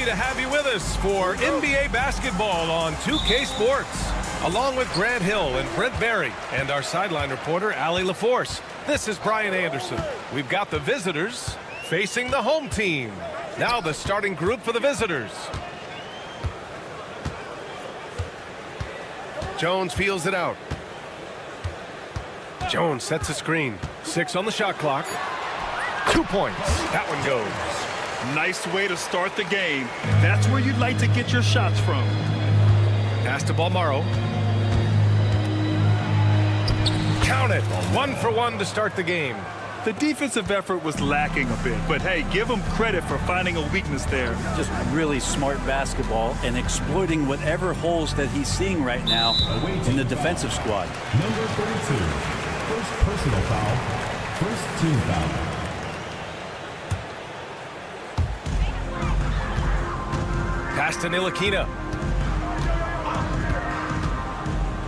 to have you with us for NBA basketball on 2K Sports. Along with Grant Hill and Brent Berry and our sideline reporter, Allie LaForce. This is Brian Anderson. We've got the visitors facing the home team. Now the starting group for the visitors. Jones feels it out. Jones sets a screen. 6 on the shot clock. 2 points. That one goes. Nice way to start the game. That's where you'd like to get your shots from. Pass to Balmaro. Count it. 1 for 1 to start the game. The defensive effort was lacking a bit, but hey, give them credit for finding a weakness there. Just really smart basketball and exploiting whatever holes that he's seeing right now in the defensive squad. Number 32, first personal foul, first team foul. Pass to Ntilikina.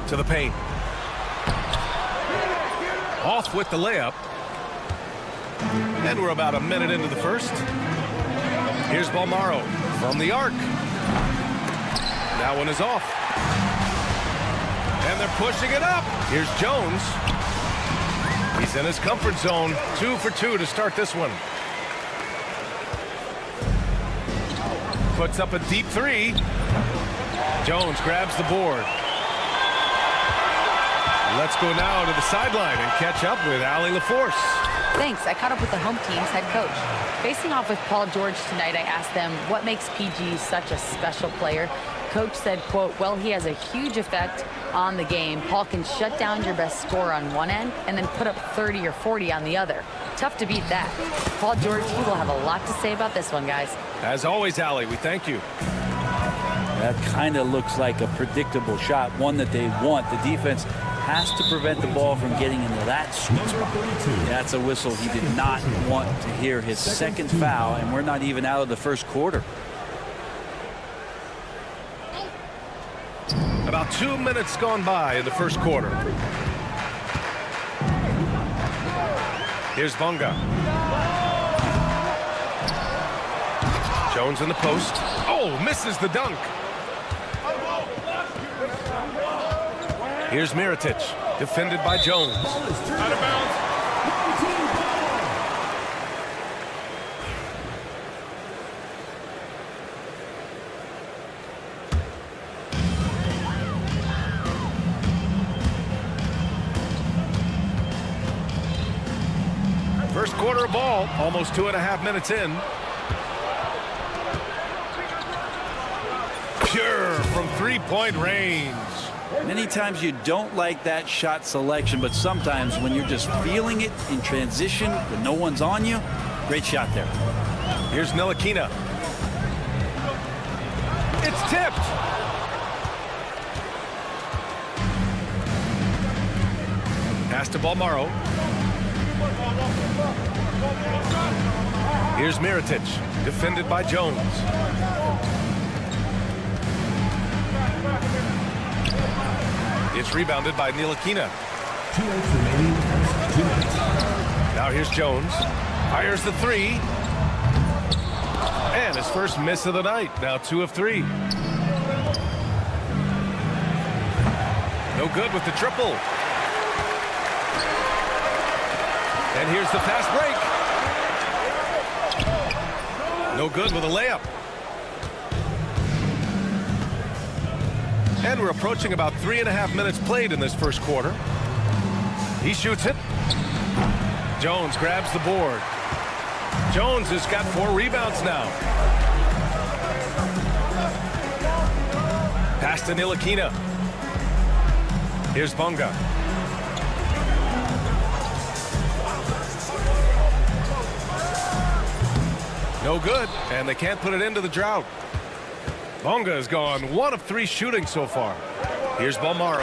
To the paint. Off with the layup. And we're about a minute into the first. Here's Balmaro from the arc. That one is off. And they're pushing it up. Here's Jones. He's in his comfort zone. 2 for 2 to start this one. Puts up a deep 3. Jones grabs the board. Let's go now to the sideline and catch up with Allie LaForce. Thanks. I caught up with the home team's head coach. Facing off with Paul George tonight, I asked them what makes PG such a special player. Coach said, quote, well, he has a huge effect on the game. Paul can shut down your best scorer on one end and then put up 30 or 40 on the other. Tough to beat that. Paul George, he will have a lot to say about this one, guys. As always, Allie, we thank you. That kind of looks like a predictable shot, one that they want. The defense has to prevent the ball from getting into that sweet spot. That's a whistle he did not want to hear. His second foul, and we're not even out of the first quarter. About 2 minutes gone by in the first quarter. Here's Bonga. Jones in the post. Oh, misses the dunk. Here's Mirotic, defended by Jones. Out of bounds. First quarter of ball, almost 2.5 minutes in. Pure from three-point range. Many times you don't like that shot selection, but sometimes when you're just feeling it in transition when no one's on you, great shot there. Here's Ntilikina. It's tipped. Pass to Balmaro. Here's Mirotic, defended by Jones. It's rebounded by Ntilikina. 2 minutes remaining. 2 minutes. Now here's Jones. Fires the 3. And his first miss of the night. Now 2 of 3. No good with the triple. And here's the fast break. No good with a layup. And we're approaching about 3.5 minutes played in this first quarter. He shoots it. Jones grabs the board. Jones has got 4 rebounds now. Pass to Ntilikina. Here's Bonga. No good, and they can't put it into the drought. Bonga has gone 1 of 3 shooting so far. Here's Balmaro.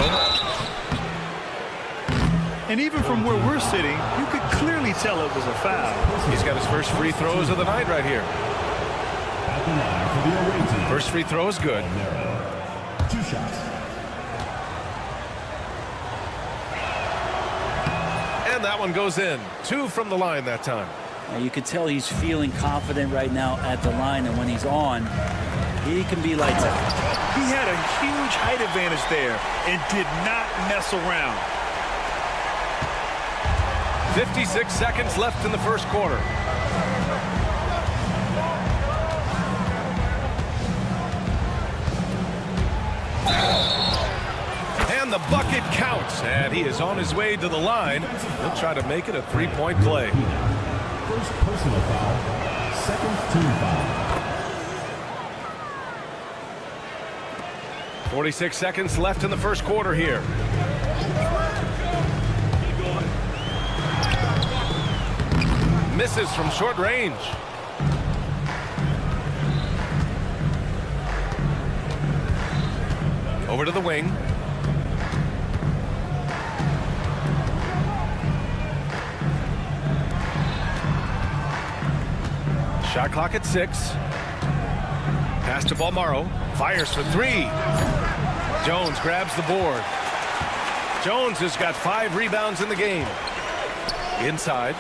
And even from where we're sitting, you could clearly tell it was a foul. He's got his first free throws of the night right here. At the line for the away team. First free throw is good. 2 shots. And that one goes in. 2 from the line that time. Now you can tell he's feeling confident right now at the line, and when he's on, he can be lights out. He had a huge height advantage there and did not mess around. 56 seconds left in the first quarter. And the bucket counts, and he is on his way to the line. He'll try to make it a three-point play. First personal foul, second team foul. 46 seconds left in the first quarter here. Misses from short range. Over to the wing. Shot clock at 6. Pass to Balmaro. Fires for 3. Jones grabs the board. Jones has got 5 rebounds in the game. Inside.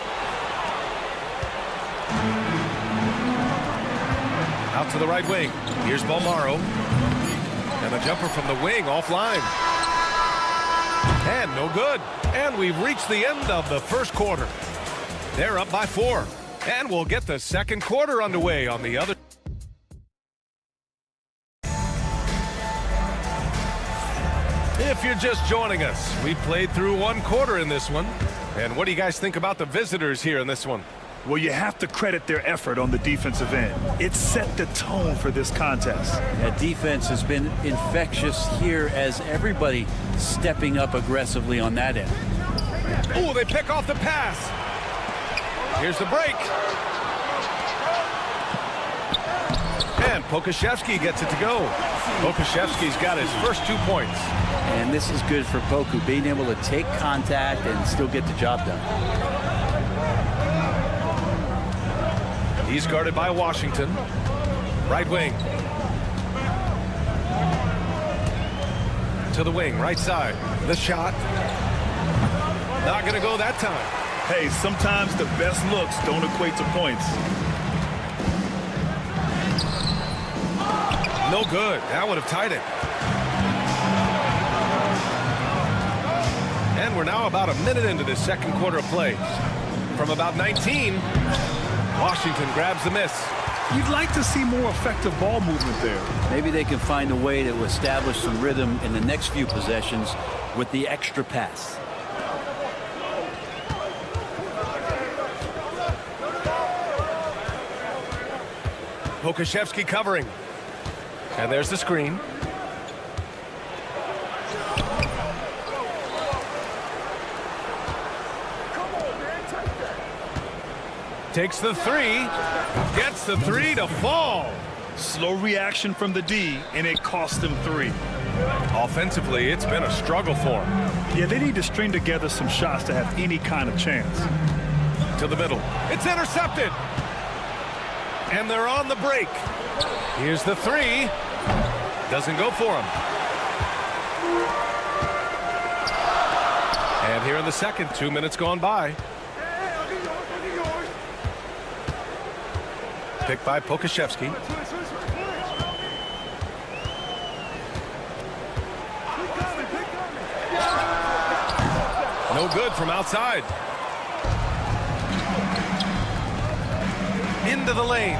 Out to the right wing. Here's Balmaro. And a jumper from the wing offline. And no good. And we've reached the end of the first quarter. They're up by 4. And we'll get the second quarter underway on the other. If you're just joining us, we played through one quarter in this one. And what do you guys think about the visitors here in this one? Well, you have to credit their effort on the defensive end. It set the tone for this contest. That defense has been infectious here as everybody stepping up aggressively on that end. Oh, they pick off the pass. Here's the break. And Pokuševski gets it to go. Pokuševski's got his first 2 points. And this is good for Poku, being able to take contact and still get the job done. He's guarded by Washington. Right wing. To the wing, right side. The shot. Not going to go that time. Hey, sometimes the best looks don't equate to points. No good. That would have tied it. And we're now about a minute into this second quarter of play. From about 19, Washington grabs the miss. You'd like to see more effective ball movement there. Maybe they can find a way to establish some rhythm in the next few possessions with the extra pass. Pokuševski covering. And there's the screen. Takes the 3. Gets the 3 to fall. Slow reaction from the D, and it cost them 3. Offensively, it's been a struggle for him. Yeah, they need to string together some shots to have any kind of chance. To the middle. It's intercepted. And they're on the break. Here's the 3. Doesn't go for him. And here in the second, 2 minutes gone by. Picked by Pokuševski. No good from outside. Into the lane.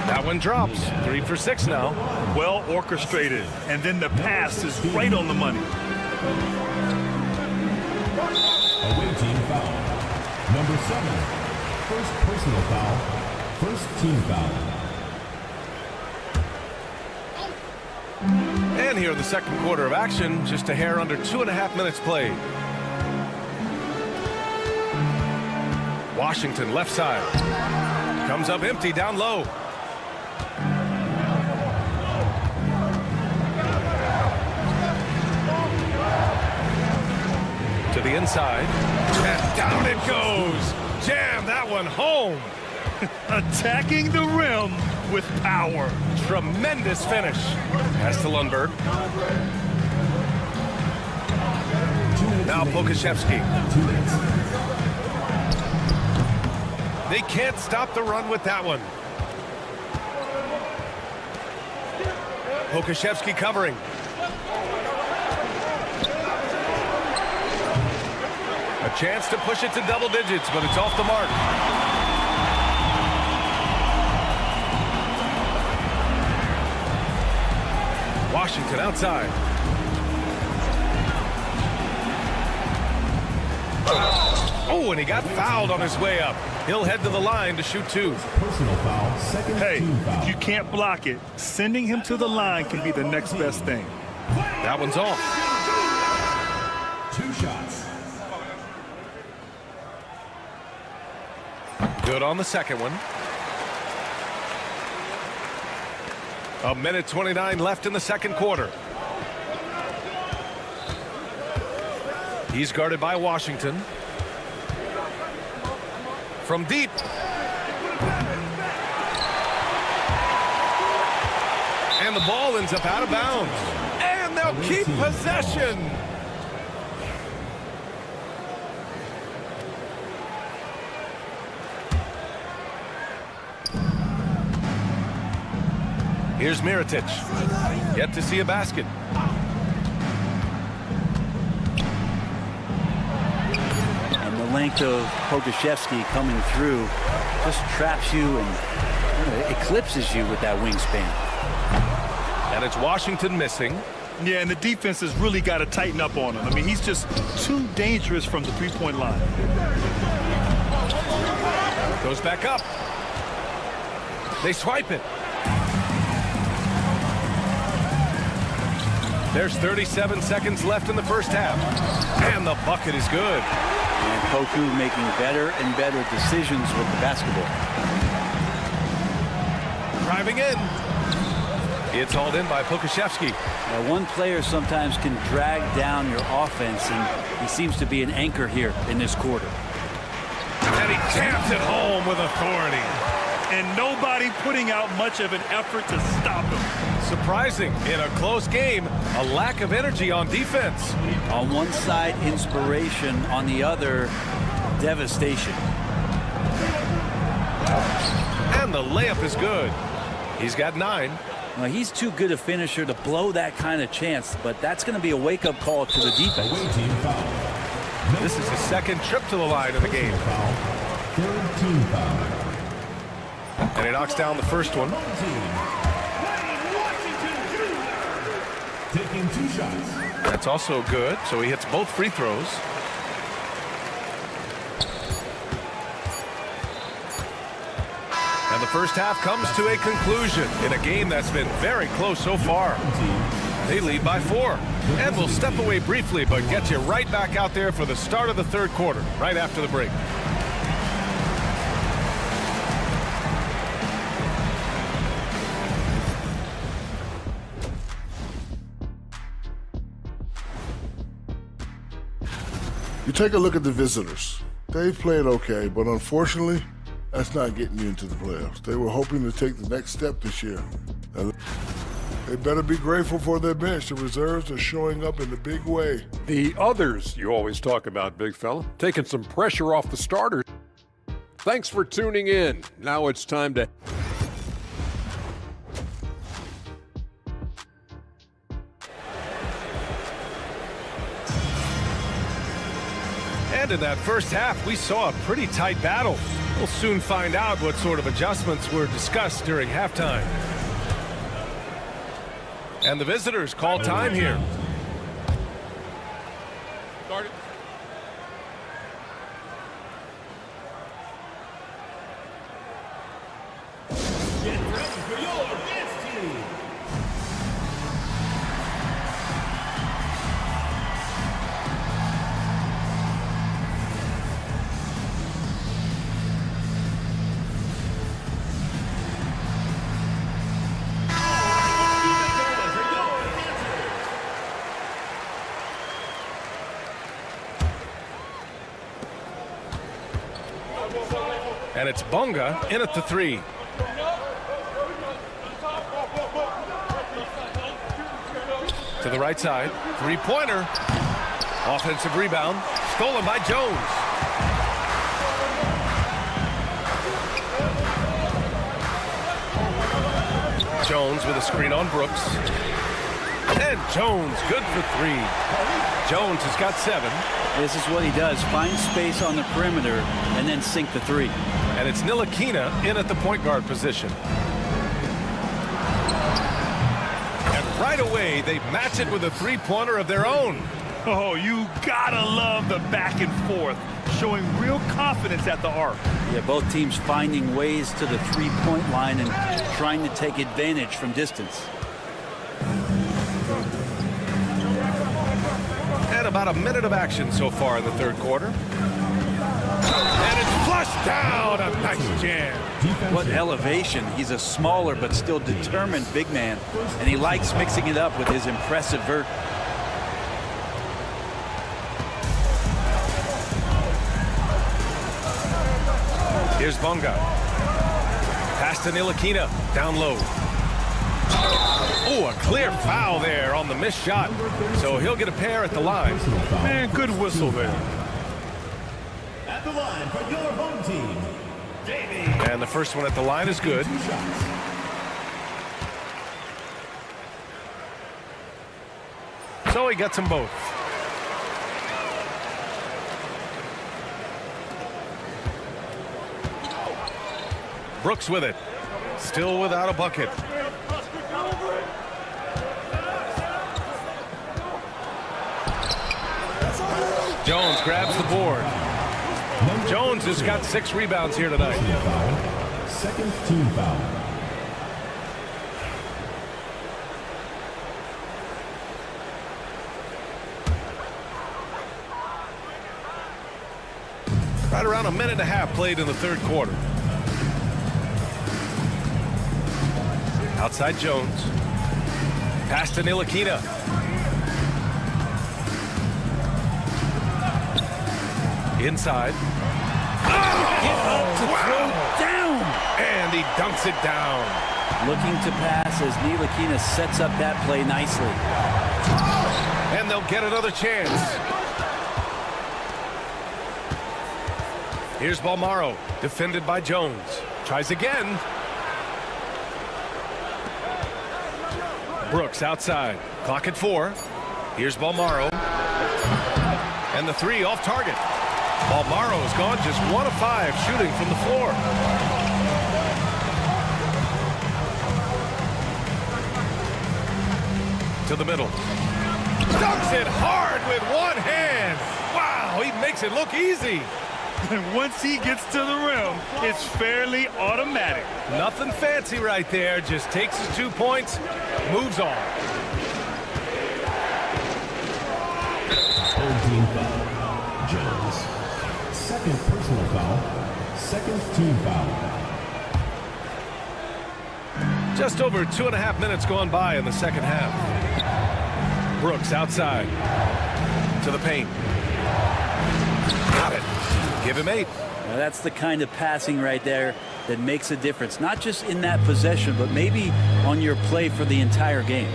That one drops. 3 for 6 now. Well orchestrated. And then the pass is right on the money. Away team foul. Number 7. First personal foul. First team foul. And here in the second quarter of action, just a hair under 2.5 minutes played. Washington left side. Comes up empty down low. To the inside. And down it goes. Jam that one home. Attacking the rim with power. Tremendous finish. Pass to Lundberg. Now Pokuševski. They can't stop the run with that one. Pokashevsky covering. A chance to push it to double digits, but it's off the mark. Washington outside. Oh, and he got fouled on his way up. He'll head to the line to shoot 2. Personal foul, second Hey, team foul. if you can't block it, sending him to the line can be the next best thing. That one's off. 2 shots. Good on the second one. 1:29 left in the second quarter. He's guarded by Washington. From deep. And the ball ends up out of bounds. And they'll keep possession. Here's Mirotic. Yet to see a basket. And the length of Pokashevsky coming through just traps you and eclipses you with that wingspan. And it's Washington missing. Yeah, and the defense has really got to tighten up on him. I mean, he's just too dangerous from the three-point line. Goes back up. They swipe it. There's 37 seconds left in the first half. And the bucket is good. And Poku making better and better decisions with the basketball. Driving in. It's hauled in by Pokashevsky. Now, one player sometimes can drag down your offense, and he seems to be an anchor here in this quarter. And he jams it home with authority. And nobody putting out much of an effort to stop him. Surprising in a close game, a lack of energy on defense. On one side, inspiration. On the other, devastation. And the layup is good. He's got 9. Well, he's too good a finisher to blow that kind of chance, but that's going to be a wake-up call to the defense. Away team foul. This is his second trip to the line of the game. Foul. Third team foul. And he knocks down the first one. Taking 2 shots. That's also good, so he hits both free throws. And the first half comes to a conclusion in a game that's been very close so far. They lead by 4. And we'll step away briefly, but get you right back out there for the start of the third quarter, right after the break. You take a look at the visitors. They've played okay, but unfortunately, that's not getting you into the playoffs. They were hoping to take the next step this year. They better be grateful for their bench. The reserves are showing up in a big way. The others you always talk about, big fella, taking some pressure off the starters. Thanks for tuning in. Now it's time to... And in that first half, we saw a pretty tight battle. We'll soon find out what sort of adjustments were discussed during halftime. And the visitors call time here. And it's Bonga in at the 3. To the right side, 3-pointer. Offensive rebound, stolen by Jones. Jones with a screen on Brooks. And Jones, good for 3. Jones has got 7. This is what he does. Find space on the perimeter and then sink the 3. And it's Ntilikina in at the point guard position. And right away, they match it with a 3-pointer of their own. Oh, you gotta love the back and forth, showing real confidence at the arc. Yeah, both teams finding ways to the 3-point line and trying to take advantage from distance. And about a minute of action so far in the third quarter. And it's flushed down. A nice jam. What elevation. He's a smaller but still determined big man, and he likes mixing it up with his impressive vert. Here's Bonga. Pass to Ntilikina. Down low. Oh, a clear foul there on the missed shot. So he'll get a pair at the line. Man, good whistle there. At the line for your home team, Jamie. And the first one at the line is good. So he gets them both. Brooks with it. Still without a bucket. Jones grabs the board. Jones has got 6 rebounds here tonight. Second team foul. Right around a minute and a half played in the third quarter. Outside Jones. Pass to Ntilikina. Inside. Down! And he dunks it down. Looking to pass as Ntilikina sets up that play nicely. And they'll get another chance. Here's Balmaro, defended by Jones. Tries again. Brooks outside. Clock at 4. Here's Balmaro. And the 3 off target. Balmaro's gone just 1 of 5 shooting from the floor. To the middle. Dunks it hard with 1 hand. Wow, he makes it look easy. And once he gets to the rim, it's fairly automatic. Nothing fancy right there. Just takes his 2 points, moves on. Third team foul. Jones. Second personal foul. Second team foul. Just over 2.5 minutes gone by in the second half. Brooks outside. To the paint. Got it. Give him 8. Now that's the kind of passing right there that makes a difference. Not just in that possession, but maybe on your play for the entire game.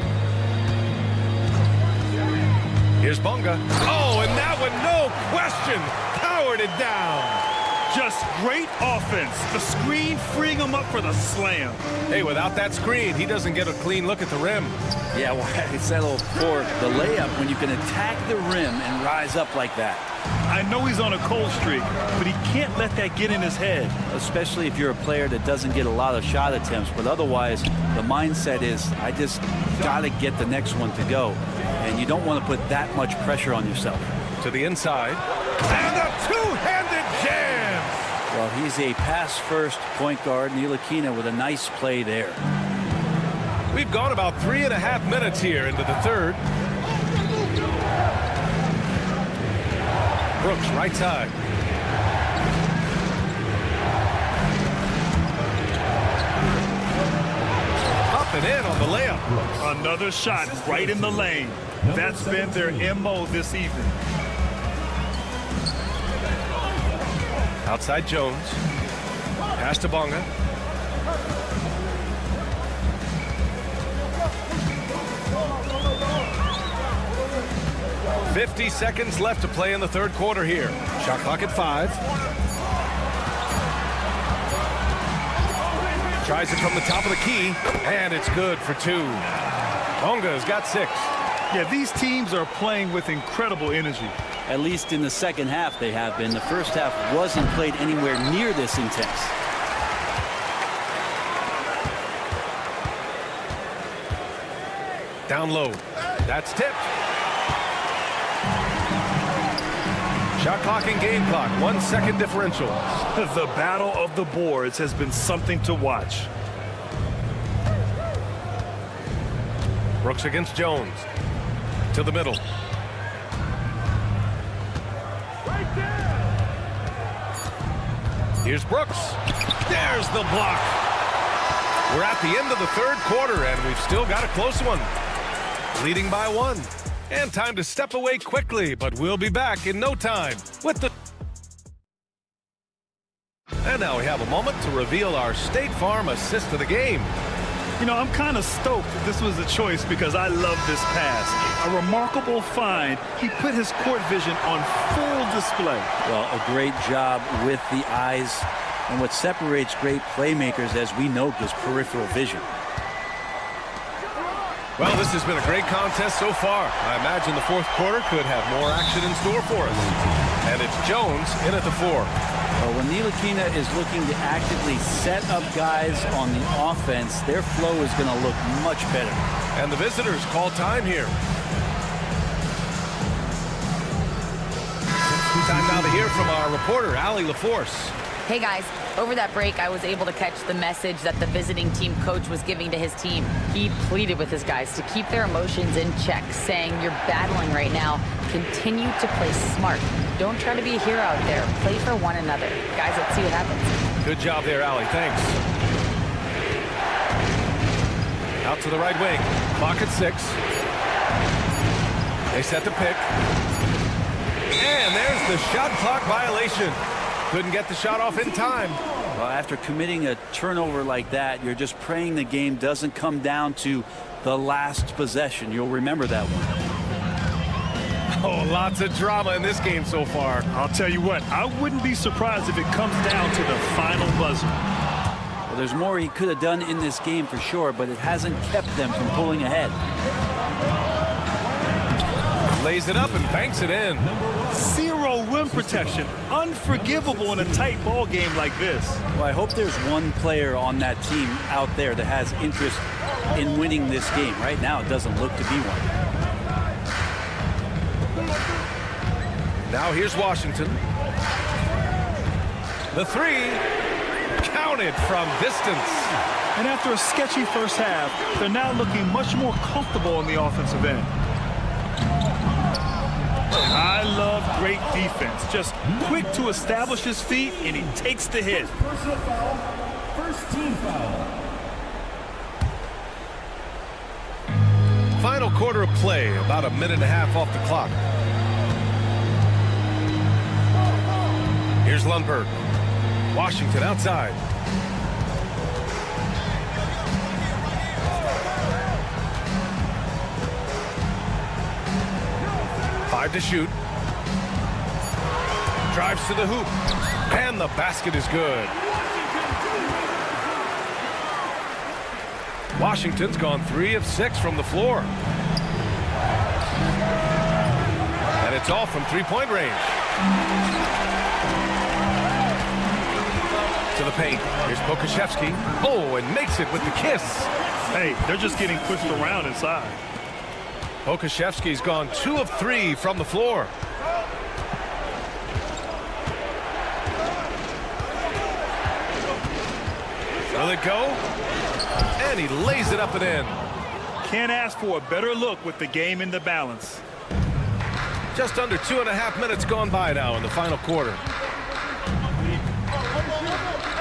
Here's Bonga. Oh, and that one, no question, powered it down. Just great offense. The screen freeing him up for the slam. Hey, without that screen, he doesn't get a clean look at the rim. Yeah, well, I settle for the layup when you can attack the rim and rise up like that. I know he's on a cold streak, but he can't let that get in his head. Especially if you're a player that doesn't get a lot of shot attempts. But otherwise, the mindset is, I just got to get the next one to go. And you don't want to put that much pressure on yourself. To the inside. And a two-handed jam. Well, he's a pass-first point guard. Ntilikina with a nice play there. We've gone about 3.5 minutes here into the third. Brooks, right side. Up and in on the layup. Another shot right in the lane. That's been their MO this evening. Outside Jones. Pass to Bonga. $50 seconds left to play in the third quarter here. Shot clock at 5. Tries it from the top of the key, and it's good for 2. Bonga's got 6. Yeah, these teams are playing with incredible energy. At least in the second half they have been. The first half wasn't played anywhere near this intense. Down low. That's tipped. Shot clock and game clock. 1 second differential. The battle of the boards has been something to watch. Brooks against Jones. To the middle. Here's Brooks. There's the block. We're at the end of the third quarter, and we've still got a close one. Leading by 1. And time to step away quickly, but we'll be back in no time with the... And now we have a moment to reveal our State Farm assist of the game. You know, I'm kind of stoked this was a choice because I love this pass. A remarkable find. He put his court vision on full display. Well, a great job with the eyes. And what separates great playmakers, as we know, is peripheral vision. Well, this has been a great contest so far. I imagine the fourth quarter could have more action in store for us. And it's Jones in at the 4. Well, when Nilakina is looking to actively set up guys on the offense, their flow is going to look much better. And the visitors call time here. Time now to hear from our reporter, Allie LaForce. Hey guys, over that break, I was able to catch the message that the visiting team coach was giving to his team. He pleaded with his guys to keep their emotions in check, saying, "You're battling right now. Continue to play smart. Don't try to be a hero out there. Play for one another." Guys, let's see what happens. Good job there, Allie. Thanks. Out to the right wing. Clock at 6. They set the pick. And there's the shot clock violation. Couldn't get the shot off in time. Well, after committing a turnover like that, you're just praying the game doesn't come down to the last possession. You'll remember that one. Oh, lots of drama in this game so far. I'll tell you what, I wouldn't be surprised if it comes down to the final buzzer. Well, there's more he could have done in this game for sure, but it hasn't kept them from pulling ahead. Lays it up and banks it in. Zero rim protection. Unforgivable in a tight ball game like this. Well, I hope there's one player on that team out there that has interest in winning this game. Right now, it doesn't look to be one. Now here's Washington. The 3, counted from distance. And after a sketchy first half, they're now looking much more comfortable on the offensive end. I love great defense. Just quick to establish his feet, and he takes the hit. Personal foul. First team foul. Final quarter of play, about a minute and a half off the clock. Here's Lundberg. Washington outside. Five to shoot. Drives to the hoop. And the basket is good. Washington's gone 3 of 6 from the floor. And it's all from three-point range. To the paint. Here's Pokashevsky. Oh, and makes it with the kiss. Hey, they're just getting pushed around inside. Pokashevsky's gone 2 of 3 from the floor. Will it go? And he lays it up and in. Can't ask for a better look with the game in the balance. Just under 2.5 minutes gone by now in the final quarter.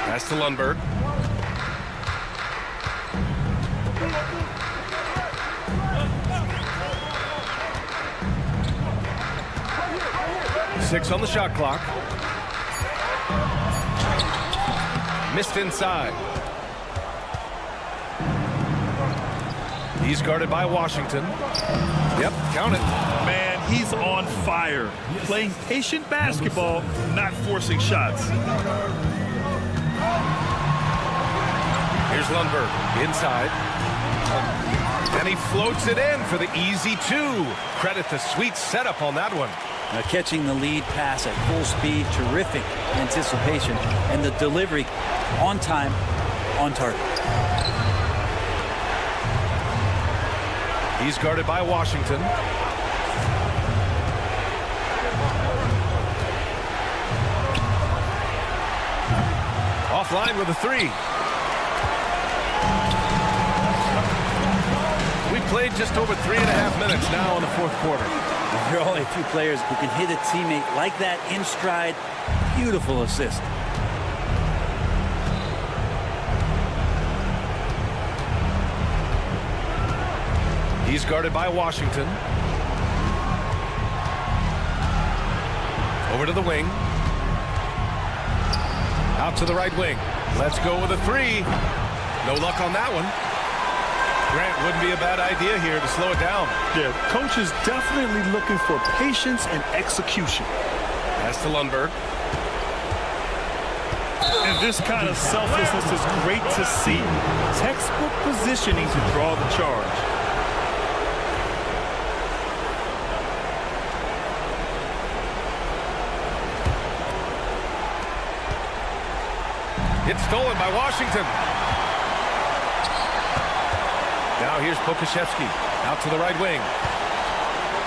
Pass to Lundberg. Six on the shot clock. Missed inside. He's guarded by Washington. Yep, count it. Man, he's on fire. Playing patient basketball, not forcing shots. Here's Lundberg inside. And he floats it in for the easy two. Credit the sweet setup on that one. Now catching the lead pass at full speed, terrific anticipation, and the delivery on time, on target. He's guarded by Washington. Offline with a three. We played just over 3.5 minutes now in the fourth quarter. There are only a few players who can hit a teammate like that in stride. Beautiful assist. He's guarded by Washington. Over to the wing. Out to the right wing. Let's go with a three. No luck on that one. Grant, wouldn't be a bad idea here to slow it down. Yeah, coach is definitely looking for patience and execution. Pass to Lundberg. And this kind of selflessness is great to see. Textbook positioning to draw the charge. It's stolen by Washington. Now here's Pokashevsky out to the right wing.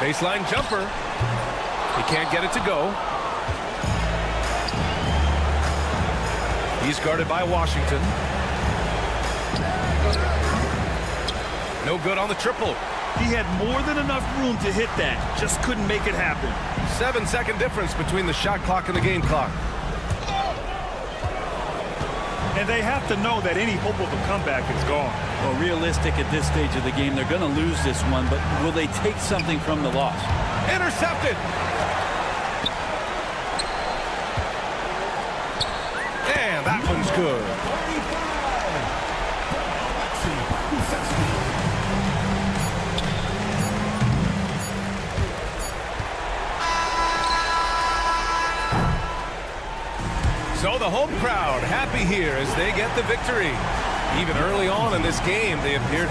Baseline jumper. He can't get it to go. He's guarded by Washington. No good on the triple. He had more than enough room to hit that. Just couldn't make it happen. 7-second difference between the shot clock and the game clock. And they have to know that any hope of a comeback is gone. Well, realistic at this stage of the game, they're going to lose this one, but will they take something from the loss? Intercepted. And that one's good. So the home crowd happy here as they get the victory. Even early on in this game, they appeared.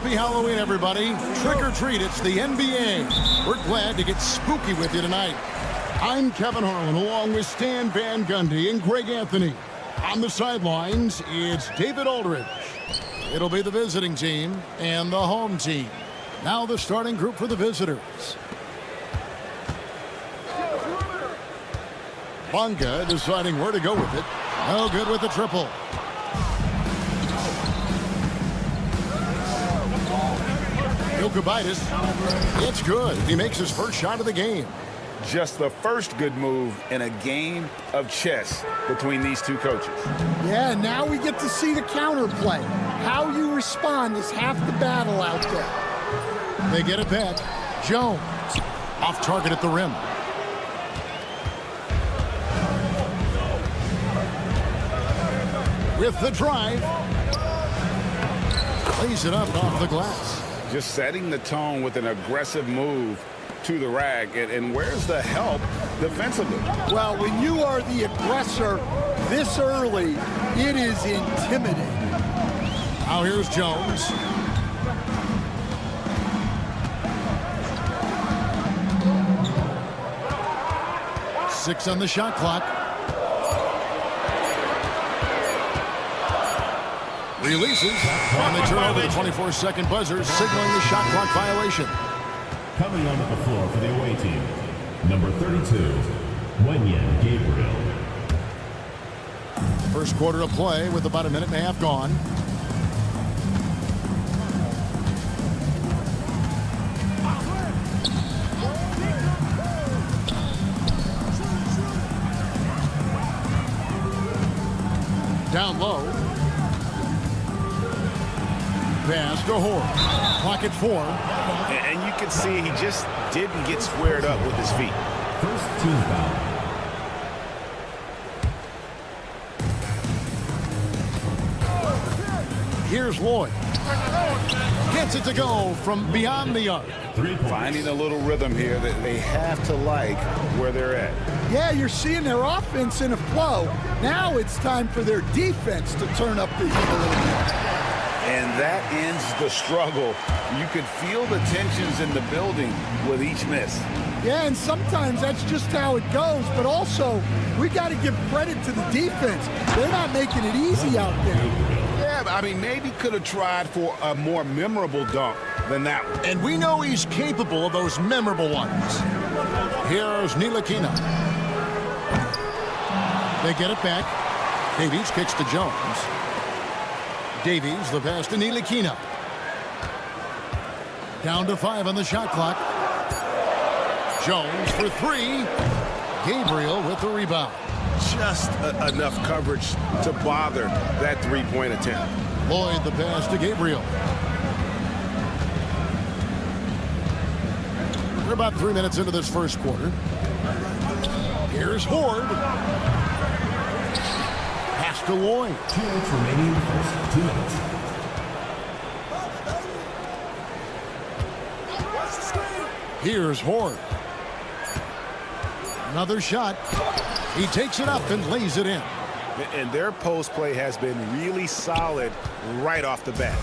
Happy Halloween, everybody. Trick or treat, it's the NBA. We're glad to get spooky with you tonight. I'm Kevin Harlan, along with Stan Van Gundy and Greg Anthony. On the sidelines, it's David Aldridge. It'll be the visiting team and the home team. Now the starting group for the visitors. Bonga deciding where to go with it. No good with the triple. Jokic, it's good. He makes his first shot of the game. Just the first good move in a game of chess between these two coaches. Yeah, now we get to see the counterplay. How you respond is half the battle out there. They get it back. Jones off target at the rim. With the drive. Lays it up off the glass. Just setting the tone with an aggressive move to the rack. And where's the help defensively? Well, when you are the aggressor this early, it is intimidating. Now here's Jones. Six on the shot clock. Releases. And they turn over the 24-second buzzer, signaling the shot clock violation. Coming onto the floor for the away team, number 32, Wenyen Gabriel. First quarter of play with about a minute and a half gone. Down low. Pass to Horn. Clock at 4. And you can see he just didn't get squared up with his feet. First team foul. Here's Lloyd. Gets it to go from beyond the arc. Finding a little rhythm here that they have to like where they're at. Yeah, you're seeing their offense in a flow. Now it's time for their defense to turn up the heat a little bit. And that ends the struggle. You could feel the tensions in the building with each miss. Yeah, and sometimes that's just how it goes. But also, we got to give credit to the defense. They're not making it easy out there. Yeah, I mean, maybe could have tried for a more memorable dunk than that one. And we know he's capable of those memorable ones. Here's Ntilikina. They get it back. Davies kicks to Jones. Davies, the pass to Ntilikina. Down to 5 on the shot clock. Jones for 3. Gabriel with the rebound. Just enough coverage to bother that three-point attempt. Lloyd the pass to Gabriel. We're about 3 minutes into this first quarter. Here's Horde. Pass to Lloyd. 2 minutes remaining in the first 2 minutes. Here's Horde. Another shot. He takes it up and lays it in. And their post play has been really solid right off the bat.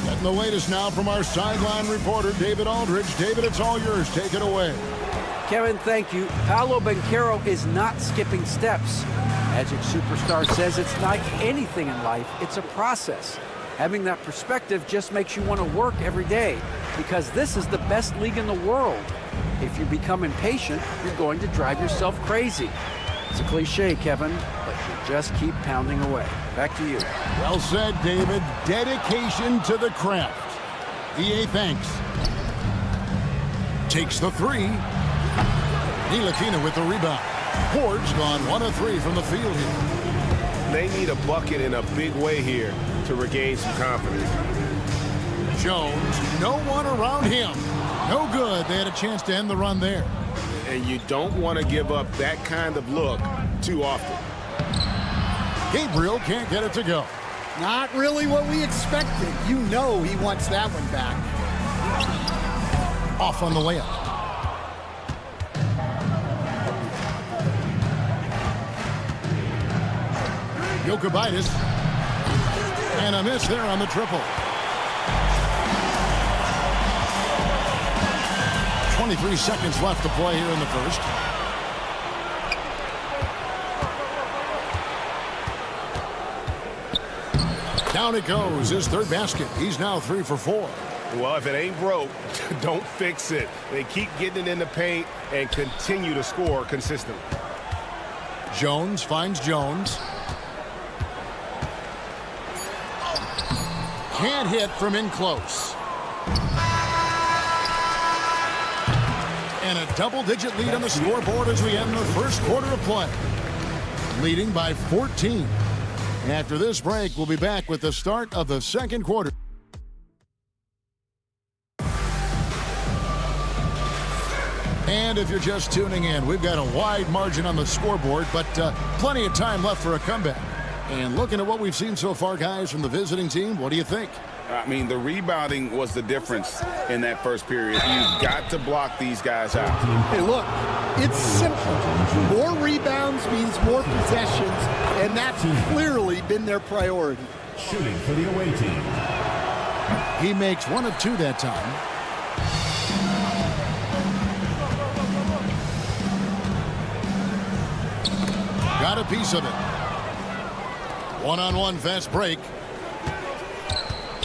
Getting the latest now from our sideline reporter, David Aldridge. David, it's all yours. Take it away. Kevin, thank you. Paolo Banchero is not skipping steps. Magic Superstar says it's like anything in life. It's a process. Having that perspective just makes you want to work every day because this is the best league in the world. If you become impatient, you're going to drive yourself crazy. It's a cliche, Kevin, but you just keep pounding away. Back to you. Well said, David. Dedication to the craft. EA thanks. Takes the 3. Ntilikina with the rebound. Horde's gone 1 of 3 from the field here. They need a bucket in a big way here to regain some confidence. Jones, no one around him. No good. They had a chance to end the run there. And you don't want to give up that kind of look too often. Gabriel can't get it to go. Not really what we expected. You know he wants that one back. Off on the layup. Jokic. And a miss there on the triple. 23 seconds left to play here in the first. Down it goes, his third basket. He's now 3 for 4. Well, if it ain't broke, don't fix it. They keep getting it in the paint and continue to score consistently. Jones finds Jones. Can't hit from in close. And a double-digit lead on the scoreboard as we end the first quarter of play. Leading by 14. After this break, we'll be back with the start of the second quarter. And if you're just tuning in, we've got a wide margin on the scoreboard, but plenty of time left for a comeback. And looking at what we've seen so far, guys, from the visiting team, what do you think? I mean, the rebounding was the difference in that first period. You've got to block these guys out. Hey, look, it's simple. More rebounds means more possessions, and that's clearly been their priority. Shooting for the away team. He makes 1 of 2 that time. Got a piece of it. One-on-one fast break.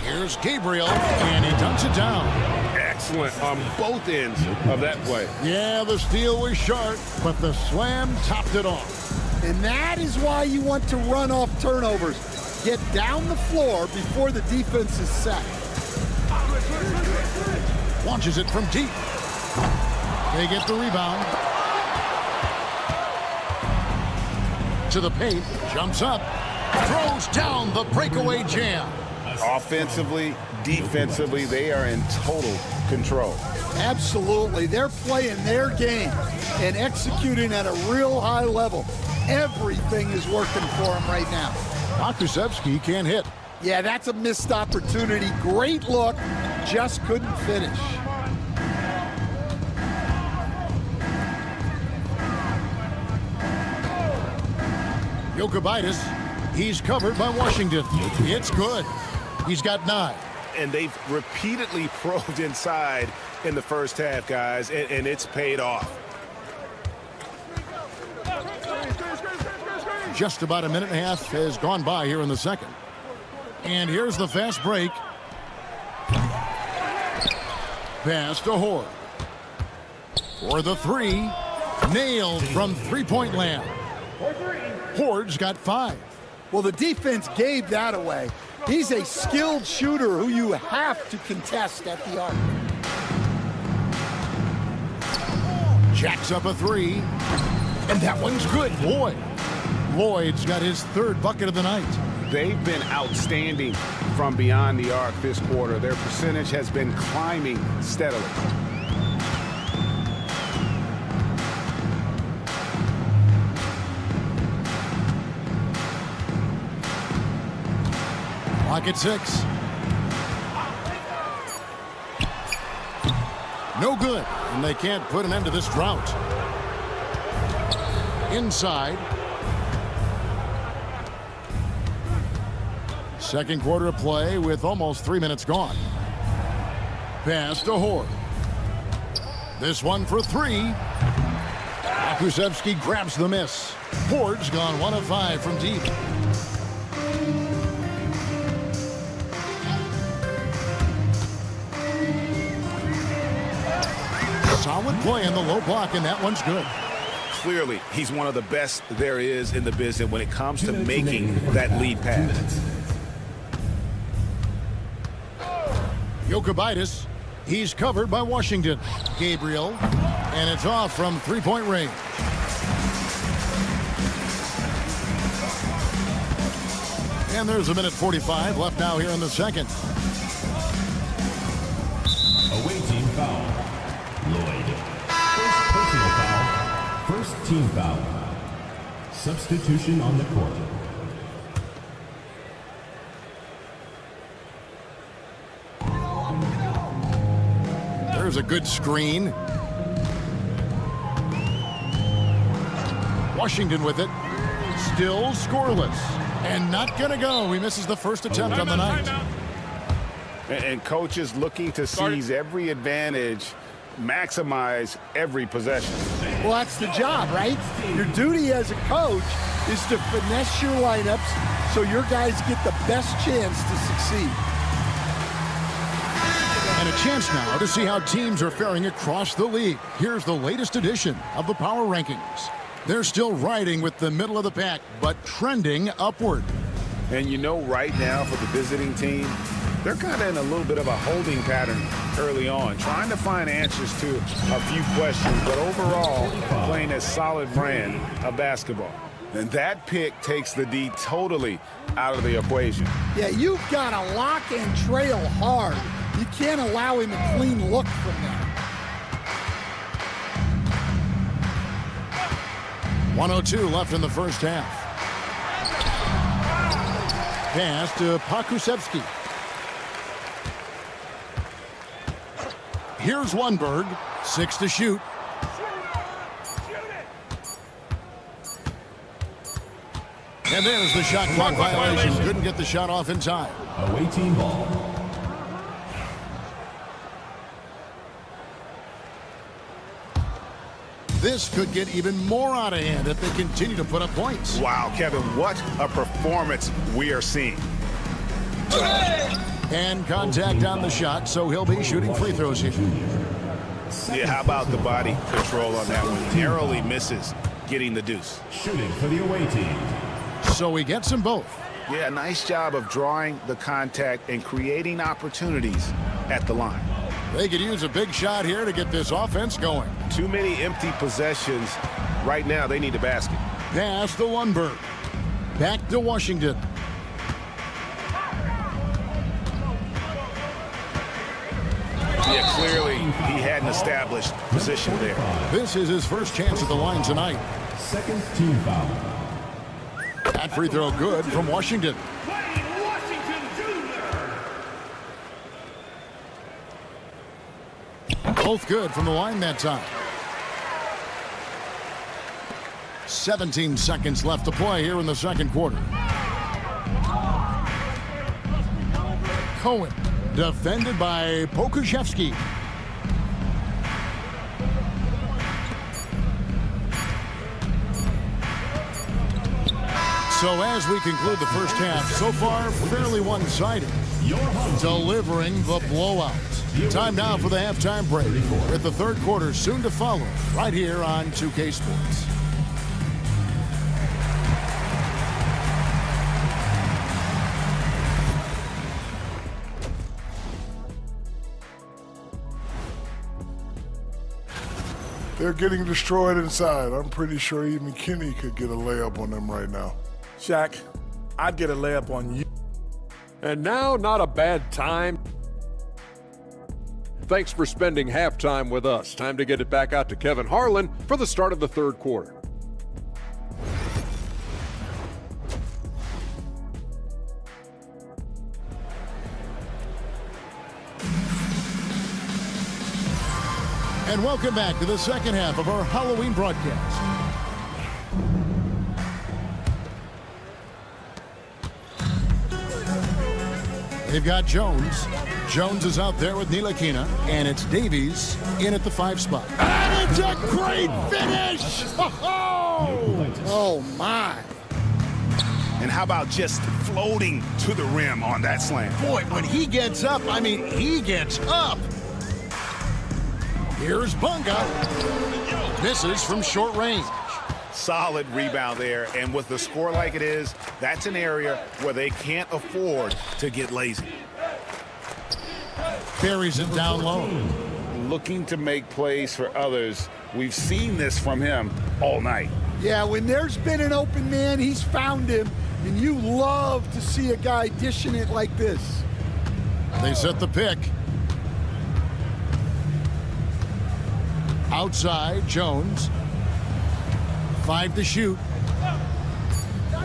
Here's Gabriel, and he dunks it down. Excellent on both ends of that play. Yeah, the steal was sharp, but the slam topped it off. And that is why you want to run off turnovers. Get down the floor before the defense is set. Launches it from deep. They get the rebound. To the paint, jumps up, throws down the breakaway jam. Offensively, defensively, they are in total control. Absolutely. They're playing their game and executing at a real high level. Everything is working for them right now. Makusevski can't hit. Yeah, that's a missed opportunity. Great look, just couldn't finish. Jokic, he's covered by Washington. It's good. He's got 9. And they've repeatedly probed inside in the first half, guys, and it's paid off. Just about a minute and a half has gone by here in the second. And here's the fast break. Pass to Horde. For the 3. Nailed from three-point land. Horde's got 5. Well, the defense gave that away. He's a skilled shooter who you have to contest at the arc. Jacks up a 3. And that one's good. Lloyd's got his 3rd bucket of the night. They've been outstanding from beyond the arc this quarter. Their percentage has been climbing steadily. Clock at 6. No good, and they can't put an end to this drought. Inside. Second quarter of play with almost 3 minutes gone. Pass to Horde. This one for 3. Makusevski grabs the miss. Horde's gone 1 of 5 from deep. Solid play in the low block, and that one's good. Clearly, he's one of the best there is in the business when it comes to making that lead pass. Jokic, he's covered by Washington. Gabriel, and it's off from three-point range. And there's a minute 45 left now here in the second. Away team foul. Lloyd. First personal foul. First team foul. Substitution on the court. There's a good screen. Washington with it. Still scoreless. And not going to go. He misses the first attempt on the night. And coaches looking to seize every advantage maximize every possession. Well, that's the job, right? Your duty as a coach is to finesse your lineups so your guys get the best chance to succeed. And a chance now to see how teams are faring across the league. Here's the latest edition of the Power Rankings. They're still riding with the middle of the pack, but trending upward. And you know, right now for the visiting team, they're kind of in a little bit of a holding pattern early on, trying to find answers to a few questions, but overall playing a solid brand of basketball. And that pick takes the D totally out of the equation. Yeah, you've got to lock and trail hard. You can't allow him a clean look from that. 1:02 left in the first half. Pass to Pakusevsky. Here's Lundberg, 6 to shoot. And there's the shot clock violation. Couldn't get the shot off in time. Away team ball. This could get even more out of hand if they continue to put up points. Wow, Kevin, what a performance we are seeing. And contact on the shot, so he'll be shooting free throws here. Yeah, how about the body control on that one? Narrowly misses getting the deuce. Shooting for the away team. So he gets them both. Yeah, nice job of drawing the contact and creating opportunities at the line. They could use a big shot here to get this offense going. Too many empty possessions. Right now, they need a basket. Pass to Lundberg. Back to Washington. Yeah, clearly he had an established position there. This is his first chance at the line tonight. Second team foul. That free throw good from Washington. Both good from the line that time. 17 seconds left to play here in the second quarter. Cohen, defended by Pokusevsky. So as we conclude the first half, so far fairly one-sided, delivering the blowout. Time now for the halftime break, with the third quarter soon to follow, right here on 2K Sports. They're getting destroyed inside. I'm pretty sure even Kenny could get a layup on them right now. Shaq, I'd get a layup on you. And now, not a bad time. Thanks for spending halftime with us. Time to get it back out to Kevin Harlan for the start of the third quarter. And welcome back to the second half of our Halloween broadcast. They've got Jones. Jones is out there with Nilakina, and it's Davies in at the 5 spot. And it's a great finish! Oh my! And how about just floating to the rim on that slam? Boy, when he gets up, I mean, he gets up. Here's Bunga. Misses from short range. Solid rebound there, and with the score like it is, that's an area where they can't afford to get lazy. Buries it down low. Looking to make plays for others. We've seen this from him all night. Yeah, when there's been an open man, he's found him, and you love to see a guy dishing it like this. They set the pick. Outside, Jones. 5 to shoot.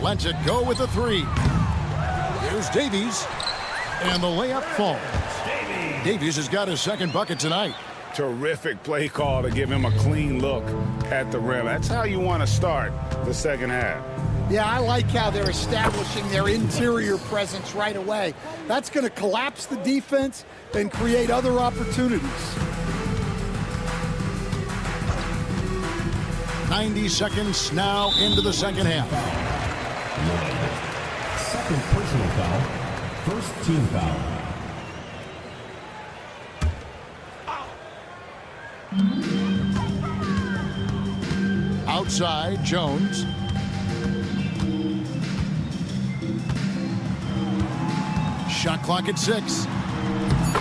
Lets it go with a 3. Here's Davies. And the layup falls. Davies has got his second bucket tonight. Terrific play call to give him a clean look at the rim. That's how you want to start the second half. Yeah, I like how they're establishing their interior presence right away. That's going to collapse the defense and create other opportunities. 90 seconds now into the second half. Second personal foul. First team foul. Outside, Jones. Shot clock at 6.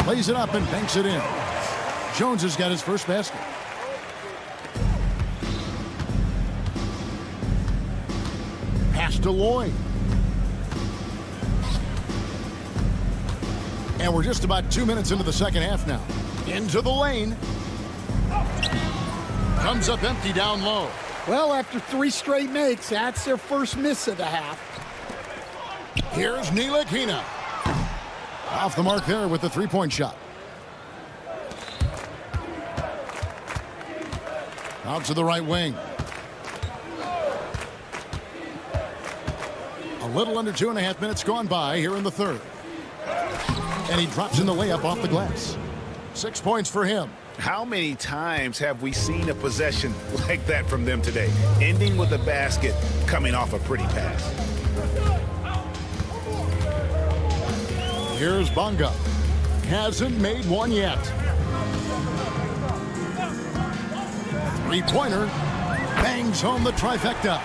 Plays it up and banks it in. Jones has got his first basket. Pass to Lloyd. And we're just about 2 minutes into the second half now. Into the lane. Comes up empty down low. Well, after 3 straight makes, that's their first miss of the half. Here's Niko. Off the mark there with the three-point shot. Out to the right wing. A little under 2.5 minutes gone by here in the third. And he drops in the layup off the glass. 6 points for him. How many times have we seen a possession like that from them today? Ending with a basket, coming off a pretty pass. Here's Bonga. Hasn't made one yet. Three-pointer. Bangs home the trifecta.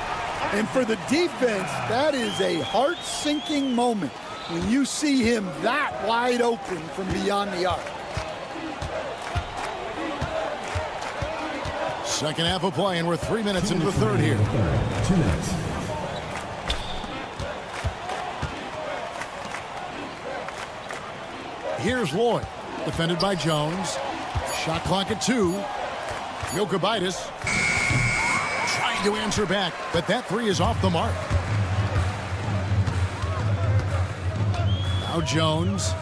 And for the defense, that is a heart-sinking moment when you see him that wide open from beyond the arc. Second half of play, and we're 3 minutes into the third here. 2 minutes. Here's Lloyd, defended by Jones. Shot clock at 2. Jokic trying to answer back, but that three is off the mark. Now Jones.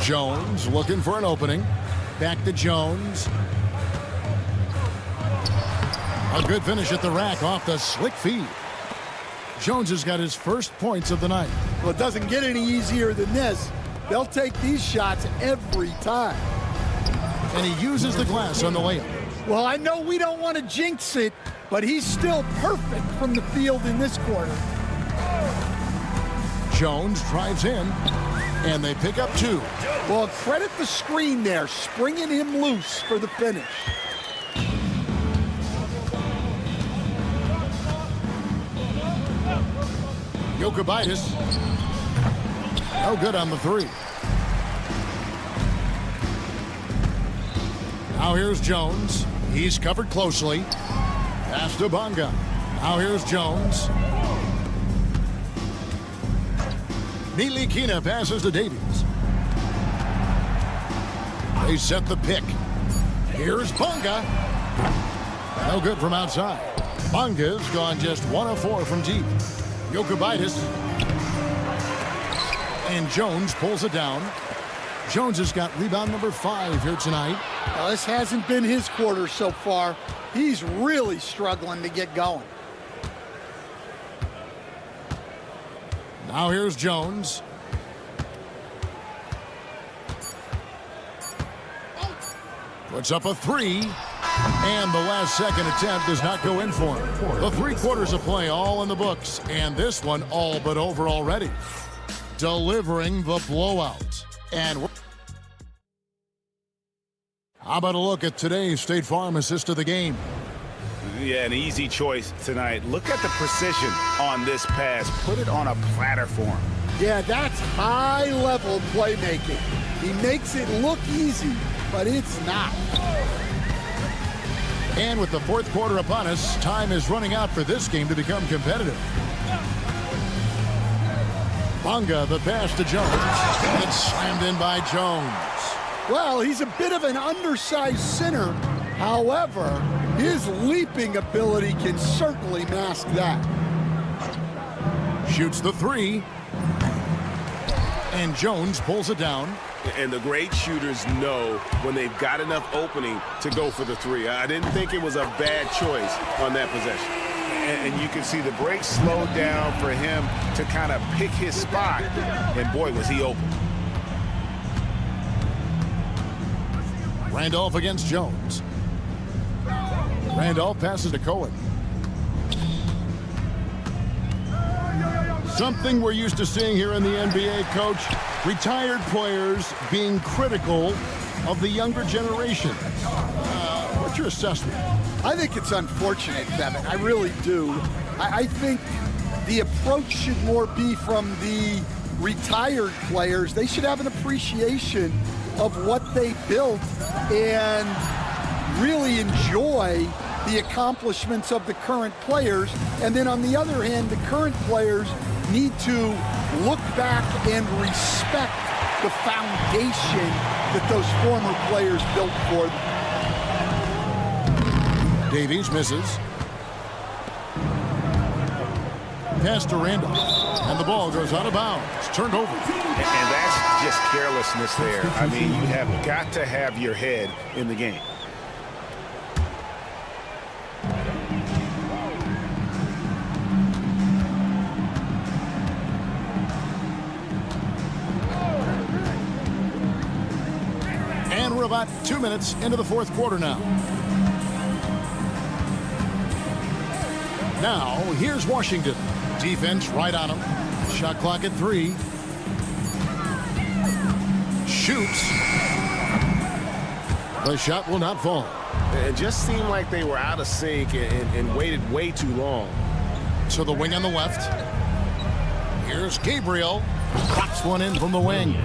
Jones looking for an opening. Back to Jones. A good finish at the rack off the slick feed. Jones has got his first points of the night. Well, it doesn't get any easier than this. They'll take these shots every time. And he uses the glass on the layup. Well, I know we don't want to jinx it, but he's still perfect from the field in this quarter. Jones drives in, and they pick up 2. Well, credit the screen there, springing him loose for the finish. Jokic. No good on the 3. Now here's Jones. He's covered closely. Pass to Bonga. Now here's Jones. Niko passes to Davies. They set the pick. Here's Bonga. No good from outside. Bonga's gone just 1 of 4 from deep. Jokic. And Jones pulls it down. Jones has got rebound number 5 here tonight. Now, this hasn't been his quarter so far. He's really struggling to get going. Now here's Jones. Puts up a 3. And the last second attempt does not go in for him. The 3 quarters of play all in the books. And this one all but over already. Delivering the blowout. And how about a look at today's State Farm assist of the game? Yeah, an easy choice tonight. Look at the precision on this pass. Put it on a platter for him. Yeah, that's high-level playmaking. He makes it look easy, but it's not. And with the 4th quarter upon us, time is running out for this game to become competitive. Bonga, the pass to Jones. And it's slammed in by Jones. Well, he's a bit of an undersized center. However, his leaping ability can certainly mask that. Shoots the 3. And Jones pulls it down. And the great shooters know when they've got enough opening to go for the 3. I didn't think it was a bad choice on that possession. And you can see the break slowed down for him to kind of pick his spot. And boy, was he open. Randolph against Jones. Randolph passes to Cohen. Something we're used to seeing here in the NBA, Coach. Retired players being critical of the younger generation. What's your assessment? I think it's unfortunate, Kevin. I really do. I think the approach should more be from the retired players. They should have an appreciation of what they built and really enjoy the accomplishments of the current players. And then on the other hand, the current players need to look back and respect the foundation that those former players built for them. Davies misses. Pass to Randolph, and the ball goes out of bounds. It's turned over. And that's just carelessness there. I mean, you have got to have your head in the game. And we're about 2 minutes into the fourth quarter now. Now, here's Washington. Defense right on him. Shot clock at 3. Shoots. The shot will not fall. It just seemed like they were out of sync and waited way too long. To the wing on the left. Here's Gabriel. Pops one in from the wing.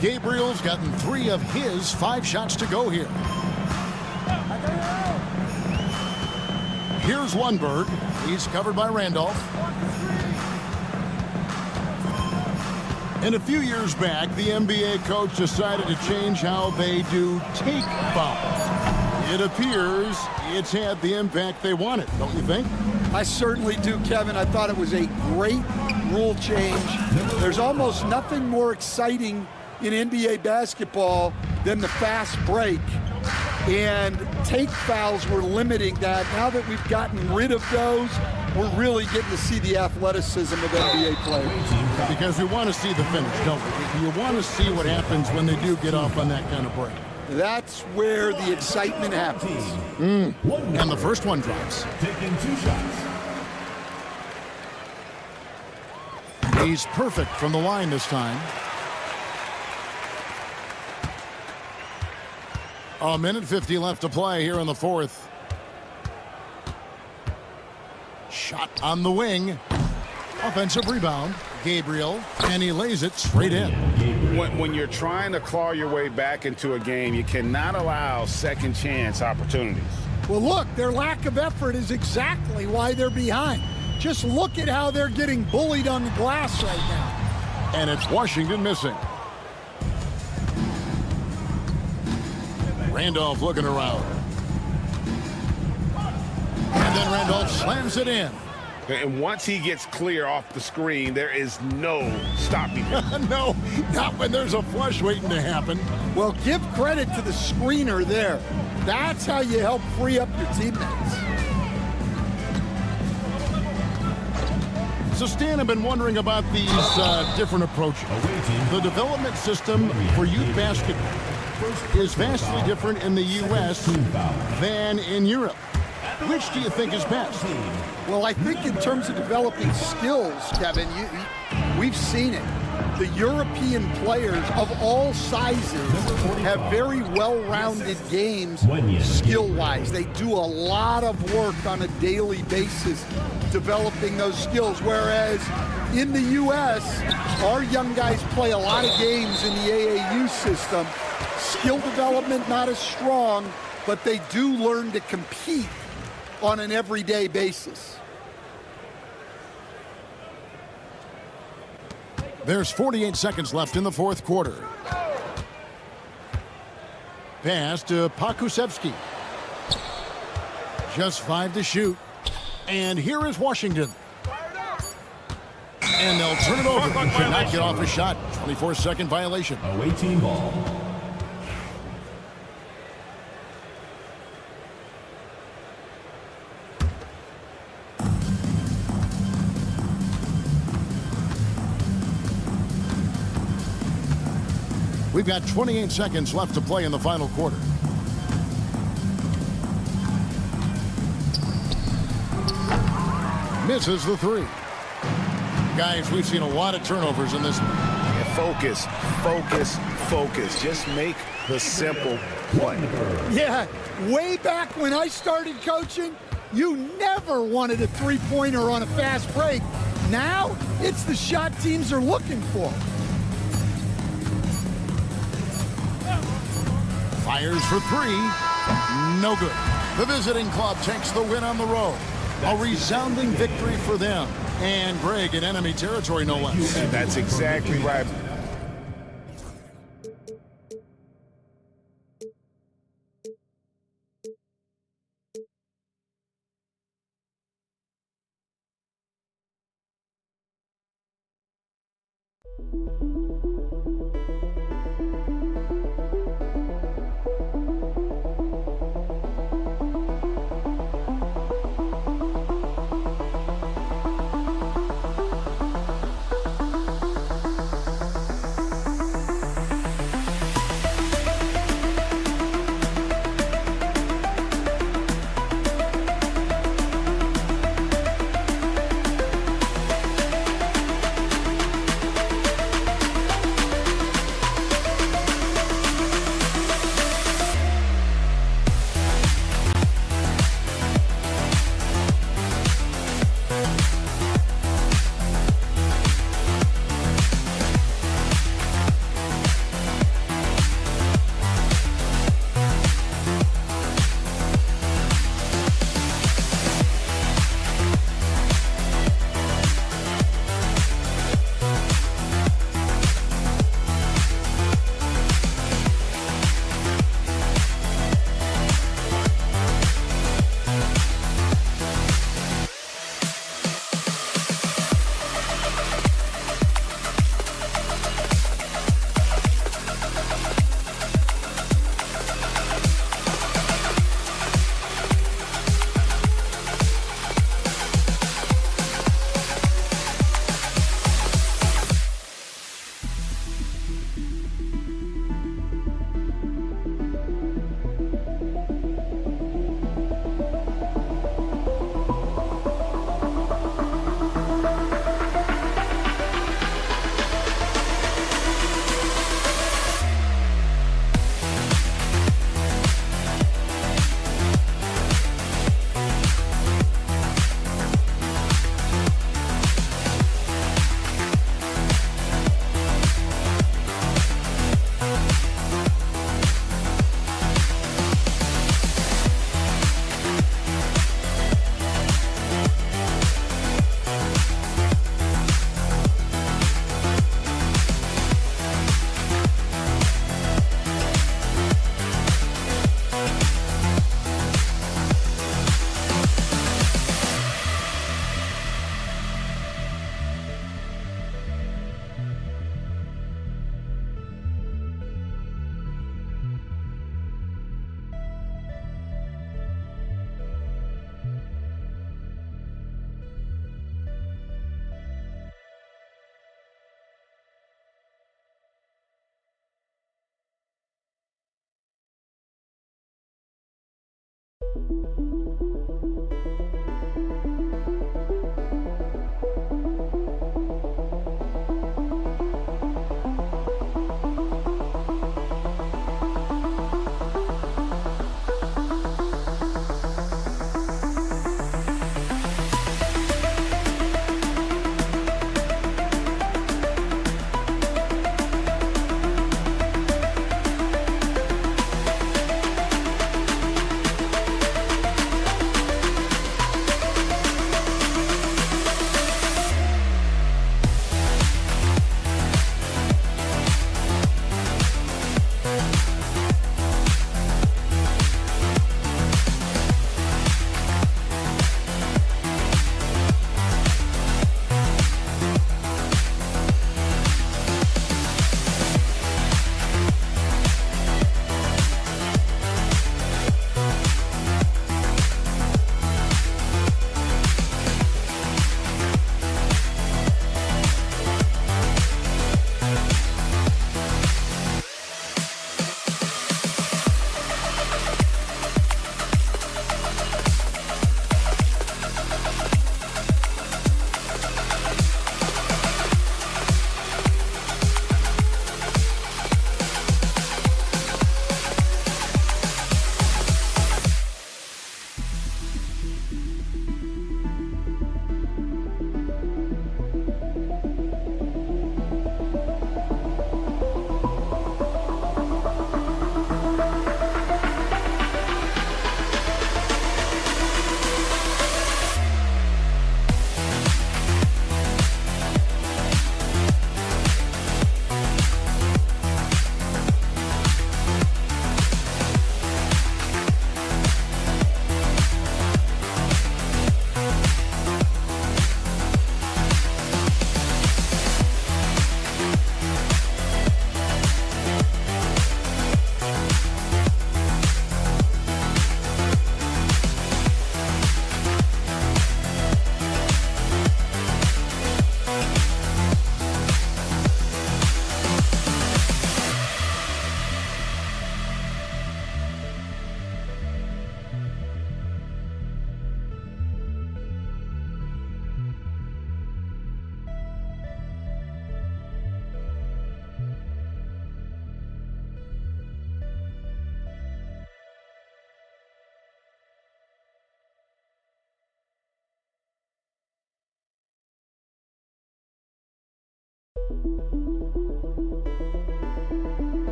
Gabriel's gotten 3 of his 5 shots to go here. Here's Lundberg. He's covered by Randolph. And a few years back, the NBA coach decided to change how they do take fouls. It appears it's had the impact they wanted, don't you think? I certainly do, Kevin. I thought it was a great rule change. There's almost nothing more exciting in NBA basketball than the fast break. And take fouls were limiting that. Now that we've gotten rid of those, we're really getting to see the athleticism of NBA players. Because we want to see the finish, don't we? You want to see what happens when they do get off on that kind of break. That's where the excitement happens. And the first one drops. Taking 2 shots. He's perfect from the line this time. A minute 50 left to play here in the fourth. Shot on the wing. Offensive rebound. Gabriel, and he lays it straight in. When you're trying to claw your way back into a game, you cannot allow second chance opportunities. Well, look, their lack of effort is exactly why they're behind. Just look at how they're getting bullied on the glass right now. And it's Washington missing. Randolph looking around. And then Randolph slams it in. And once he gets clear off the screen, there is no stopping him. No, not when there's a flush waiting to happen. Well, give credit to the screener there. That's how you help free up your teammates. So, Stan, I've been wondering about these different approaches. The development system for youth basketball is vastly different in the U.S. than in Europe. Which do you think is best? Well, I think in terms of developing skills, Kevin, we've seen it. The European players of all sizes have very well-rounded games skill-wise. They do a lot of work on a daily basis developing those skills, whereas in the U.S., our young guys play a lot of games in the AAU system. Skill development not as strong, but they do learn to compete on an everyday basis. There's 48 seconds left in the fourth quarter. Pass to Pakusevsky. Just 5 to shoot. And here is Washington. And they'll turn it over. Could not get off a shot. 24-second violation. Away team ball. We've got 28 seconds left to play in the final quarter. Misses the three. Guys, we've seen a lot of turnovers in this. Focus, focus, focus. Just make the simple play. Yeah, way back when I started coaching, you never wanted a three-pointer on a fast break. Now, it's the shot teams are looking for. Fires for three. No good. The visiting club takes the win on the road. A resounding victory for them. And Greg in enemy territory, no less. And that's exactly right.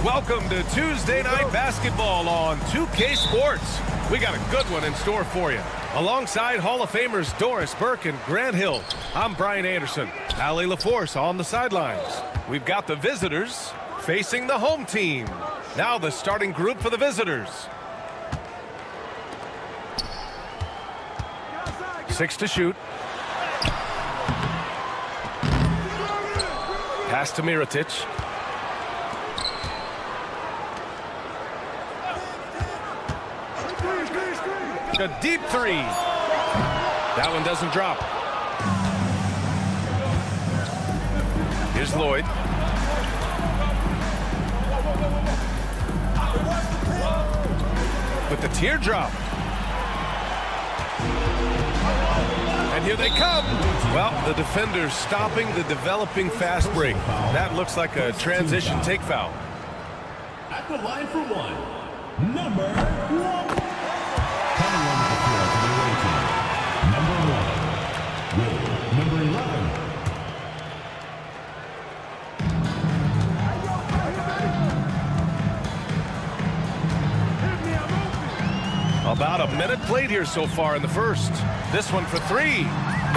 Welcome to Tuesday Night Basketball on 2K Sports. We got a good one in store for you. Alongside Hall of Famers Doris Burke and Grant Hill, I'm Brian Anderson. Allie LaForce on the sidelines. We've got the visitors facing the home team. Now the starting group for the visitors. 6 to shoot. Pass to Mirotic. A deep three. That one doesn't drop. Here's Lloyd. With the teardrop. And here they come. Well, the defender's stopping the developing fast break. That looks like a transition take foul. At the line for one, number 1. Coming on the floor for the away team, number 1, with number 11. About a minute played here so far in the first. This one for 3.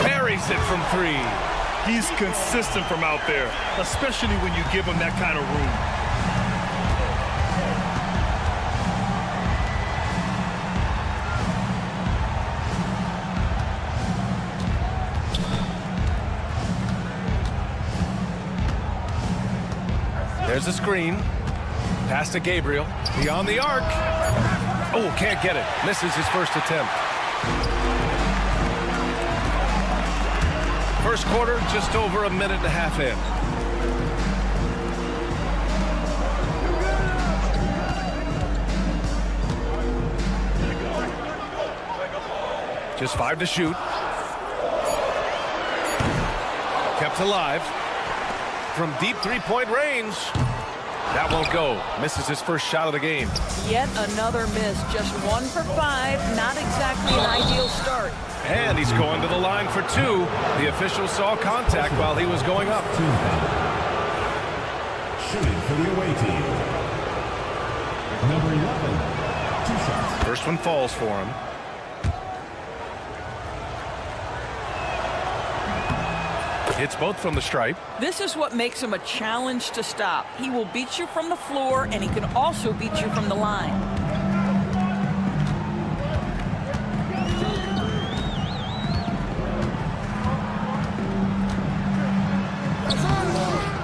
Buries it from 3. He's consistent from out there, especially when you give him that kind of room. There's a screen. Pass to Gabriel. Beyond the arc. Oh, can't get it. Misses his first attempt. First quarter, just over a minute and a half in. Just 5 to shoot. Kept alive. From deep three-point range. That won't go. Misses his first shot of the game. Yet another miss. Just 1 for 5. Not exactly an ideal start. And he's going to the line for 2. The official saw contact while he was going up. Shooting for the away team, number 11. 2 shots. First one falls for him. Hits both from the stripe. This is what makes him a challenge to stop. He will beat you from the floor, and he can also beat you from the line.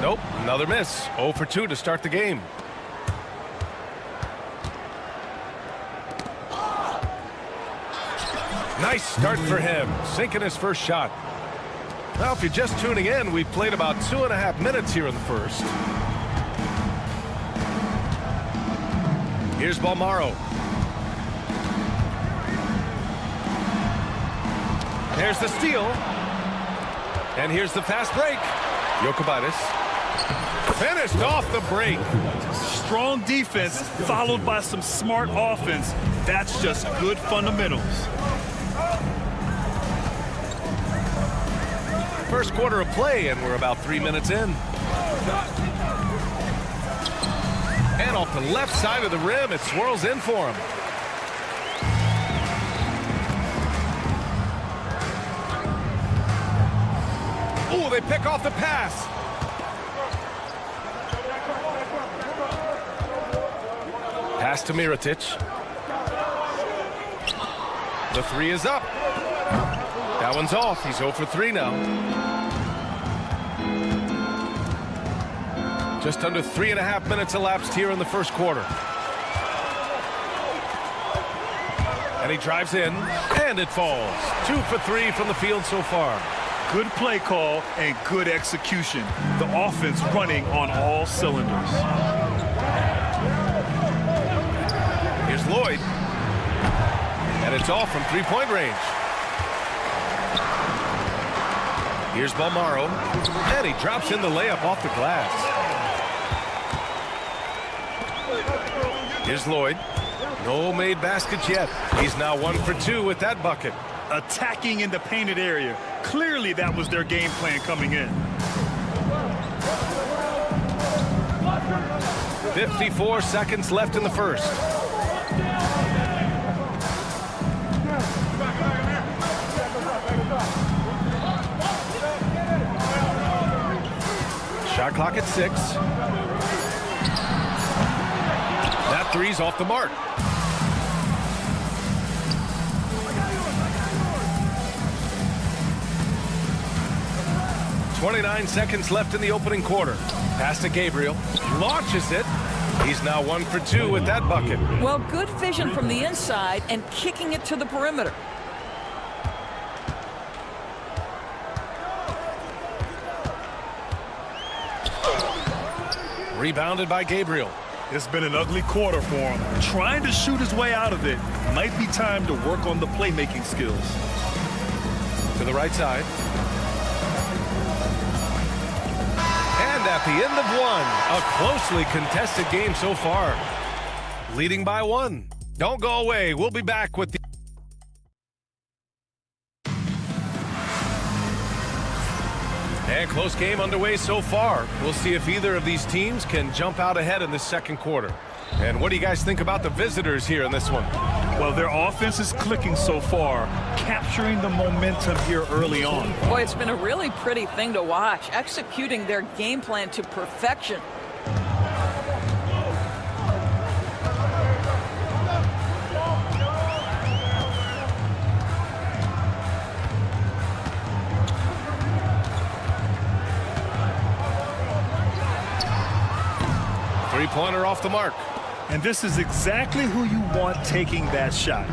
Nope, another miss. 0 for 2 to start the game. Nice start for him, sinking his first shot. Well, if you're just tuning in, we've played about 2.5 minutes here in the first. Here's Balmaro. There's the steal. And here's the fast break. Jokubaitis finished off the break. Strong defense followed by some smart offense. That's just good fundamentals. First quarter of play, and we're about 3 minutes in. And off the left side of the rim, it swirls in for him. Ooh, they pick off the pass. Pass to Mirotic. The 3 is up. That one's off. He's 0 for 3 now. Just under 3.5 minutes elapsed here in the first quarter. And he drives in, and it falls. 2 for 3 from the field so far. Good play call and good execution. The offense running on all cylinders. Here's Lloyd. And it's off from three-point range. Here's Balmaro. And he drops in the layup off the glass. Here's Lloyd. No made baskets yet. He's now 1 for 2 with that bucket. Attacking in the painted area. Clearly that was their game plan coming in. 54 seconds left in the first. Shot clock at 6. That 3's off the mark. .29 seconds left in the opening quarter. Pass to Gabriel. Launches it. He's now 1 for 2 with that bucket. Well, good vision from the inside and kicking it to the perimeter. Rebounded by Gabriel. It's been an ugly quarter for him. Trying to shoot his way out of it. Might be time to work on the playmaking skills. To the right side. And at the end of one, a closely contested game so far. Leading by one. Don't go away. We'll be back with the... And close game underway so far. We'll see if either of these teams can jump out ahead in the second quarter. And what do you guys think about the visitors here in this one? Well, their offense is clicking so far, capturing the momentum here early on. Boy, it's been a really pretty thing to watch, executing their game plan to perfection. Three-pointer off the mark. And this is exactly who you want taking that shot.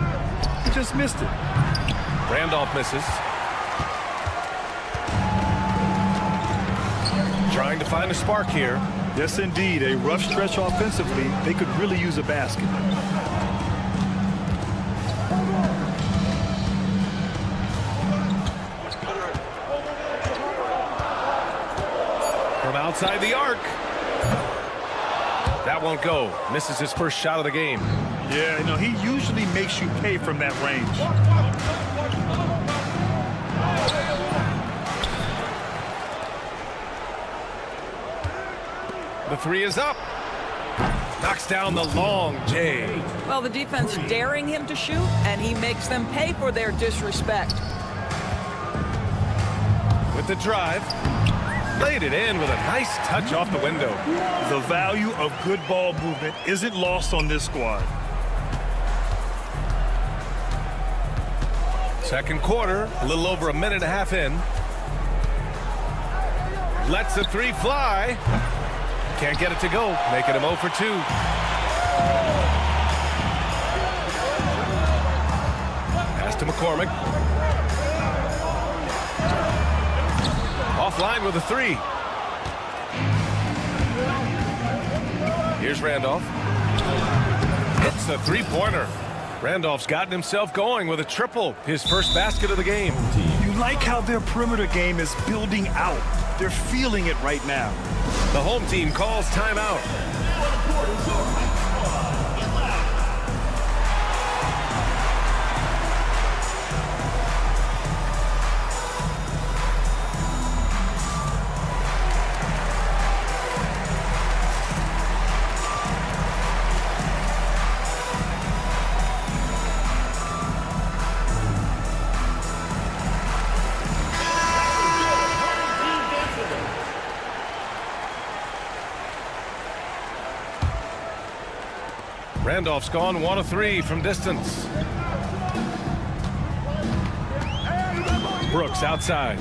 He just missed it. Randolph misses. Trying to find a spark here. Yes, indeed. A rough stretch offensively. They could really use a basket. From outside the arc. That won't go. Misses his first shot of the game. Yeah, you know, he usually makes you pay from that range. The three is up. Knocks down the long J. Well, the defense daring him to shoot, and he makes them pay for their disrespect. With the drive. Laid it in with a nice touch off the window. The value of good ball movement isn't lost on this squad. Second quarter, a little over a minute and a half in. Lets the three fly. Can't get it to go, making him 0 for 2. Pass to McCormick. Offline with a three. Here's Randolph. Hits the three-pointer. Randolph's gotten himself going with a triple, his first basket of the game. You like how their perimeter game is building out. They're feeling it right now. The home team calls timeout. Randolph's gone 1 of 3 from distance. Brooks outside.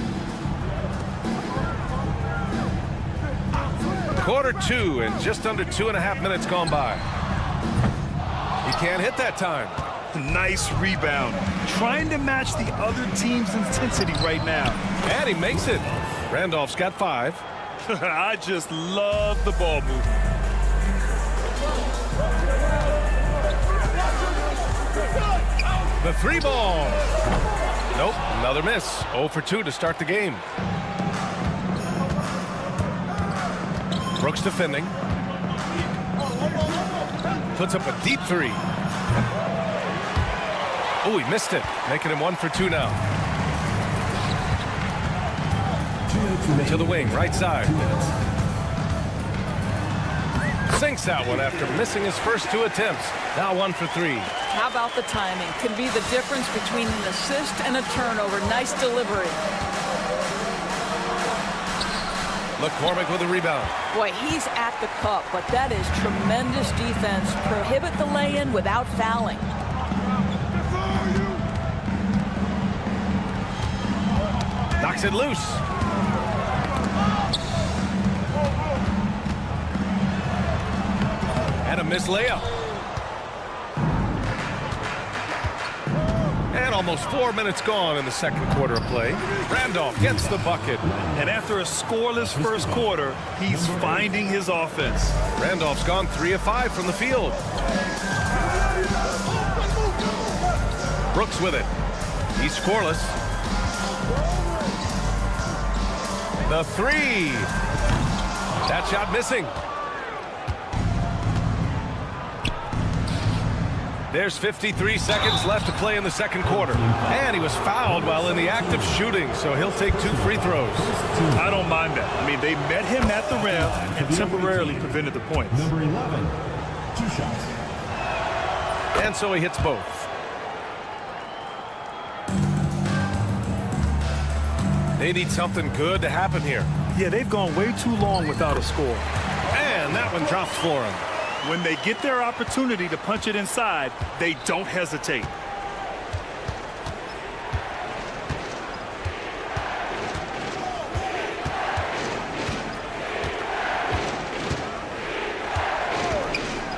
Quarter 2 and just under 2.5 minutes gone by. He can't hit that time. Nice rebound. Trying to match the other team's intensity right now. And he makes it. Randolph's got 5. I just love the ball movement. The three ball. Nope, another miss. 0 for 2 to start the game. Brooks defending. Puts up a deep three. Oh, he missed it. Making him 1 for 2 now. To the wing, right side. Sinks that one after missing his first 2 attempts. Now 1 for 3. How about the timing? Could be the difference between an assist and a turnover. Nice delivery. McCormick with a rebound. Boy, he's at the cup, but that is tremendous defense. Prohibit the lay-in without fouling. Knocks it loose. And a missed layup. And Almost 4 minutes gone in the second quarter of play. Randolph gets the bucket. And after a scoreless first quarter, he's finding his offense. Randolph's gone 3 of 5 from the field. Brooks with it. He's scoreless. The three. That shot missing. There's 53 seconds left to play in the second quarter. And he was fouled while in the act of shooting, so he'll take 2 free throws. I don't mind that. I mean, they met him at the rim and temporarily prevented the points. Number 11, 2 shots. And so he hits both. They need something good to happen here. Yeah, they've gone way too long without a score. And that one drops for him. When they get their opportunity to punch it inside, they don't hesitate.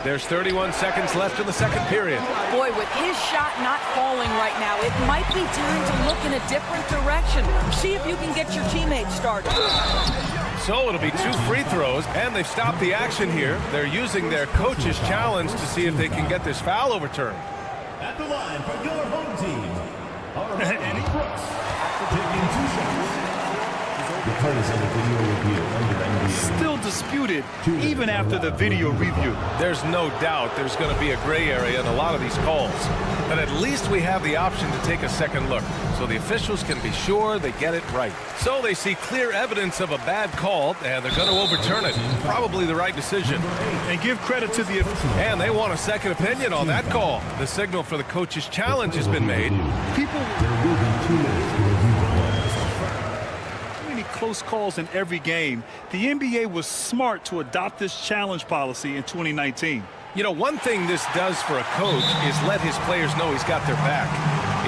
There's 31 seconds left in the second period. Boy, with his shot not falling right now, it might be time to look in a different direction. See if you can get your teammates started. So it'll be 2 free throws, and they've stopped the action here. They're using their coach's challenge to see if they can get this foul overturned. At the line for your home team, Andy Brooks, taking 2 shots. The Partizan video review under NBA. Still disputed even after the video review. There's no doubt there's going to be a gray area in a lot of these calls. But at least we have the option to take a second look, so the officials can be sure they get it right. So they see clear evidence of a bad call, and they're going to overturn it. Probably the right decision. And give credit to the... And they want a second opinion on that call. The signal for the coach's challenge has been made. People... There will be 2 minutes to review the play. Close calls in every game. The NBA was smart to adopt this challenge policy in 2019. You know, one thing this does for a coach is let his players know he's got their back.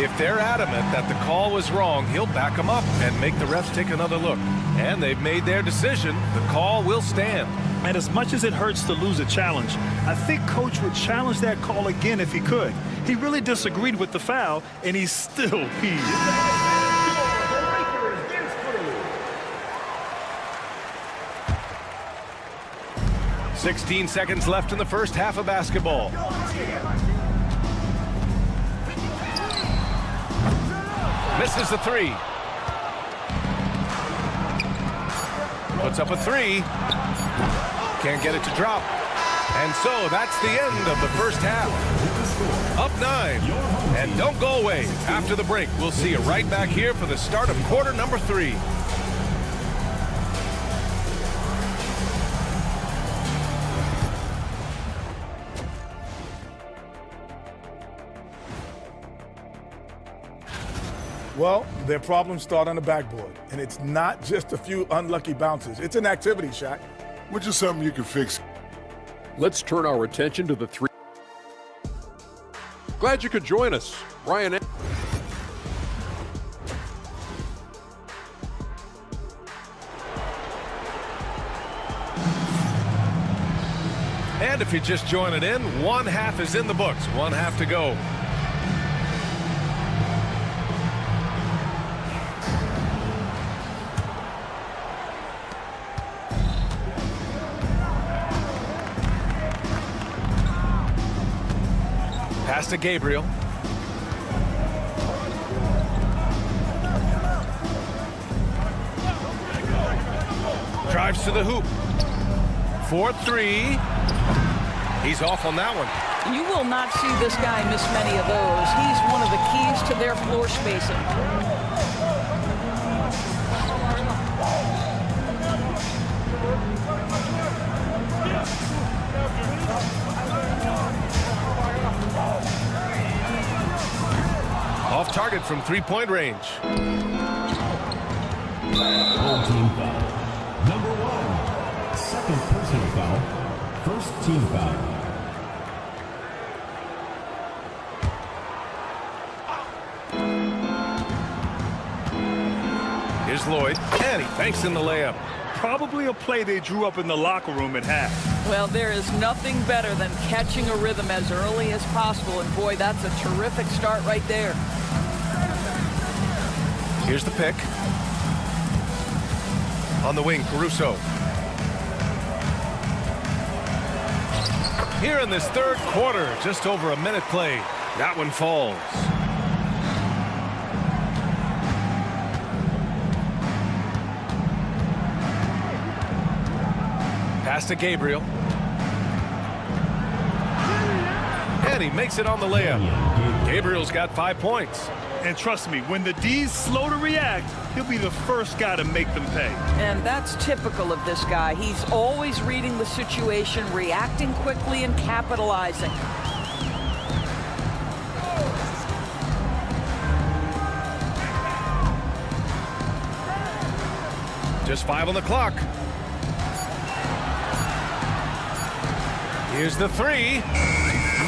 If they're adamant that the call was wrong, he'll back them up and make the refs take another look. And they've made their decision. The call will stand. And as much as it hurts to lose a challenge, I think Coach would challenge that call again if he could. He really disagreed with the foul, and he's still peeved. 16 seconds left in the first half of basketball. Misses the 3. Puts up a 3. Can't get it to drop. And so that's the end of the first half. Up 9. And don't go away. After the break, we'll see you right back here for the start of quarter number 3. Well, their problems start on the backboard, and it's not just a few unlucky bounces. It's an activity, Shaq. Which is something you can fix. Let's turn our attention to the 3. Glad you could join us, Brian. And if you're just joining in, 1 half is in the books, 1 half to go. Pass to Gabriel. Drives to the hoop. 4-3. He's off on that one. You will not see this guy miss many of those. He's one of the keys to their floor spacing. Off target from 3-point range. Home team foul. Number 1, second personal foul. First team foul. Here's Lloyd, and he banks in the layup. Probably a play they drew up in the locker room at half. Well, there is nothing better than catching a rhythm as early as possible, and boy, that's a terrific start right there. Here's the pick. On the wing, Caruso. Here in this third quarter, just over a minute played. That one falls. Pass to Gabriel. And he makes it on the layup. Gabriel's got 5 points. And trust me, when the D's slow to react, he'll be the first guy to make them pay. And that's typical of this guy. He's always reading the situation, reacting quickly, and capitalizing. Just 5 on the clock. Here's the 3.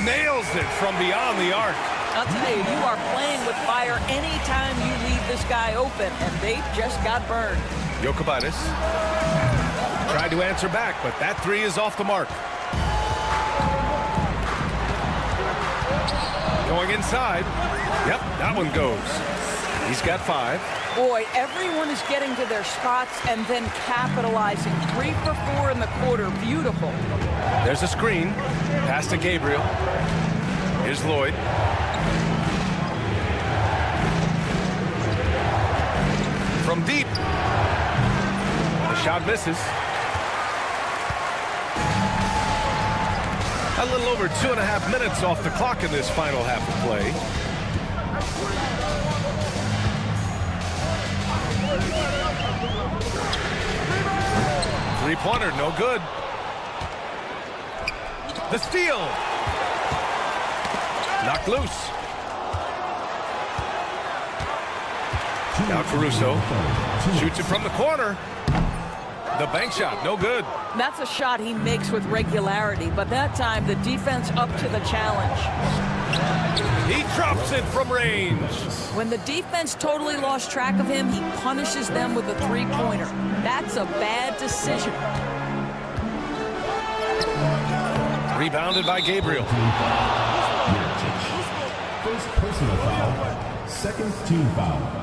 Nails it from beyond the arc. I'll tell you, you are playing with fire anytime you leave this guy open, and they just got burned. Jokic tried to answer back, but that 3 is off the mark. Going inside. Yep, that one goes. He's got 5. Boy, everyone is getting to their spots and then capitalizing. 3 for 4 in the quarter. Beautiful. There's a screen. Pass to Gabriel. Here's Lloyd. From deep. The shot misses. A little over 2.5 minutes off the clock in this final half of play. Three-pointer, no good. The steal. Knocked loose. Now Caruso shoots it from the corner. The bank shot, no good. That's a shot he makes with regularity, but that time the defense up to the challenge. He drops it from range. When the defense totally lost track of him, he punishes them with a three-pointer. That's a bad decision. Rebounded by Gabriel. First personal foul, second team foul.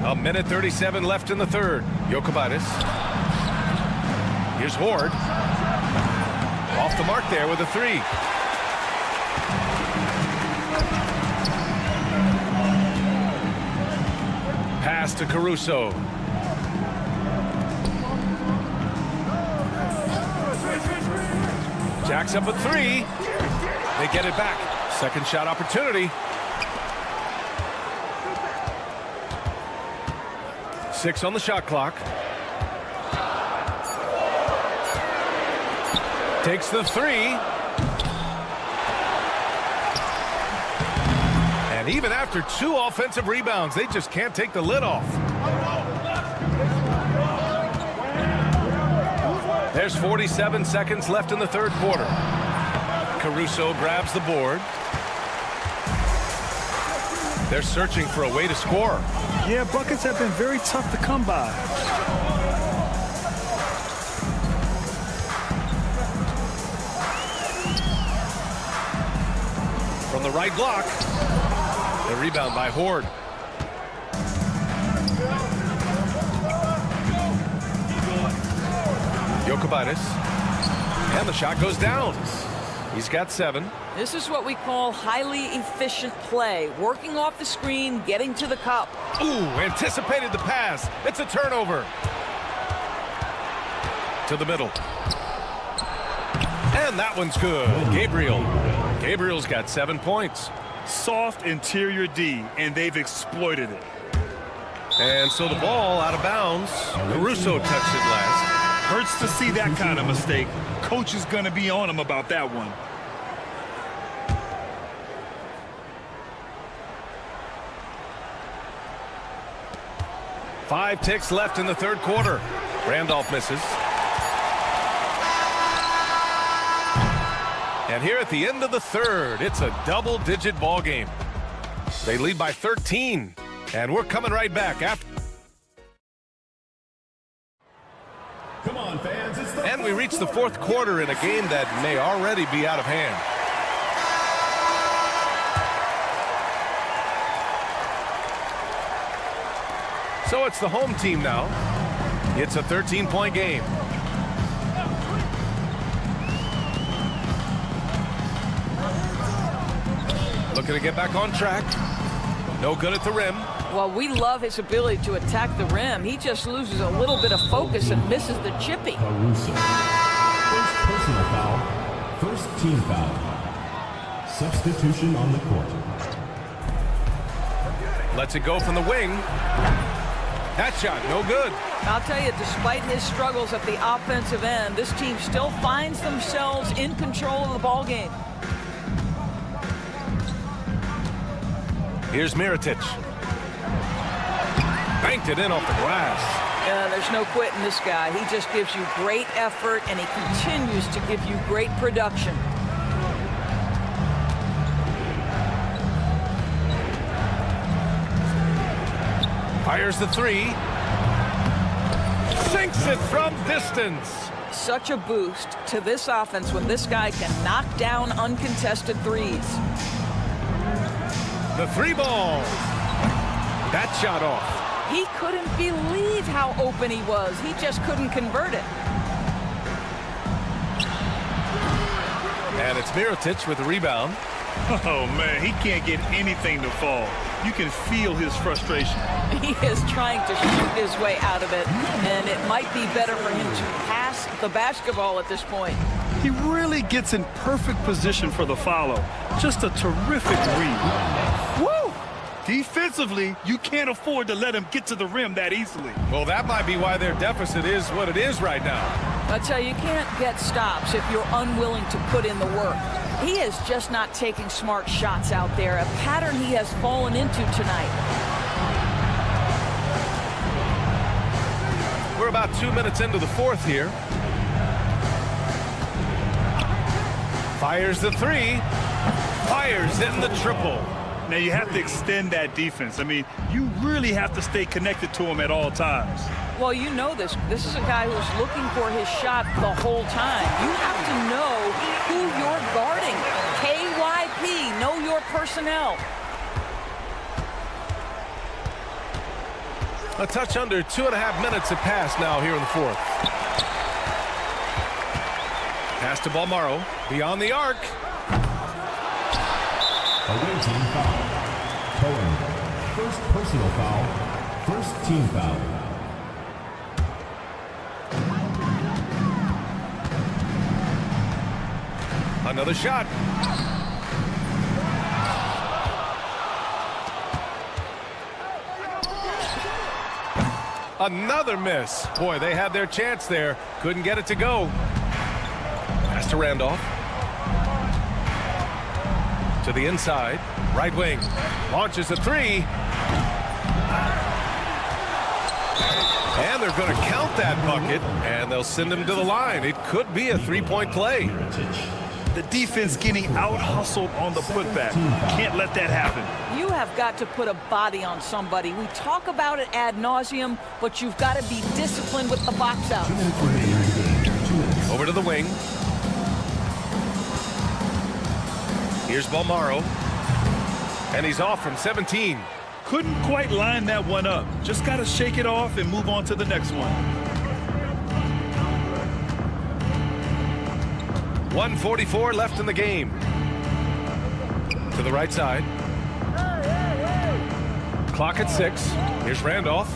A minute 37 left in the third. Jokic. Here's Horde. Off the mark there with a 3. Pass to Caruso. Jacks up a 3. They get it back. Second shot opportunity. 6 on the shot clock. Takes the 3. And even after 2 offensive rebounds, they just can't take the lid off. There's 47 seconds left in the third quarter. Caruso grabs the board. They're searching for a way to score. Yeah, buckets have been very tough to come by. From the right block. The rebound by Horde. Jokic. And the shot goes down. He's got 7. This is what we call highly efficient play. Working off the screen, getting to the cup. Ooh, anticipated the pass. It's a turnover. To the middle. And that one's good. Gabriel's got 7 points. Soft interior D, and they've exploited it. And so the ball out of bounds. Caruso touched it last. Hurts to see that kind of mistake. Coach is going to be on him about that one. Five ticks left in the third quarter. Randolph misses. And here at the end of the third, it's a double-digit ball game. They lead by 13, and we're coming right back after. Come on, fans, it's And we reach the fourth quarter in a game that may already be out of hand. So it's the home team now. It's a 13-point game. Looking to get back on track. No good at the rim. Well, we love his ability to attack the rim. He just loses a little bit of focus and misses the chippy. Caruso. First personal foul. First team foul. Substitution on the court. Lets it go from the wing. That shot, no good. I'll tell you, despite his struggles at the offensive end, this team still finds themselves in control of the ball game. Here's Mirotic. Banked it in off the glass. There's no quitting this guy. He just gives you great effort, and he continues to give you great production. Fires the three. Sinks it from distance. Such a boost to this offense when this guy can knock down uncontested threes. The three ball. That shot off. He couldn't believe how open he was. He just couldn't convert it. And it's Mirotic with the rebound. Oh, man, he can't get anything to fall. You can feel his frustration. He is trying to shoot his way out of it, and it might be better for him to pass the basketball at this point. He really gets in perfect position for the follow. Just a terrific read. Woo! Defensively, you can't afford to let him get to the rim that easily. Well, that might be why their deficit is what it is right now. I tell you, you can't get stops if you're unwilling to put in the work. He is just not taking smart shots out there, a pattern he has fallen into tonight. We're about 2 minutes into the fourth here. Fires the three. Fires in the triple. Now, you have to extend that defense. I mean, you really have to stay connected to him at all times. Well, you know this. This is a guy who's looking for his shot the whole time. You have to know who you're guarding. KYP, know your personnel. A touch under 2.5 minutes have passed now here in the fourth. Pass to Balmaro. Beyond the arc. Away team foul. Cohen. First personal foul. First team foul. Another shot. Another miss. Boy, they had their chance there. Couldn't get it to go. Pass to Randolph. To the inside. Right wing. Launches a three. And they're going to count that bucket. And they'll send him to the line. It could be a three-point play. The defense getting out-hustled on the putback. Can't let that happen. You have got to put a body on somebody. We talk about it ad nauseum, but you've got to be disciplined with the box out. Over to the wing. Here's Balmaro. And he's off from 17. Couldn't quite line that one up. Just got to shake it off and move on to the next one. 1:44 left in the game. To the right side. Clock at 6. Here's Randolph.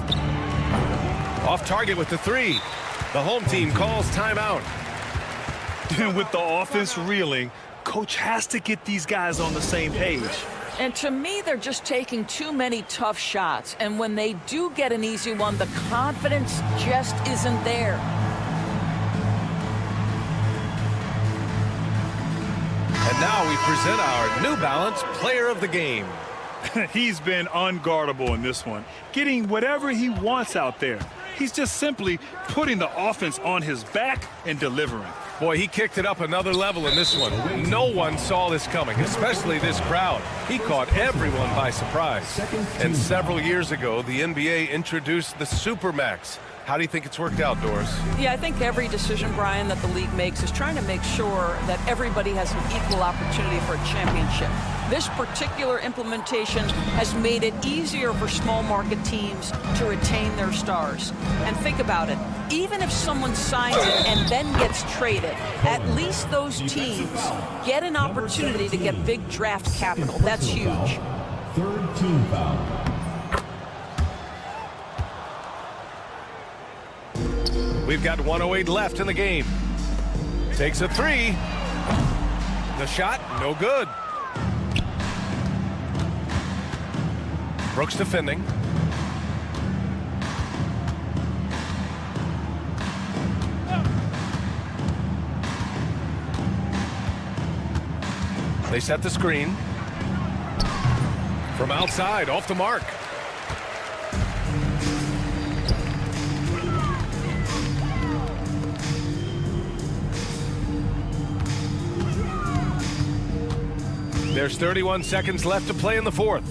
Off target with the three. The home team calls timeout. And with the offense reeling, coach has to get these guys on the same page. And to me, they're just taking too many tough shots. And when they do get an easy one, the confidence just isn't there. And now we present our New Balance Player of the Game. He's been unguardable in this one, getting whatever he wants out there. He's just simply putting the offense on his back and delivering. Boy, he kicked it up another level in this one. No one saw this coming, especially this crowd. He caught everyone by surprise. And several years ago, the NBA introduced the Supermax, How do you think it's worked out, Doris? Yeah, I think every decision, Brian, that the league makes is trying to make sure that everybody has an equal opportunity for a championship. This particular implementation has made it easier for small market teams to retain their stars. And think about it. Even if someone signs it and then gets traded, at least those teams get an opportunity to get big draft capital. That's huge. Third team foul. We've got 1:08 left in the game. Takes a three. The shot, no good. Brooks defending. They set the screen. From outside, off the mark. There's 31 seconds left to play in the fourth.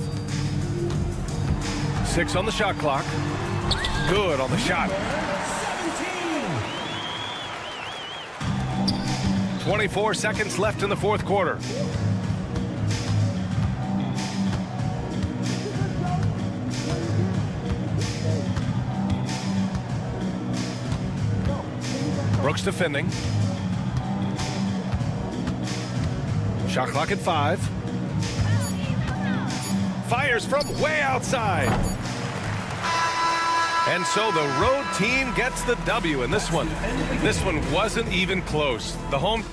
6 on the shot clock. Good on the shot. 24 seconds left in the fourth quarter. Brooks defending. Shot clock at 5. Fires from way outside. And so the road team gets the W in this one. This one wasn't even close. The home...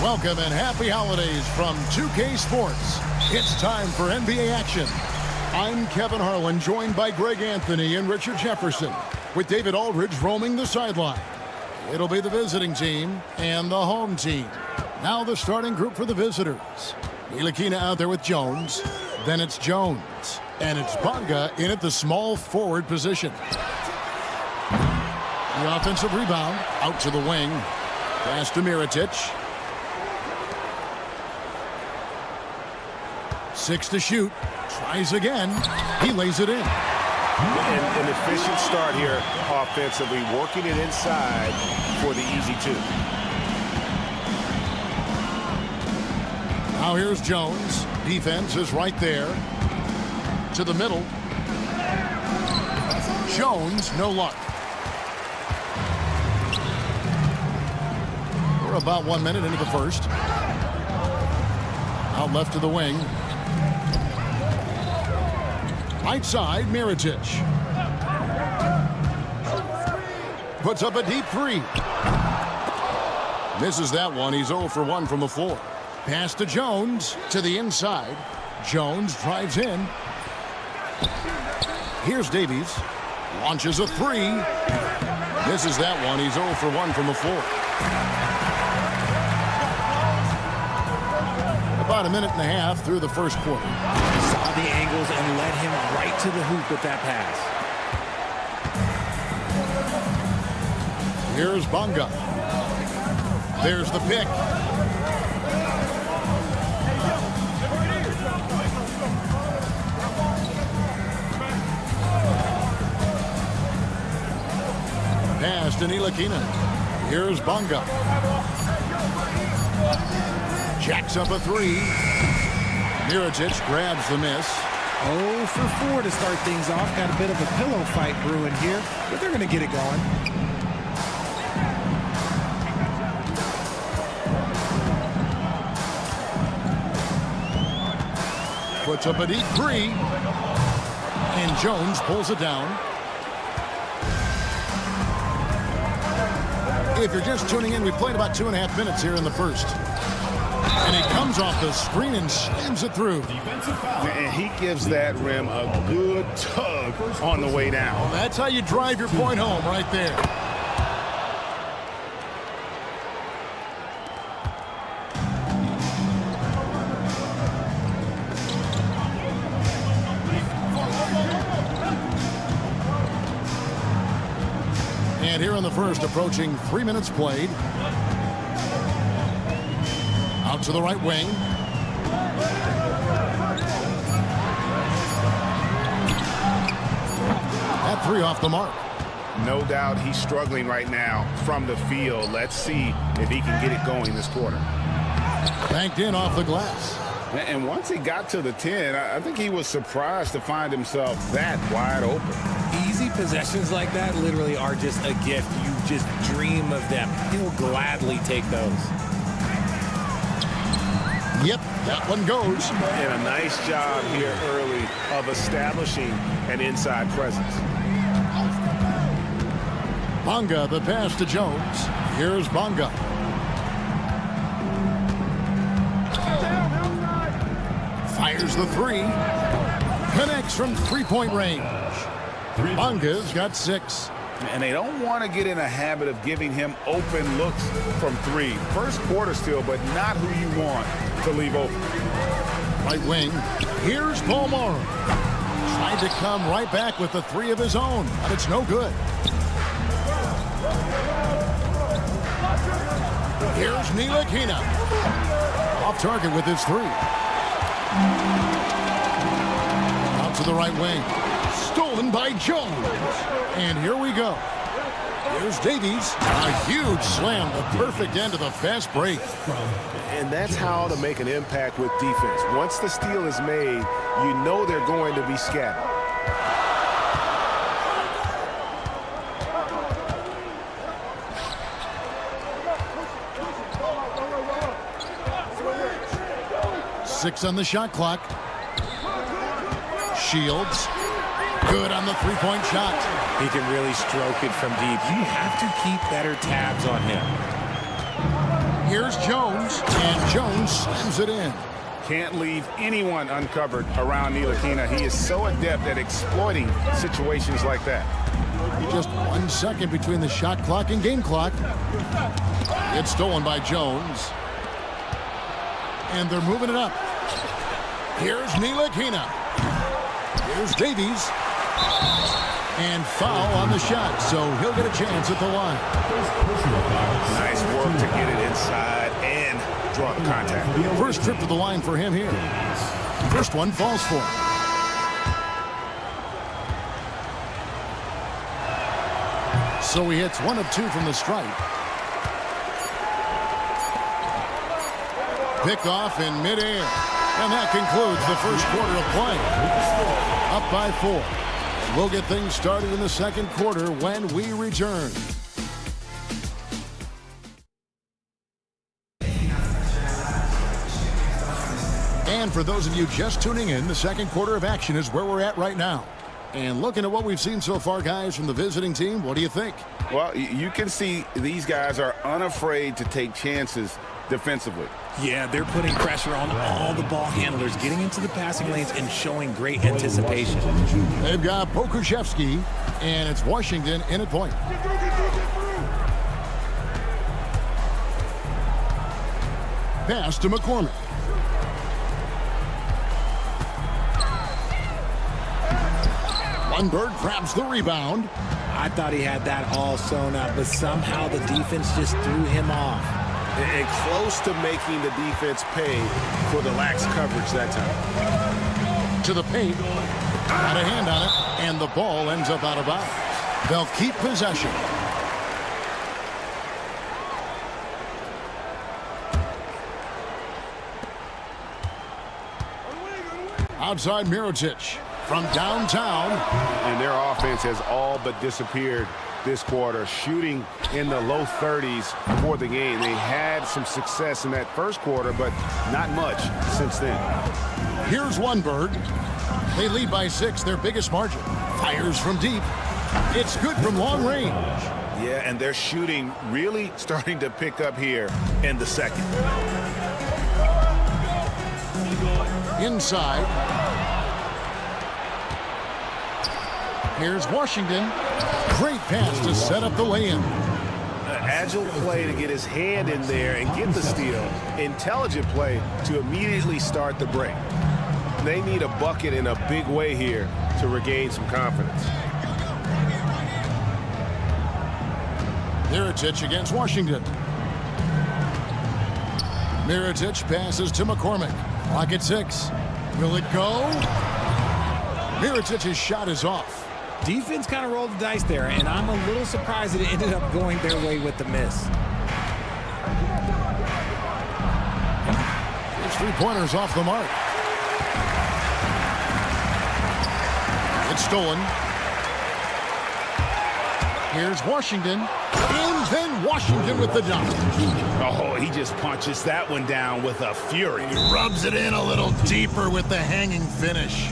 Welcome and happy holidays from 2K Sports. It's time for NBA action. I'm Kevin Harlan, joined by Greg Anthony and Richard Jefferson, with David Aldridge roaming the sideline. It'll be the visiting team and the home team. Now the starting group for the visitors. Nilakina out there with Jones. Then it's Jones. And it's Bonga in at the small forward position. The offensive rebound out to the wing. Pass to Mirotic. 6 to shoot. Tries again. He lays it in. An efficient start here offensively, working it inside for the easy 2. Now here's Jones. Defense is right there. To the middle. Jones, no luck. We're about 1 minute into the first. Out left to the wing. Right side, Mirotic. Puts up a deep 3. Misses that one. He's 0 for 1 from the floor. Pass to Jones to the inside. Jones drives in. Here's Davies. Launches a 3. Misses that one. He's 0 for 1 from the floor. About a minute and a half through the first quarter. Saw the angles and led him right to the hoop with that pass. Here's Bonga. There's the pick. Pass to Nilakina. Here's Bonga. Jacks up a 3. Mirotic grabs the miss. 0 for 4 to start things off. Got a bit of a pillow fight brewing here, but they're going to get it going. Puts up a deep 3. And Jones pulls it down. If you're just tuning in, we played about 2.5 minutes here in the first. And he comes off the screen and slams it through. And he gives that rim a good tug on the way down. Well, that's how you drive your point home right there. And here in the first, approaching 3 minutes played. Out to the right wing. That 3 off the mark. No doubt he's struggling right now from the field. Let's see if he can get it going this quarter. Banked in off the glass. And once he got to the 10, I think he was surprised to find himself that wide open. Easy possessions like that literally are just a gift. You just dream of them. He'll gladly take those. Yep, that one goes. And a nice job here early of establishing an inside presence. Bonga, the pass to Jones. Here's Bonga. Fires the 3. Connects from three-point range. Bonga's got 6. And they don't want to get in a habit of giving him open looks from 3. First quarter still, but not who you want to leave open. Right wing. Here's Palmer. Tried to come right back with the 3 of his own, but it's no good. Here's Nilakina. Off target with his 3. Out to the right wing. Stolen by Jones. And here we go. Here's Davies. A huge slam. The perfect end of the fast break. And that's how to make an impact with defense. Once the steal is made, you know they're going to be scattered. 6 on the shot clock. Shields. Good on the three-point shot. He can really stroke it from deep. You have to keep better tabs on him. Here's Jones, and Jones slams it in. Can't leave anyone uncovered around Ntilikina. He is so adept at exploiting situations like that. Just 1 second between the shot clock and game clock. It's stolen by Jones. And they're moving it up. Here's Ntilikina. Here's Davies. And foul on the shot, so he'll get a chance at the line. Nice work to get it inside and draw the contact. First trip to the line for him here. First one falls for him. So he hits 1 of 2 from the stripe. Picked off in midair. And that concludes the first quarter of play. Up by 4. We'll get things started in the second quarter when we return. And for those of you just tuning in, the second quarter of action is where we're at right now. And looking at what we've seen so far, guys, from the visiting team, what do you think? Well, you can see these guys are unafraid to take chances defensively. Yeah, they're putting pressure on all the ball handlers, getting into the passing lanes and showing great anticipation. They've got Pokuševski, and it's Washington in at point. Pass to McCormick. Lundberg grabs the rebound. I thought he had that all sewn up, but somehow the defense just threw him off. And close to making the defense pay for the lax coverage that time. To the paint. Got a hand on it, and the ball ends up out of bounds. They'll keep possession. Outside Mirotic from downtown. And their offense has all but disappeared this quarter, shooting in the low 30s for the game. They had some success in that first quarter, but not much since then. Here's Lundberg. They lead by 6, their biggest margin. Fires from deep. It's good from long range. Yeah, and their shooting really starting to pick up here in the second. Inside. Here's Washington. Great pass to set up the lay-in. Agile play to get his hand in there and get the steal. Intelligent play to immediately start the break. They need a bucket in a big way here to regain some confidence. Mirotic against Washington. Mirotic passes to McCormick. Clock at 6. Will it go? Mirotic's shot is off. Defense kind of rolled the dice there, and I'm a little surprised that it ended up going their way with the miss. His three-pointers off the mark. It's stolen. Here's Washington. And then Washington with the dunk. Oh, he just punches that one down with a fury. He rubs it in a little deeper with the hanging finish.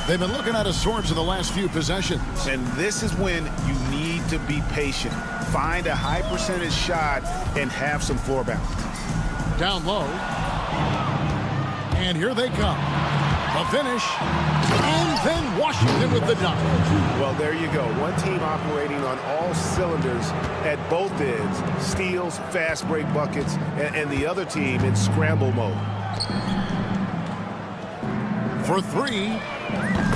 They've been looking at his swords in the last few possessions. And this is when you need to be patient. Find a high percentage shot and have some floor balance. Down low. And here they come. A finish. And then Washington with the dunk. Well, there you go. One team operating on all cylinders at both ends. Steals, fast break buckets, and the other team in scramble mode. For 3.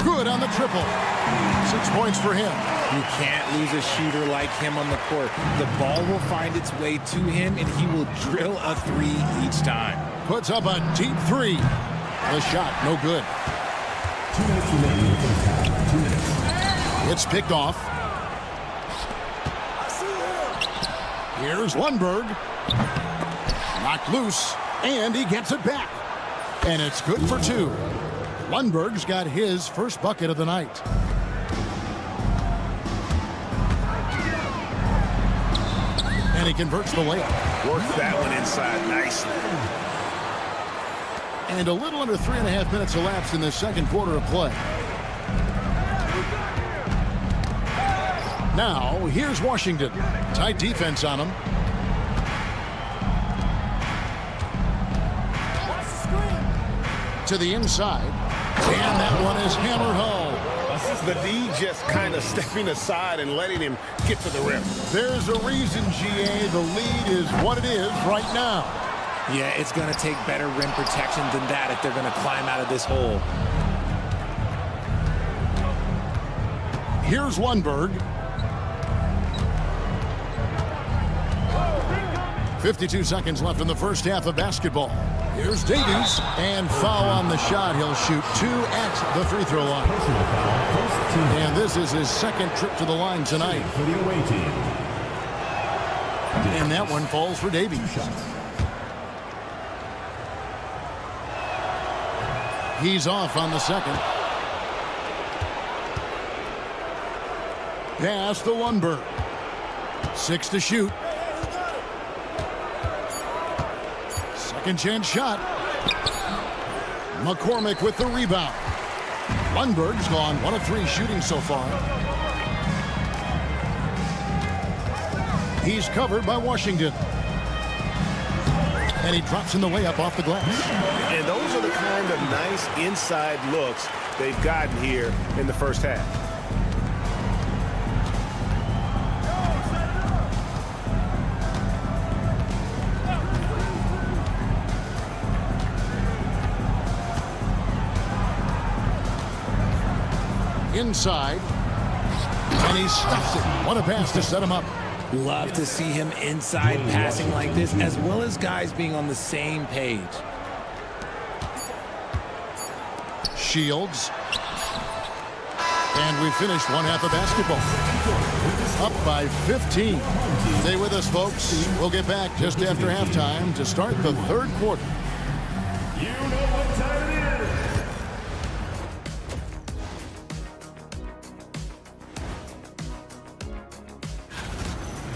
Good on the triple. 6 points for him. You can't lose a shooter like him on the court. The ball will find its way to him, and he will drill a 3 each time. Puts up a deep 3. The shot, no good. 2 minutes remaining in the first half. 2 minutes. It's picked off. Here's Lundberg. Knocked loose, and he gets it back. And it's good for 2. Lundberg's got his first bucket of the night. And he converts the layup. Worked that one inside nicely. And a little under 3.5 minutes elapsed in the second quarter of play. Now, here's Washington. Tight defense on him. To the inside. And that one is hammered home. The D just kind of stepping aside and letting him get to the rim. There's a reason, GA, the lead is what it is right now. Yeah, it's going to take better rim protection than that if they're going to climb out of this hole. Here's Lundberg. 52 seconds left in the first half of basketball. Here's Davies, and foul on the shot. He'll shoot 2 at the free throw line. And this is his second trip to the line tonight. And that one falls for Davies. He's off on the second. Pass to Lundberg. 6 to shoot. Second chance shot. McCormick with the rebound. Lundberg's gone 1 of 3 shooting so far. He's covered by Washington. And he drops in the layup off the glass. And those are the kind of nice inside looks they've gotten here in the first half. Inside, and he stuffs it. What a pass to set him up. Love to see him inside passing like this, as well as guys being on the same page. Shields. And we finished one half of basketball. Up by 15. Stay with us, folks. We'll get back just after halftime to start the third quarter. You know what time it is.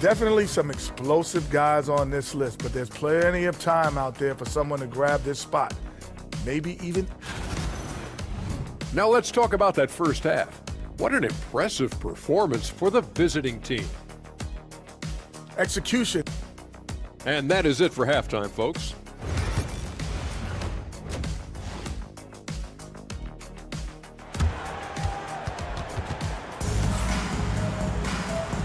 Definitely some explosive guys on this list, but there's plenty of time out there for someone to grab this spot. Maybe even... Now let's talk about that first half. What an impressive performance for the visiting team. Execution. And that is it for halftime, folks.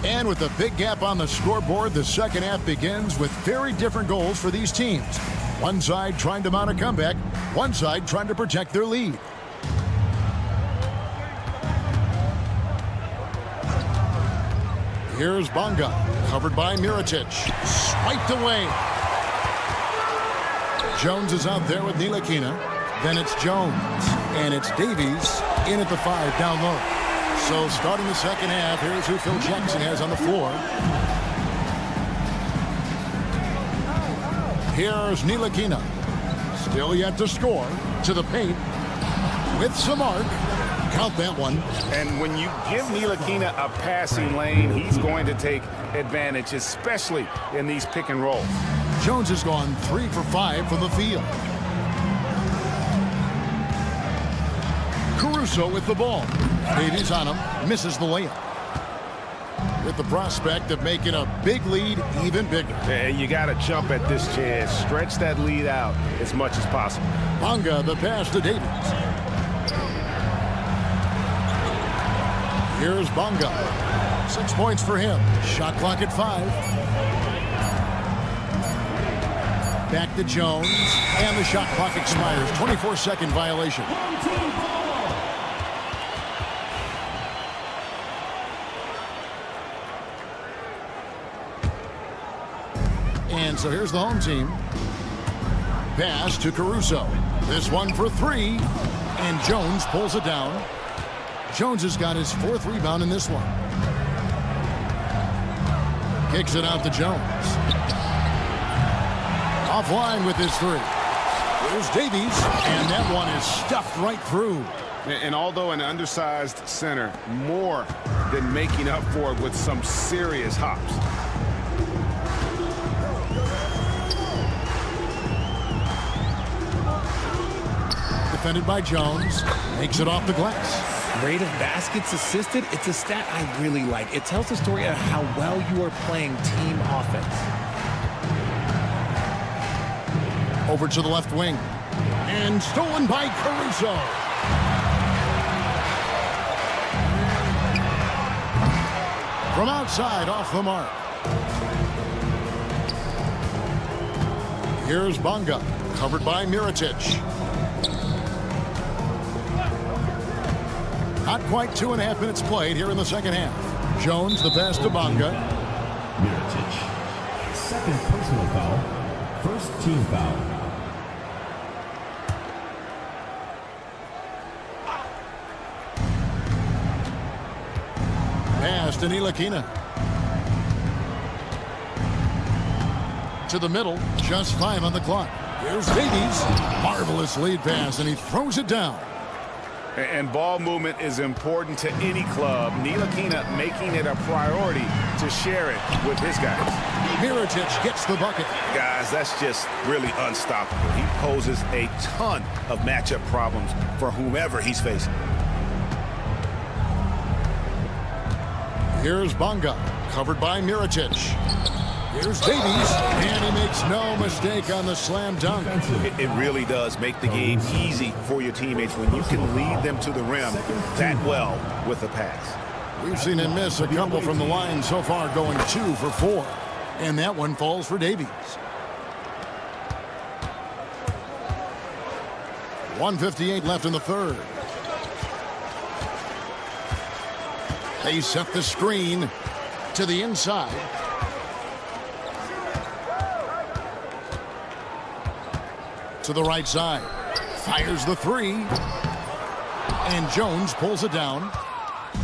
And with a big gap on the scoreboard, the second half begins with very different goals for these teams. One side trying to mount a comeback, one side trying to protect their lead. Here's Bonga, covered by Mirotic. Swiped away. Jones is out there with Ntilikina. Then it's Jones. And it's Davies in at the 5 down low. So starting the second half, here's who Phil Jackson has on the floor. Here's Ntilikina. Still yet to score. To the paint. With some arc. Count that one. And when you give Ntilikina a passing lane, he's going to take advantage, especially in these pick and rolls. Jones has gone 3 for 5 from the field. Caruso with the ball. Davies on him, misses the layup. With the prospect of making a big lead even bigger. Yeah, you got to jump at this chance. Stretch that lead out as much as possible. Bonga, the pass to Davies. Here's Bonga. 6 points for him. Shot clock at 5. Back to Jones. And the shot clock expires. 24-second violation. And so here's the home team. Pass to Caruso. This one for 3. And Jones pulls it down. Jones has got his 4th rebound in this one. Kicks it out to Jones. Offline with his 3. There's Davies, and that one is stuffed right through. And although an undersized center, more than making up for it with some serious hops. Defended by Jones. Makes it off the glass. Rate of baskets assisted, it's a stat I really like. It tells the story of how well you are playing team offense. Over to the left wing. And stolen by Caruso. From outside, off the mark. Here's Bonga, covered by Mirotic. Not quite 2.5 minutes played here in the second half. Jones, the pass to Bonga. Mirotic. 2nd personal foul. 1st team foul. Pass to Ntilikina. To the middle, just 5 on the clock. Here's Davies. Marvelous lead pass, and he throws it down. And ball movement is important to any club. Ntilikina making it a priority to share it with his guys. Mirotic gets the bucket. Guys, that's just really unstoppable. He poses a ton of matchup problems for whomever he's facing. Here's Bonga, covered by Mirotic. Here's Davies, and he makes no mistake on the slam dunk. It really does make the game easy for your teammates when you can lead them to the rim that well with a pass. We've seen him miss a couple from the line so far, going 2 for 4. And that one falls for Davies. 1:58 left in the third. They set the screen to the inside. To the right side. Fires the 3. And Jones pulls it down.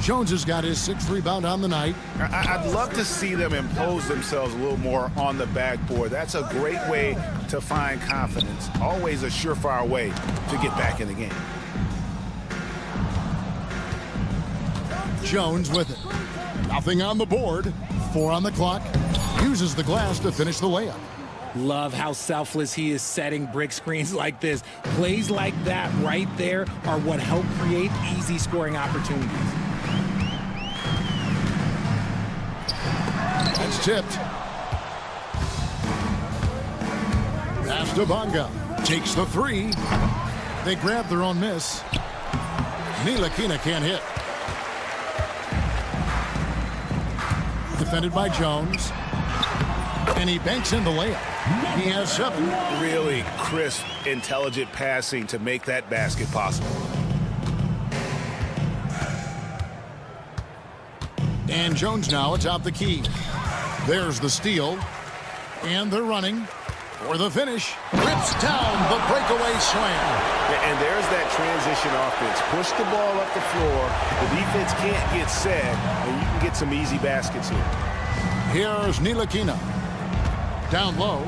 Jones has got his 6th rebound on the night. I'd love to see them impose themselves a little more on the backboard. That's a great way to find confidence. Always a surefire way to get back in the game. Jones with it. Nothing on the board. 4 on the clock. Uses the glass to finish the layup. Love how selfless he is setting brick screens like this. Plays like that right there are what help create easy scoring opportunities. It's tipped. Pass to Bonga. Takes the 3. They grab their own miss. Ntilikina can't hit. Defended by Jones. And he banks in the layup. He has 7. Really crisp, intelligent passing to make that basket possible. And Jones now atop the key. There's the steal. And they're running for the finish. Rips down the breakaway slam. And there's that transition offense. Push the ball up the floor. The defense can't get set, and you can get some easy baskets here. Here's Ntilikina. Down low.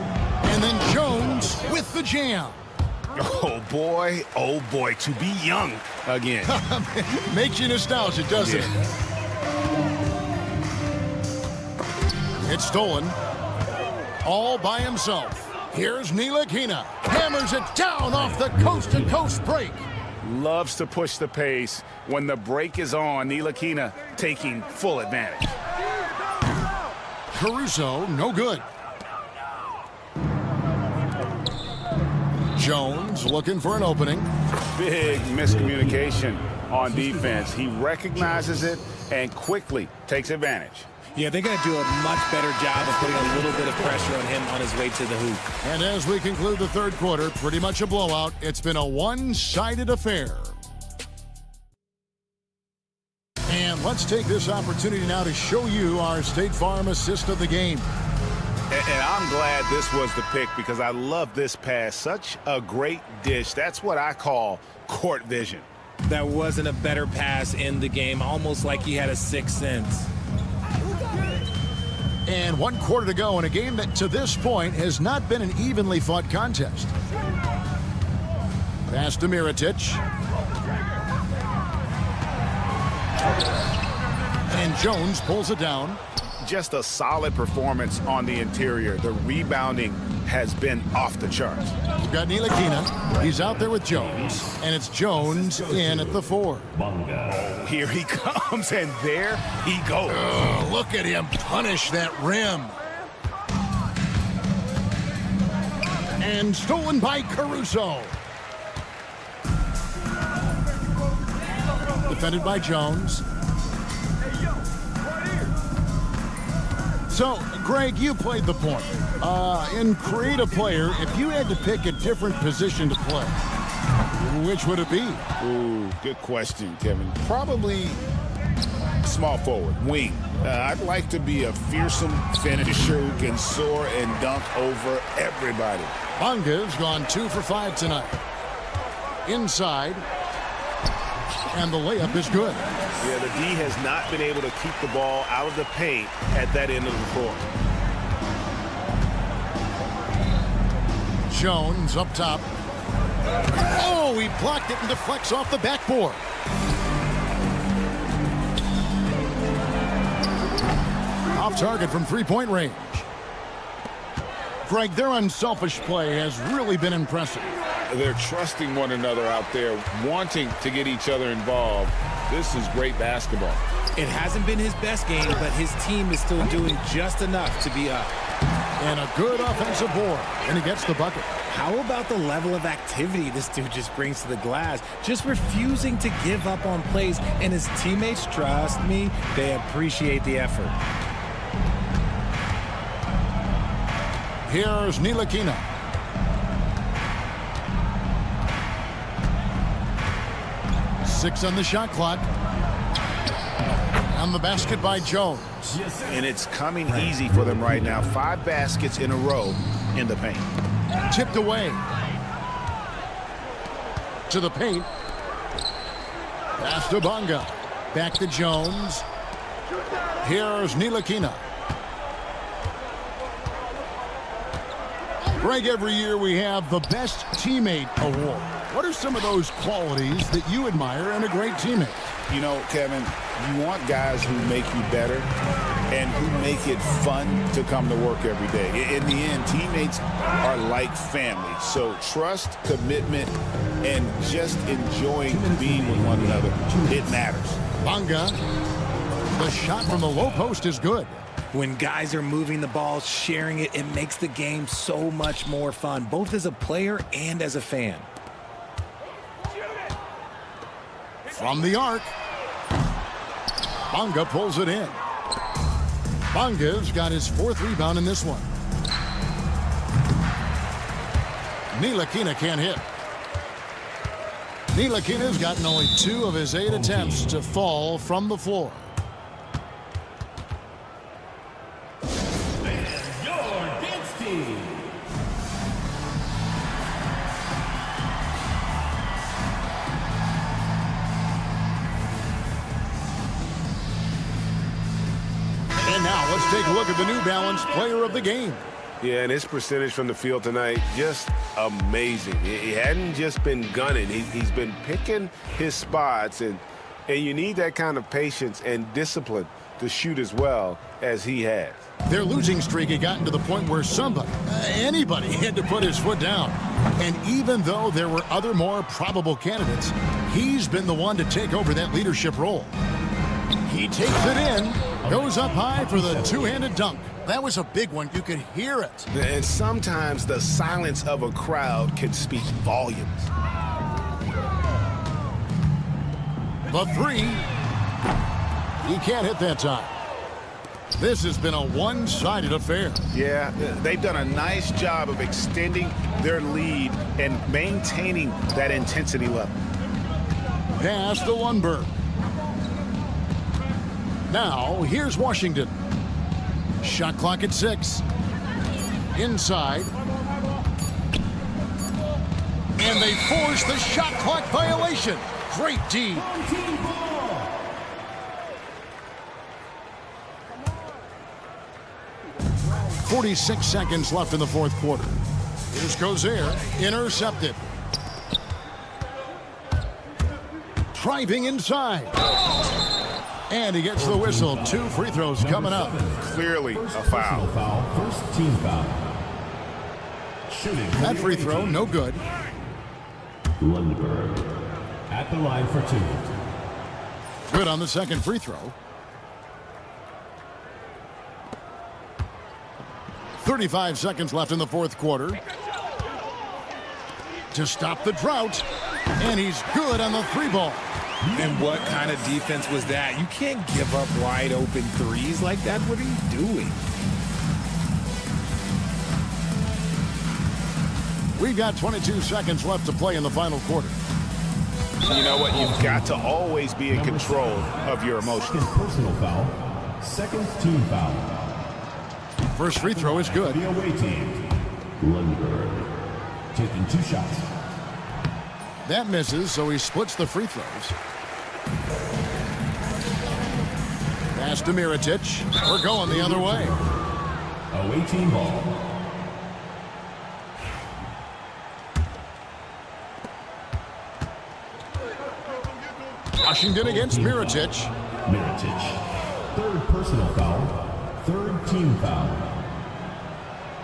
And then Jones with the jam. Oh, boy, to be young again. Makes you nostalgic, doesn't it? It's stolen. All by himself. Here's Ntilikina. Hammers it down off the coast-to-coast break. Loves to push the pace. When the break is on, Ntilikina taking full advantage. Caruso, no good. Jones looking for an opening. Big miscommunication on defense. He recognizes it and quickly takes advantage. Yeah, they're going to do a much better job of putting a little bit of pressure on him on his way to the hoop. And as we conclude the third quarter, pretty much a blowout. It's been a one-sided affair. And let's take this opportunity now to show you our State Farm assist of the game. And I'm glad this was the pick because I love this pass. Such a great dish. That's what I call court vision. That wasn't a better pass in the game, almost like he had a sixth sense. And 1 quarter to go in a game that to this point has not been an evenly fought contest. Pass to Mirotic. And Jones pulls it down. Just a solid performance on the interior. The rebounding has been off the charts. We've got Nilakina. He's out there with Jones. And it's Jones in at the 4. Oh, here he comes, and there he goes. Oh, look at him punish that rim. And stolen by Caruso. Defended by Jones. So, Greg, you played the point. In create a player, if you had to pick a different position to play, which would it be? Ooh, good question, Kevin. Probably small forward, wing. I'd like to be a fearsome finisher who can soar and dunk over everybody. Bunga's gone 2 for 5 tonight. Inside. And the layup is good. Yeah, the D has not been able to keep the ball out of the paint at that end of the court. Jones up top. Oh, he blocked it and deflects off the backboard. Off target from three-point range. Greg, their unselfish play has really been impressive. They're trusting one another out there, wanting to get each other involved. This is great basketball. It hasn't been his best game, but his team is still doing just enough to be up. And a good offensive board, and he gets the bucket. How about the level of activity this dude just brings to the glass? Just refusing to give up on plays, and his teammates, trust me, they appreciate the effort. Here's Nilakina. Six on the shot clock. On the basket by Jones. And it's coming easy for them right now. 5 baskets in a row in the paint. Tipped away. To the paint. Pass to Bonga. Back to Jones. Here's Nilakina. Greg, every year we have the Best Teammate Award. What are some of those qualities that you admire in a great teammate? You know, Kevin, you want guys who make you better and who make it fun to come to work every day. In the end, teammates are like family. So trust, commitment, and just enjoying being with one another, it matters. Bonga, the shot from the low post is good. When guys are moving the ball, sharing it, it makes the game so much more fun, both as a player and as a fan. From the arc. Bonga pulls it in. Bonga's got his 4th rebound in this one. Nilakina can't hit. Nilakina's gotten only 2 of his 8 attempts to fall from the floor. And now let's take a look at the New Balance player of the game. Yeah, and his percentage from the field tonight, just amazing. He hadn't just been gunning. He's been picking his spots, and you need that kind of patience and discipline to shoot as well as he has. Their losing streak had gotten to the point where anybody had to put his foot down. And even though there were other more probable candidates, he's been the one to take over that leadership role. He takes it in, goes up high for the two-handed dunk. That was a big one. You could hear it. And sometimes the silence of a crowd can speak volumes. The 3. He can't hit that time. This has been a one-sided affair. Yeah, they've done a nice job of extending their lead and maintaining that intensity level. Pass to Lundberg. Now, here's Washington. Shot clock at 6. Inside. And they force the shot clock violation. Great D. 46 seconds left in the fourth quarter. Here's Gozer, intercepted. Driving inside. And he gets the whistle. 2 free throws coming up. Clearly a foul. First team foul. Shooting. That free throw, no good. Lundberg at the line for 2. Good on the second free throw. 35 seconds left in the fourth quarter. To stop the drought. And he's good on the 3-ball. And what kind of defense was that? You can't give up wide open threes like that. What are you doing? We've got 22 seconds left to play in the final quarter. You know what? You've got to always be in control of your emotions. Second personal foul. Second team foul. First free throw is good. The away team. Lundberg taking 2 shots. That misses, so he splits the free throws. Pass to Mirotic. We're going the other way. Away team ball. Washington against Mirotic. Mirotic. Third personal foul. Third team foul.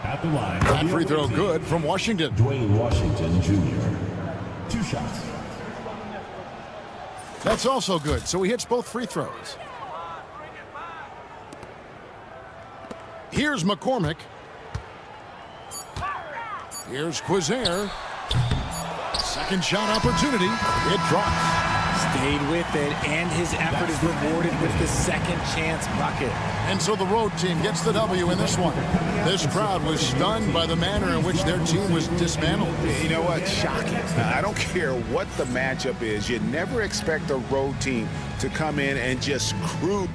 At the line. That free throw good from Washington. Dwayne Washington Jr. 2 shots. That's also good, so he hits both free throws. Here's McCormick. Here's Quizair. Second shot opportunity. It drops. Stayed with it, and his effort is rewarded with the second chance bucket. And so the road team gets the W in this one. This crowd was stunned by the manner in which their team was dismantled. You know what? Shocking. I don't care what the matchup is. You never expect a road team to come in and just cruise.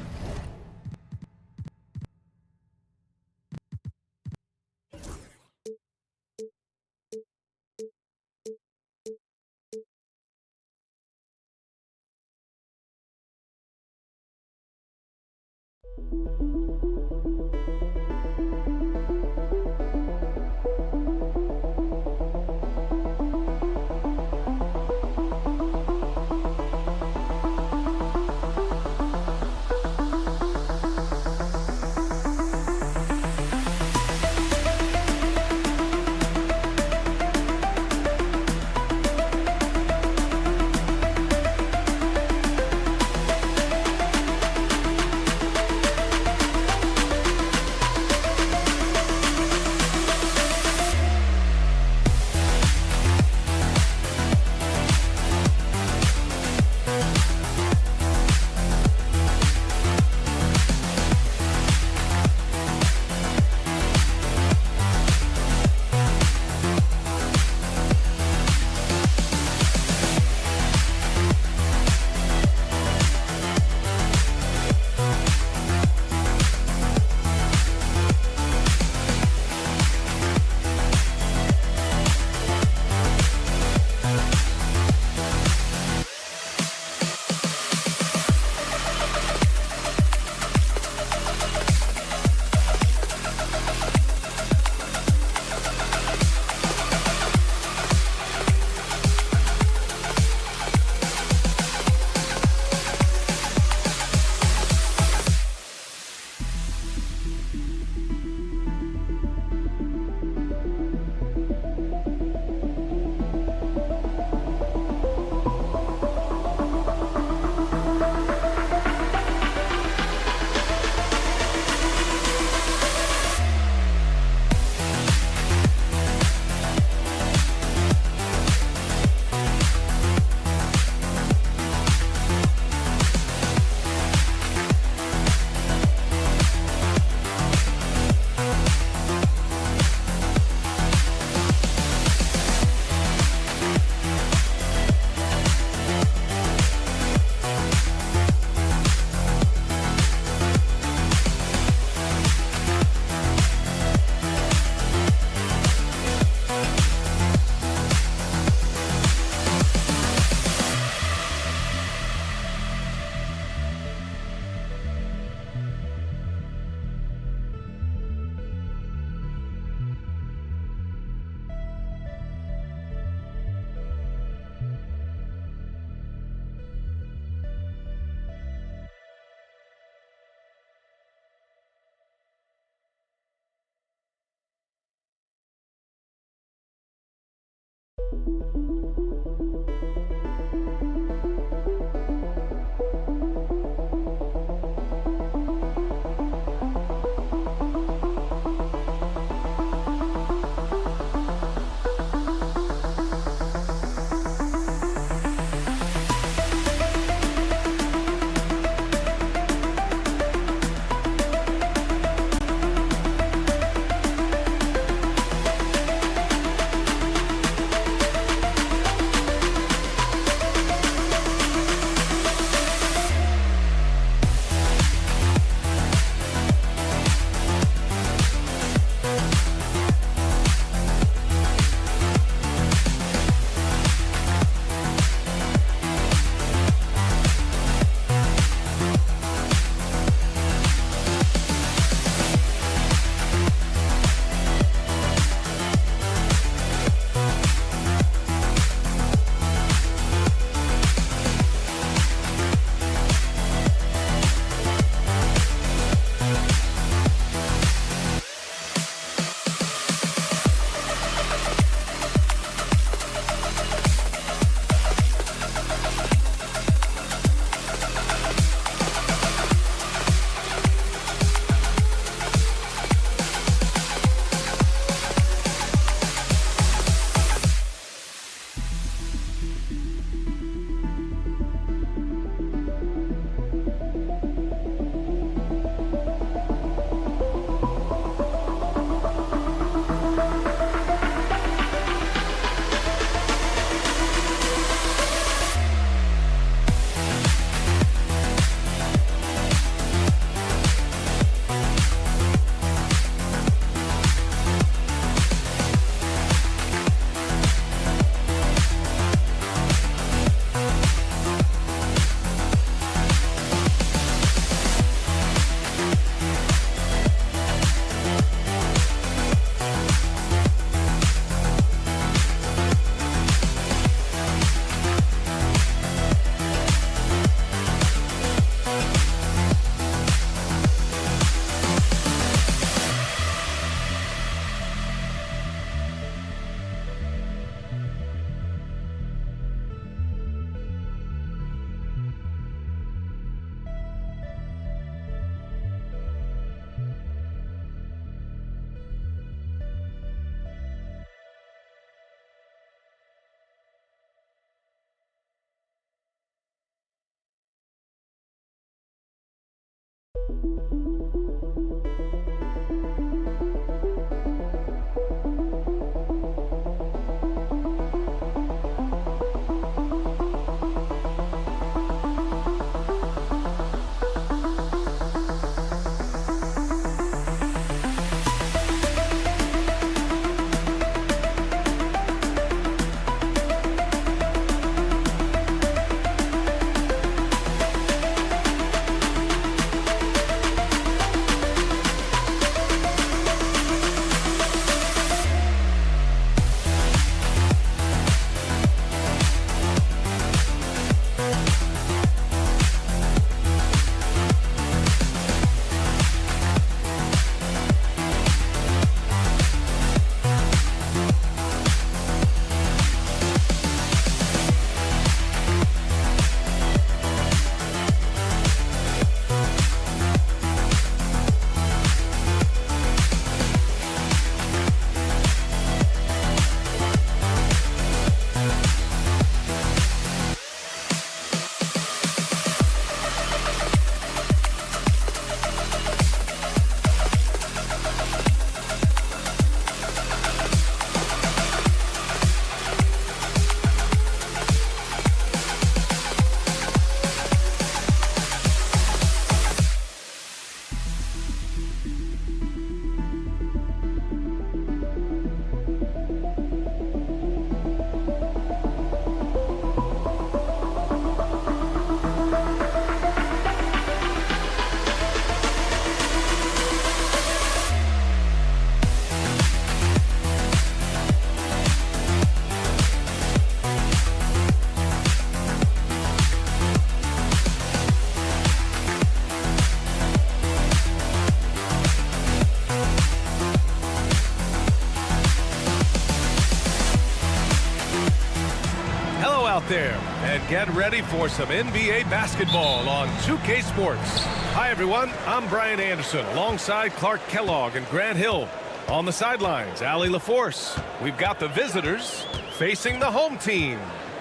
Get ready for some NBA basketball on 2K Sports. Hi, everyone. I'm Brian Anderson alongside Clark Kellogg and Grant Hill. On the sidelines, Allie LaForce. We've got the visitors facing the home team.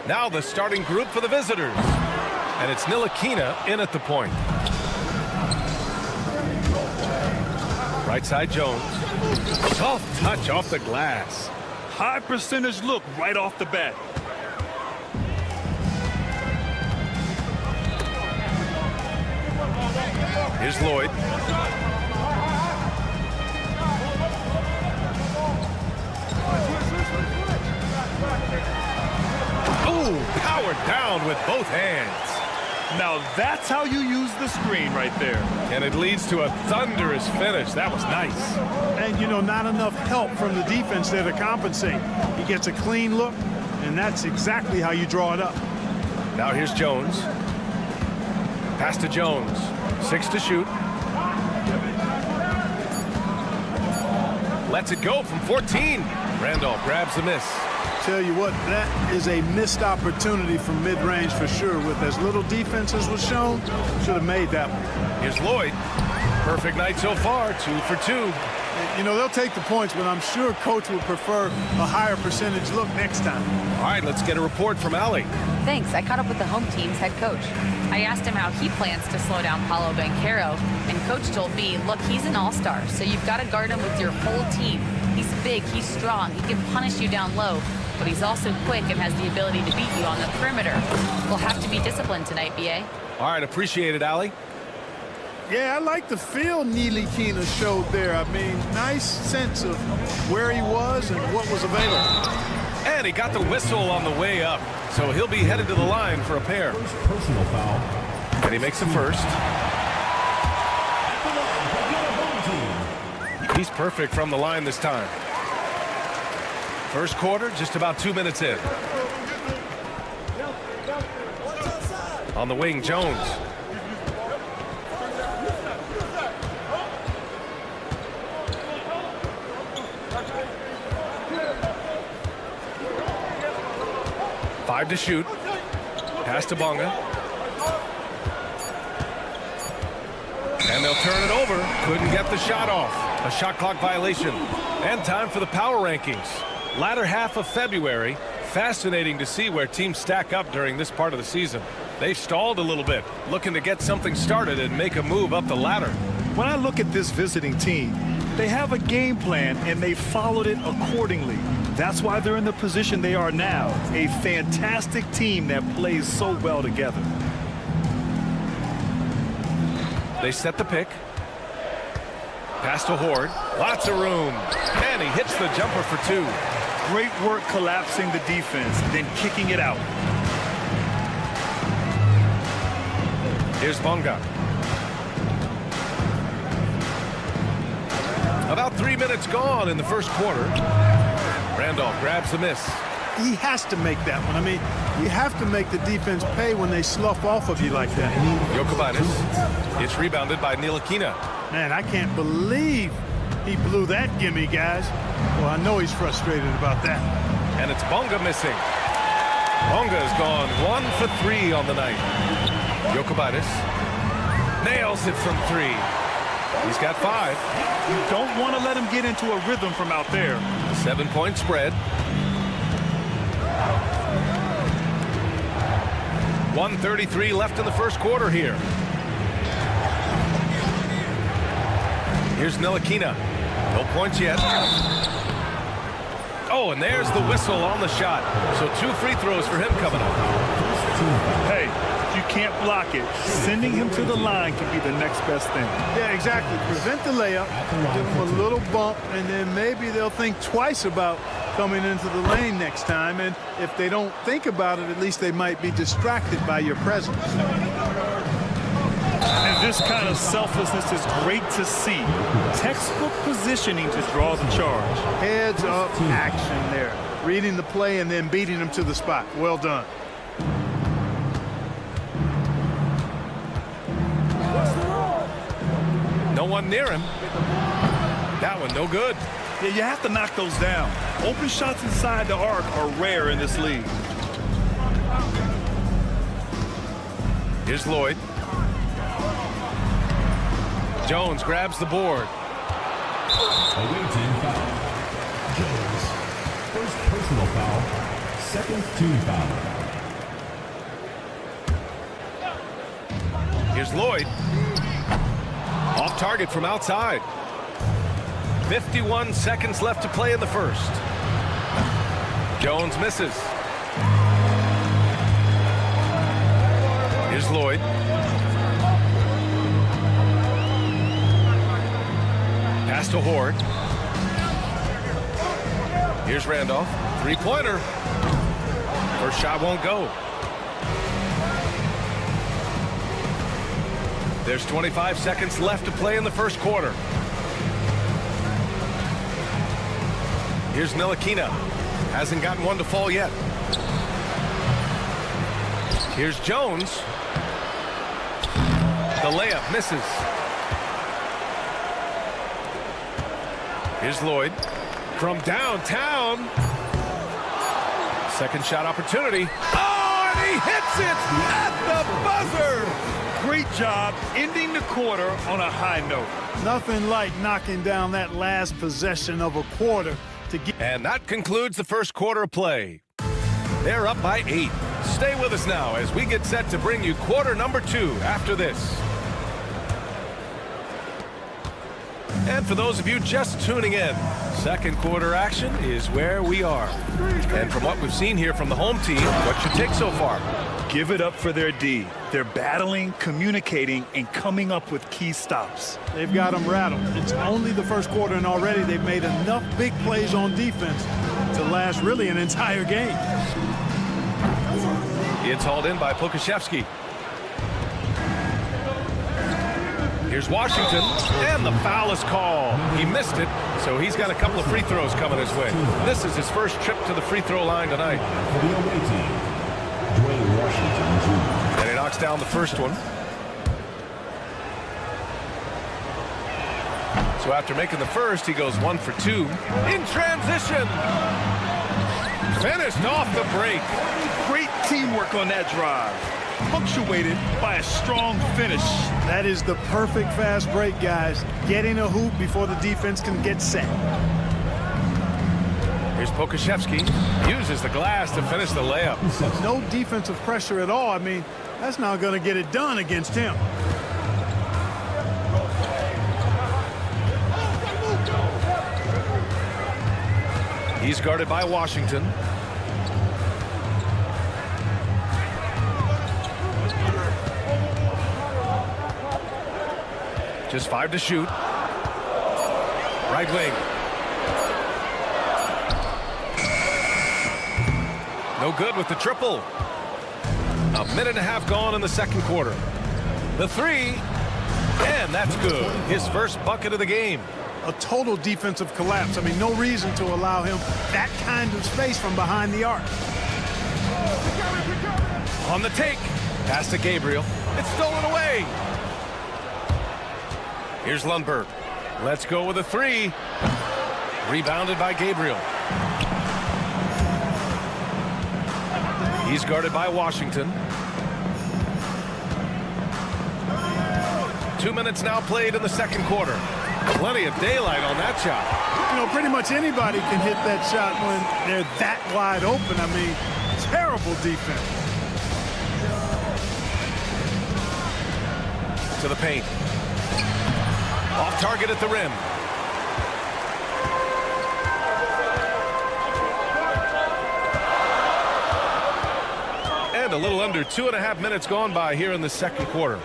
Now the starting group for the visitors. And it's Nilakina in at the point. Right side, Jones. Soft touch off the glass. High percentage look right off the bat. Here's Lloyd. Oh, powered down with both hands. Now that's how you use the screen right there. And it leads to a thunderous finish. That was nice. And, you know, not enough help from the defense there to compensate. He gets a clean look, and that's exactly how you draw it up. Now here's Jones. Pass to Jones. 6 to shoot. Lets it go from 14. Randolph grabs the miss. Tell you what, that is a missed opportunity from mid-range for sure. With as little defense as was shown, should have made that one. Here's Lloyd. Perfect night so far, 2 for 2. You know, they'll take the points, but I'm sure coach would prefer a higher percentage look next time. All right, let's get a report from Allie. Thanks. I caught up with the home team's head coach. I asked him how he plans to slow down Paolo Banchero, and coach told me, look, he's an all-star, so you've got to guard him with your whole team. He's big, he's strong, he can punish you down low, but he's also quick and has the ability to beat you on the perimeter. We'll have to be disciplined tonight, B.A. All right, appreciate it, Allie. Yeah, I like the feel Nilakina showed there. I mean, nice sense of where he was and what was available. And he got the whistle on the way up, so he'll be headed to the line for a pair. Personal foul. And he makes the first. He's perfect from the line this time. First quarter, just about 2 minutes in. On the wing, Jones. Five to shoot. Pass to Bonga. And they'll turn it over. Couldn't get the shot off. A shot clock violation. And time for the power rankings. Latter half of February. Fascinating to see where teams stack up during this part of the season. They've stalled a little bit, looking to get something started and make a move up the ladder. When I look at this visiting team, they have a game plan and they followed it accordingly. That's why they're in the position they are now. A fantastic team that plays so well together. They set the pick. Pass to Horde. Lots of room. And he hits the jumper for 2. Great work collapsing the defense, then kicking it out. Here's Bonga. About 3 minutes gone in the first quarter. Randolph grabs the miss. He has to make that one. I mean, you have to make the defense pay when they slough off of you like that. Jokibanis. It's rebounded by Nilakina. Man, I can't believe he blew that gimme, guys. Well, I know he's frustrated about that. And it's Bonga missing. Bonga has gone 1 for 3 on the night. Jokibanis nails it from 3. He's got 5. You don't want to let him get into a rhythm from out there. 7-point spread. 1:33 left in the first quarter here. Here's Nilakina. No points yet. Oh, and there's the whistle on the shot. So 2 free throws for him coming up. Hey, if you can't block it, sending him to the line can be the next best thing. Yeah, exactly. Prevent the layup, give him a little bump, and then maybe they'll think twice about coming into the lane next time. And if they don't think about it, at least they might be distracted by your presence. And this kind of selflessness is great to see. Textbook positioning to draw the charge. Heads up action there. Reading the play and then beating them to the spot. Well done. No one near him. That one no good. Yeah, you have to knock those down. Open shots inside the arc are rare in this league. Here's Lloyd. Jones grabs the board. Away team foul. Jones. First personal foul. Second team foul. Here's Lloyd. Off target from outside. 51 seconds left to play in the first. Jones misses. Here's Lloyd. Pass to Horde. Here's Randolph. Three-pointer. First shot won't go. There's 25 seconds left to play in the first quarter. Here's Ntilikina. Hasn't gotten one to fall yet. Here's Jones. The layup misses. Here's Lloyd from downtown. Second shot opportunity. Oh, and he hits it at the buzzer. Great job ending the quarter on a high note. Nothing like knocking down that last possession of a quarter to get. And that concludes the first quarter of play. They're up by 8. Stay with us now as we get set to bring you quarter number 2 after this. And for those of you just tuning in, second quarter action is where we are. And from what we've seen here from the home team, what's your take so far? Give it up for their D. They're battling, communicating, and coming up with key stops. They've got them rattled. It's only the first quarter, and already they've made enough big plays on defense to last really an entire game. It's hauled in by Pokashevsky. Here's Washington, and the foul is called. He missed it, so he's got a couple of free throws coming his way. This is his first trip to the free throw line tonight. For the away team, Washington Jr. And he knocks down the first one. So after making the first, he goes 1 for 2. In transition. Finished off the break. Great teamwork on that drive. Punctuated by a strong finish. That is the perfect fast break, guys. Getting a hoop before the defense can get set. Here's Pokashevsky. Uses the glass to finish the layup. No defensive pressure at all. I mean, that's not going to get it done against him. He's guarded by Washington. Just 5 to shoot. Right wing. No good with the triple. A minute and a half gone in the second quarter. The 3, and that's good. His first bucket of the game. A total defensive collapse. I mean, no reason to allow him that kind of space from behind the arc. On the take. Pass to Gabriel. It's stolen away. Here's Lundberg. Let's go with a 3. Rebounded by Gabriel. He's guarded by Washington. 2 minutes now played in the second quarter. Plenty of daylight on that shot. You know, pretty much anybody can hit that shot when they're that wide open. I mean, terrible defense. To the paint. Off target at the rim. And a little under 2.5 minutes gone by here in the second quarter.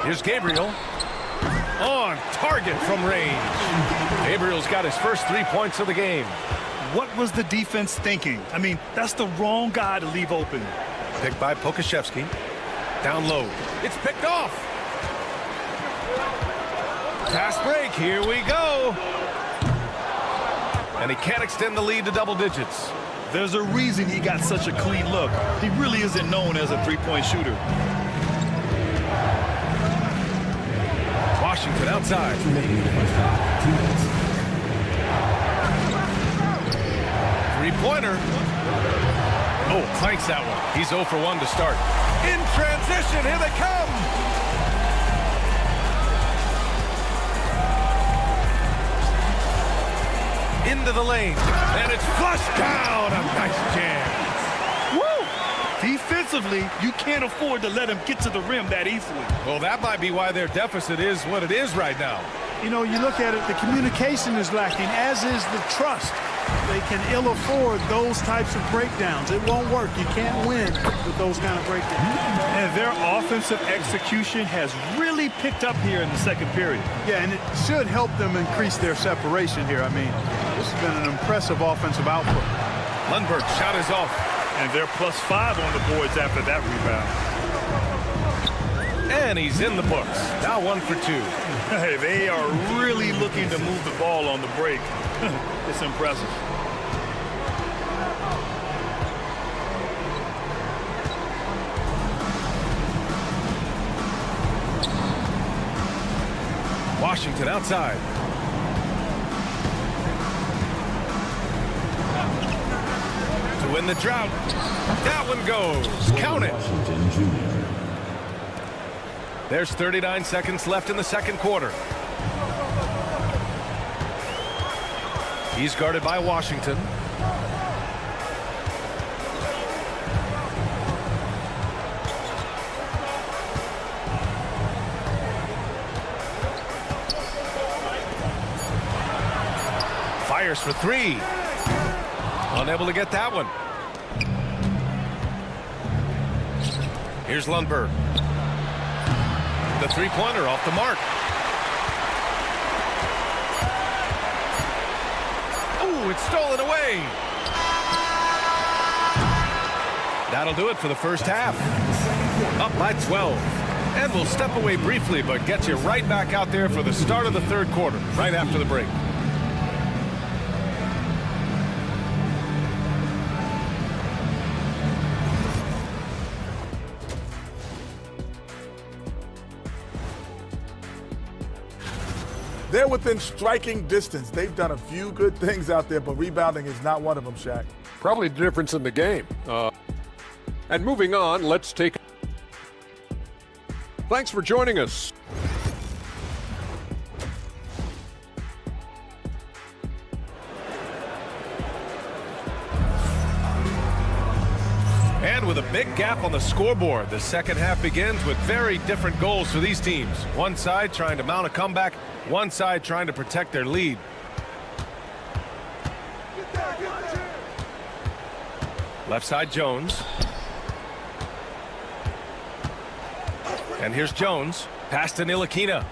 Here's Gabriel. On target from range. Gabriel's got his first 3 points of the game. What was the defense thinking? I mean, that's the wrong guy to leave open. Picked by Pokashevsky. Down low. It's picked off. Fast break. Here we go. And he can't extend the lead to double digits. There's a reason he got such a clean look. He really isn't known as a three-point shooter. Washington outside. Three-pointer. Oh, clanks that one. He's 0 for 1 to start. In transition, here they come. Into the lane, and it's flushed down. A nice jam. Woo! Defensively, you can't afford to let him get to the rim that easily. Well, that might be why their deficit is what it is right now. You know, you look at it, the communication is lacking, as is the trust. They can ill afford those types of breakdowns. It won't work. You can't win with those kind of breakdowns. And their offensive execution has really picked up here in the second period. Yeah, and it should help them increase their separation here. I mean, this has been an impressive offensive output. Lundberg's shot is off. And they're +5 on the boards after that rebound. And he's in the books. Now 1 for 2. Hey, they are really looking to move the ball on the break. It's impressive. Washington outside. To win the drought. That one goes. Count it. There's 39 seconds left in the second quarter. He's guarded by Washington. Fires for 3. Unable to get that one. Here's Lundberg. The three-pointer off the mark. Oh, it's stolen away. That'll do it for the first half. Up by 12. And we'll step away briefly, but get you right back out there for the start of the third quarter, right after the break. They're within striking distance. They've done a few good things out there, but rebounding is not one of them, Shaq. Probably the difference in the game. And moving on, let's take... Thanks for joining us. And with a big gap on the scoreboard, the second half begins with very different goals for these teams. One side trying to mount a comeback, one side trying to protect their lead. Left side, Jones. And here's Jones. Pass to Ntilikina.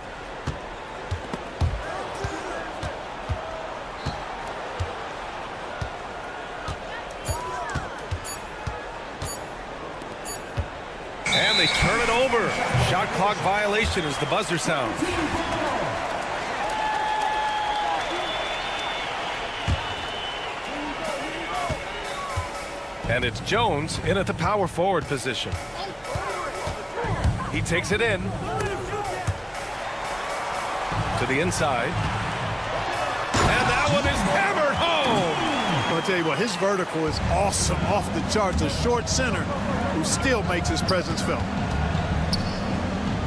And they turn it over. Shot clock violation as the buzzer sounds. And it's Jones in at the power forward position. He takes it in. To the inside. And that one is hammered home. I'll tell you what, his vertical is awesome, off the charts. A short center who still makes his presence felt.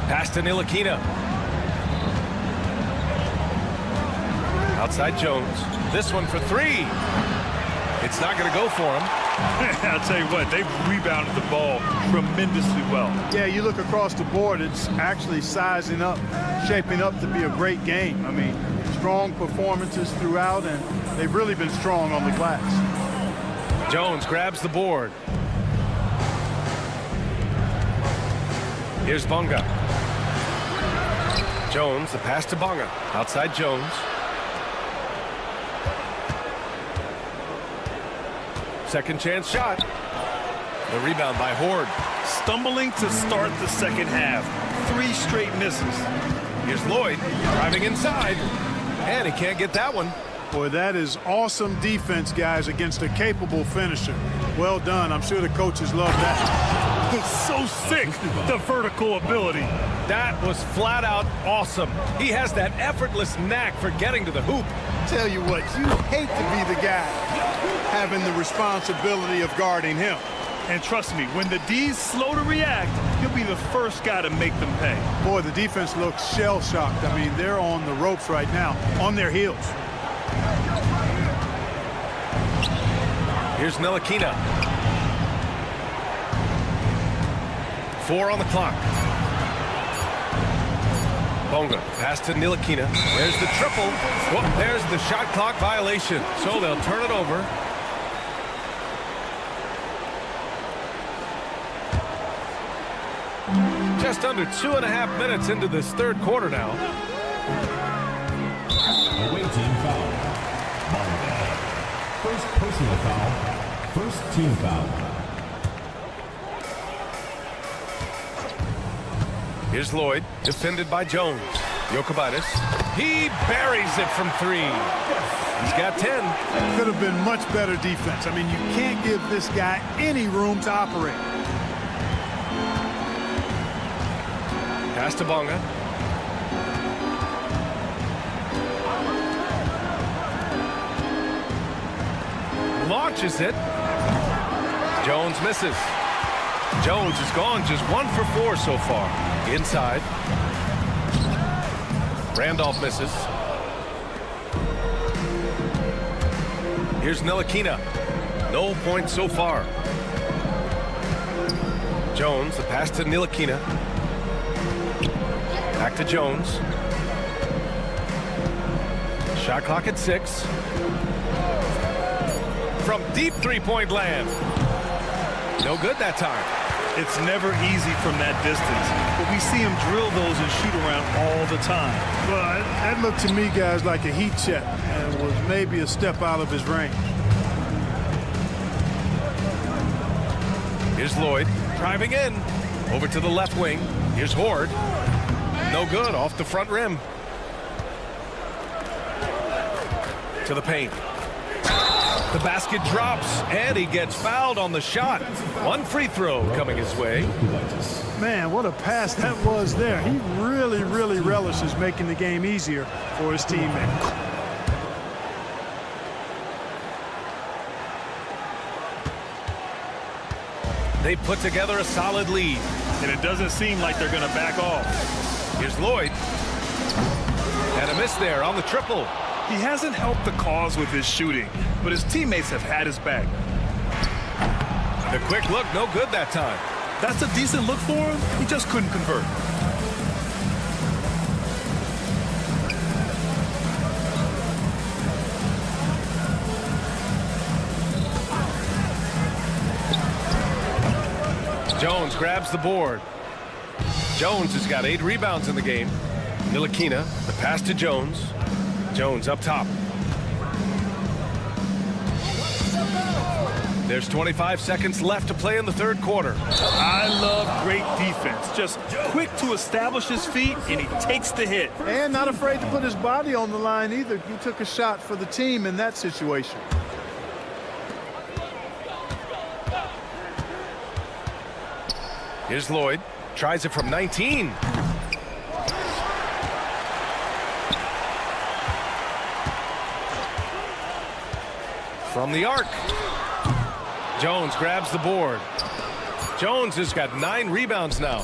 Pass to Ntilikina. Outside Jones. This one for 3. It's not going to go for him. I'll tell you what, they've rebounded the ball tremendously well. Yeah, you look across the board, it's actually sizing up, shaping up to be a great game. I mean, strong performances throughout, and they've really been strong on the glass. Jones grabs the board. Here's Bonga. Jones, the pass to Bonga. Outside Jones. Second chance shot. The rebound by Horde. Stumbling to start the second half. 3 straight misses. Here's Lloyd driving inside. And he can't get that one. Boy, that is awesome defense, guys, against a capable finisher. Well done. I'm sure the coaches love that. It's so sick, the vertical ability. That was flat out awesome. He has that effortless knack for getting to the hoop. Tell you what, you hate to be the guy having the responsibility of guarding him. And trust me, when the D's slow to react, he'll be the first guy to make them pay. Boy, the defense looks shell-shocked. I mean, they're on the ropes right now, on their heels. Here's Ntilikina. 4 on the clock. Bonga, pass to Ntilikina. There's the triple. Whoop, there's the shot clock violation. So they'll turn it over. Just under 2.5 minutes into this third quarter now. Away team foul. Bonga. First personal foul. First team foul. Here's Lloyd, defended by Jones. Jokubaitis. He buries it from 3. He's got 10. Could have been much better defense. I mean, you can't give this guy any room to operate. Pass to Bonga. Launches it. Jones misses. Jones is gone, just 1 for 4 so far. Inside. Randolph misses. Here's Ntilikina. No points so far. Jones, the pass to Ntilikina. Back to Jones. Shot clock at 6. From deep three-point land. No good that time. It's never easy from that distance, but we see him drill those and shoot around all the time. Well, that looked to me, guys, like a heat check and was maybe a step out of his range. Here's Lloyd driving in. Over to the left wing. Here's Horde. No good, off the front rim. To the paint. The basket drops, and he gets fouled on the shot. 1 free throw coming his way. Man, what a pass that was there. He really, really relishes making the game easier for his teammate. They put together a solid lead. And it doesn't seem like they're going to back off. Here's Lloyd. And a miss there on the triple. He hasn't helped the cause with his shooting, but his teammates have had his back. The quick look, no good that time. That's a decent look for him. He just couldn't convert. Jones grabs the board. Jones has got 8 rebounds in the game. Ntilikina, the pass to Jones. Jones up top. There's 25 seconds left to play in the third quarter. I love great defense. Just quick to establish his feet, and he takes the hit. And not afraid to put his body on the line either. He took a shot for the team in that situation. Here's Lloyd. Tries it from 19. From the arc. Jones grabs the board. Jones has got 9 rebounds now.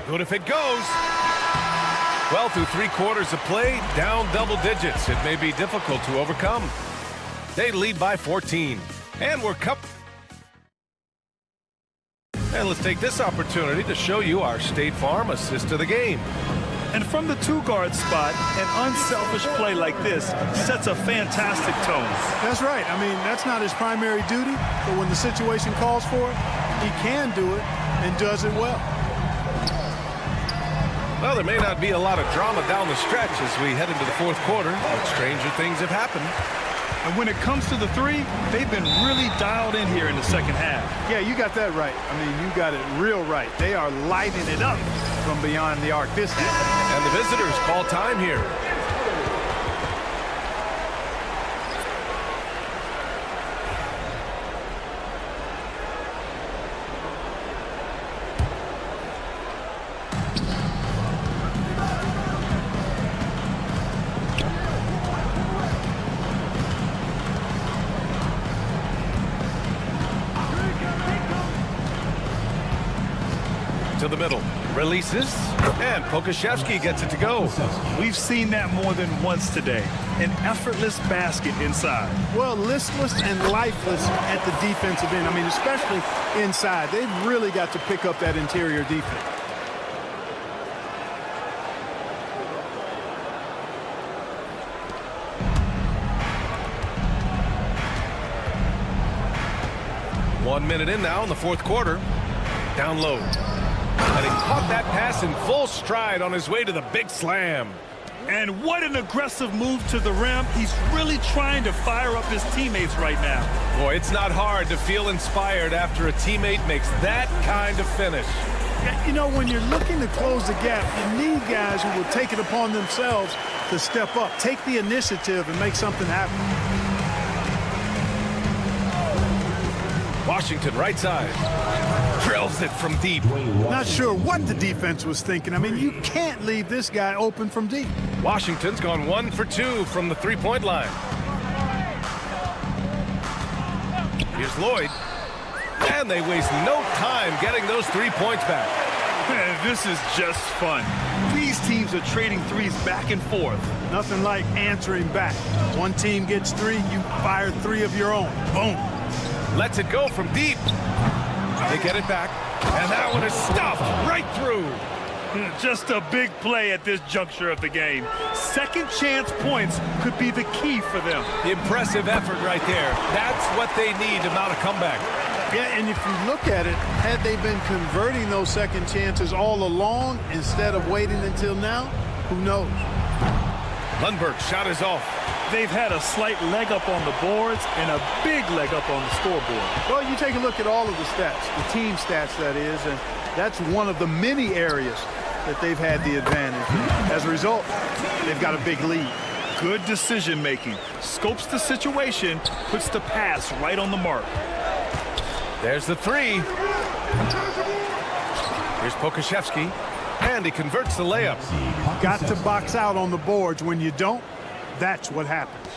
Good if it goes. Well, through 3 quarters of play, down double digits. It may be difficult to overcome. They lead by 14. And we're And let's take this opportunity to show you our State Farm assist of the game. And from the 2-guard spot, an unselfish play like this sets a fantastic tone. That's right. I mean, that's not his primary duty, but when the situation calls for it, he can do it and does it well. Well, there may not be a lot of drama down the stretch as we head into the fourth quarter, but stranger things have happened. And when it comes to the 3, they've been really dialed in here in the second half. Yeah, you got that right. I mean, you got it real right. They are lighting it up from beyond the arc this half. And the visitors call time here. To the middle. Releases. And Pokashevsky gets it to go. We've seen that more than once today. An effortless basket inside. Well, listless and lifeless at the defensive end. I mean, especially inside. They've really got to pick up that interior defense. One minute in now in the fourth quarter. Down low. And he caught that pass in full stride on his way to the big slam. And what an aggressive move to the rim. He's really trying to fire up his teammates right now. Boy, it's not hard to feel inspired after a teammate makes that kind of finish. You know, when you're looking to close the gap, you need guys who will take it upon themselves to step up, take the initiative, and make something happen. Washington right side. Drills it from deep. Not sure what the defense was thinking. I mean, you can't leave this guy open from deep. Washington's gone 1 for 2 from the three-point line. Here's Lloyd. And they waste no time getting those 3 points back. Man, this is just fun. These teams are trading threes back and forth. Nothing like answering back. One team gets 3, you fire 3 of your own. Boom. Lets it go from deep. They get it back. And that one is stuffed right through. Just a big play at this juncture of the game. Second chance points could be the key for them. Impressive effort right there. That's what they need to mount a comeback. Yeah, and if you look at it, had they been converting those second chances all along instead of waiting until now, who knows? Lundberg's shot is off. They've had a slight leg up on the boards and a big leg up on the scoreboard. Well, you take a look at all of the stats, the team stats that is, and that's one of the many areas that they've had the advantage. As a result, they've got a big lead. Good decision making. Scopes the situation, puts the pass right on the mark. There's the 3. Here's Pokashevsky, and he converts the layup. Got to box out on the boards. When you don't, that's what happens.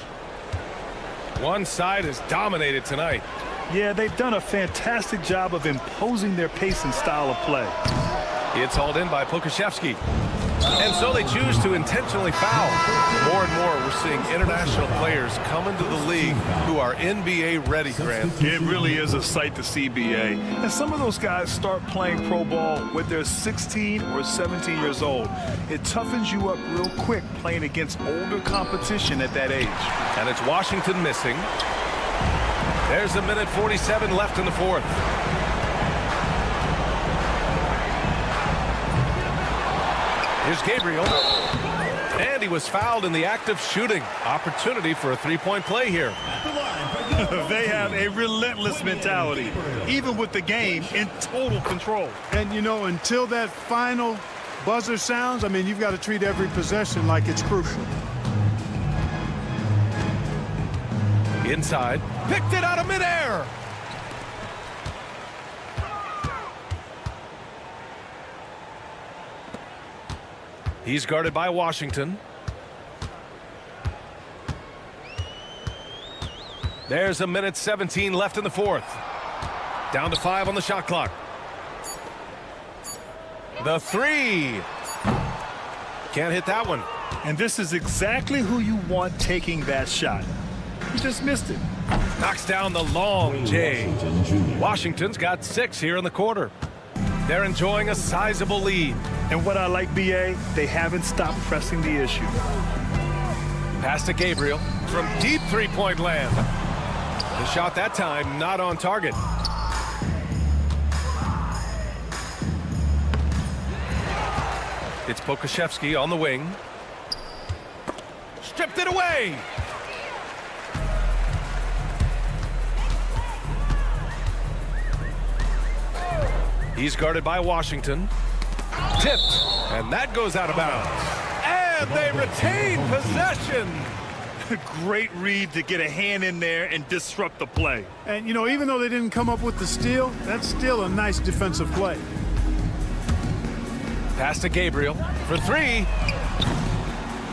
One side is dominated tonight. Yeah, they've done a fantastic job of imposing their pace and style of play. It's hauled in by Pokashevsky. And so they choose to intentionally foul. More and more, we're seeing international players come into the league who are NBA ready, Grant. It really is a sight to see, BA. And some of those guys start playing pro ball when they're 16 or 17 years old. It toughens you up real quick playing against older competition at that age. And it's Washington missing. There's a minute 47 left in the fourth. Here's Gabriel. And he was fouled in the act of shooting. Opportunity for a three-point play here. They have a relentless mentality, even with the game in total control. And, you know, until that final buzzer sounds, I mean, you've got to treat every possession like it's crucial. Inside. Picked it out of midair. He's guarded by Washington. There's a minute 17 left in the fourth. Down to 5 on the shot clock. The 3. Can't hit that one. And this is exactly who you want taking that shot. He just missed it. Knocks down the long J. Washington's got 6 here in the quarter. They're enjoying a sizable lead. And what I like, BA, they haven't stopped pressing the issue. Pass to Gabriel from deep three-point land. The shot that time not on target. It's Pokashevsky on the wing. Stripped it away. He's guarded by Washington. Tipped, and that goes out of bounds. And they retain possession. Great read to get a hand in there and disrupt the play. And, you know, even though they didn't come up with the steal, that's still a nice defensive play. Pass to Gabriel for 3.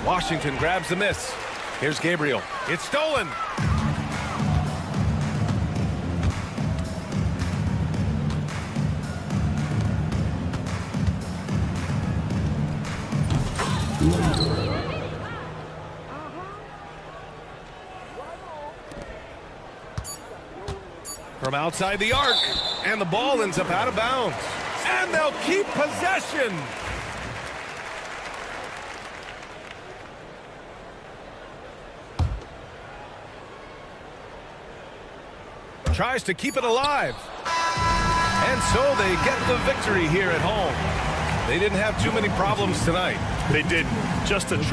Washington grabs the miss. Here's Gabriel. It's stolen. from outside the arc. And the ball ends up out of bounds. And they'll keep possession. Tries to keep it alive. And so they get the victory here at home. They didn't have too many problems tonight. They didn't. Just a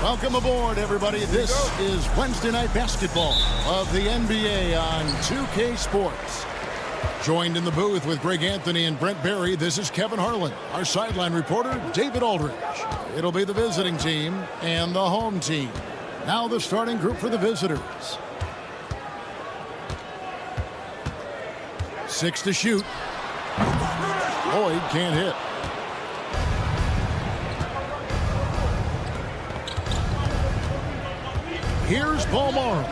Welcome aboard, everybody. This is Wednesday Night Basketball of the NBA on 2K Sports. Joined in the booth with Greg Anthony and Brent Barry, this is Kevin Harlan. Our sideline reporter, David Aldridge. It'll be the visiting team and the home team. Now the starting group for the visitors. 6 to shoot. Boyd can't hit. Here's Paul Morrow.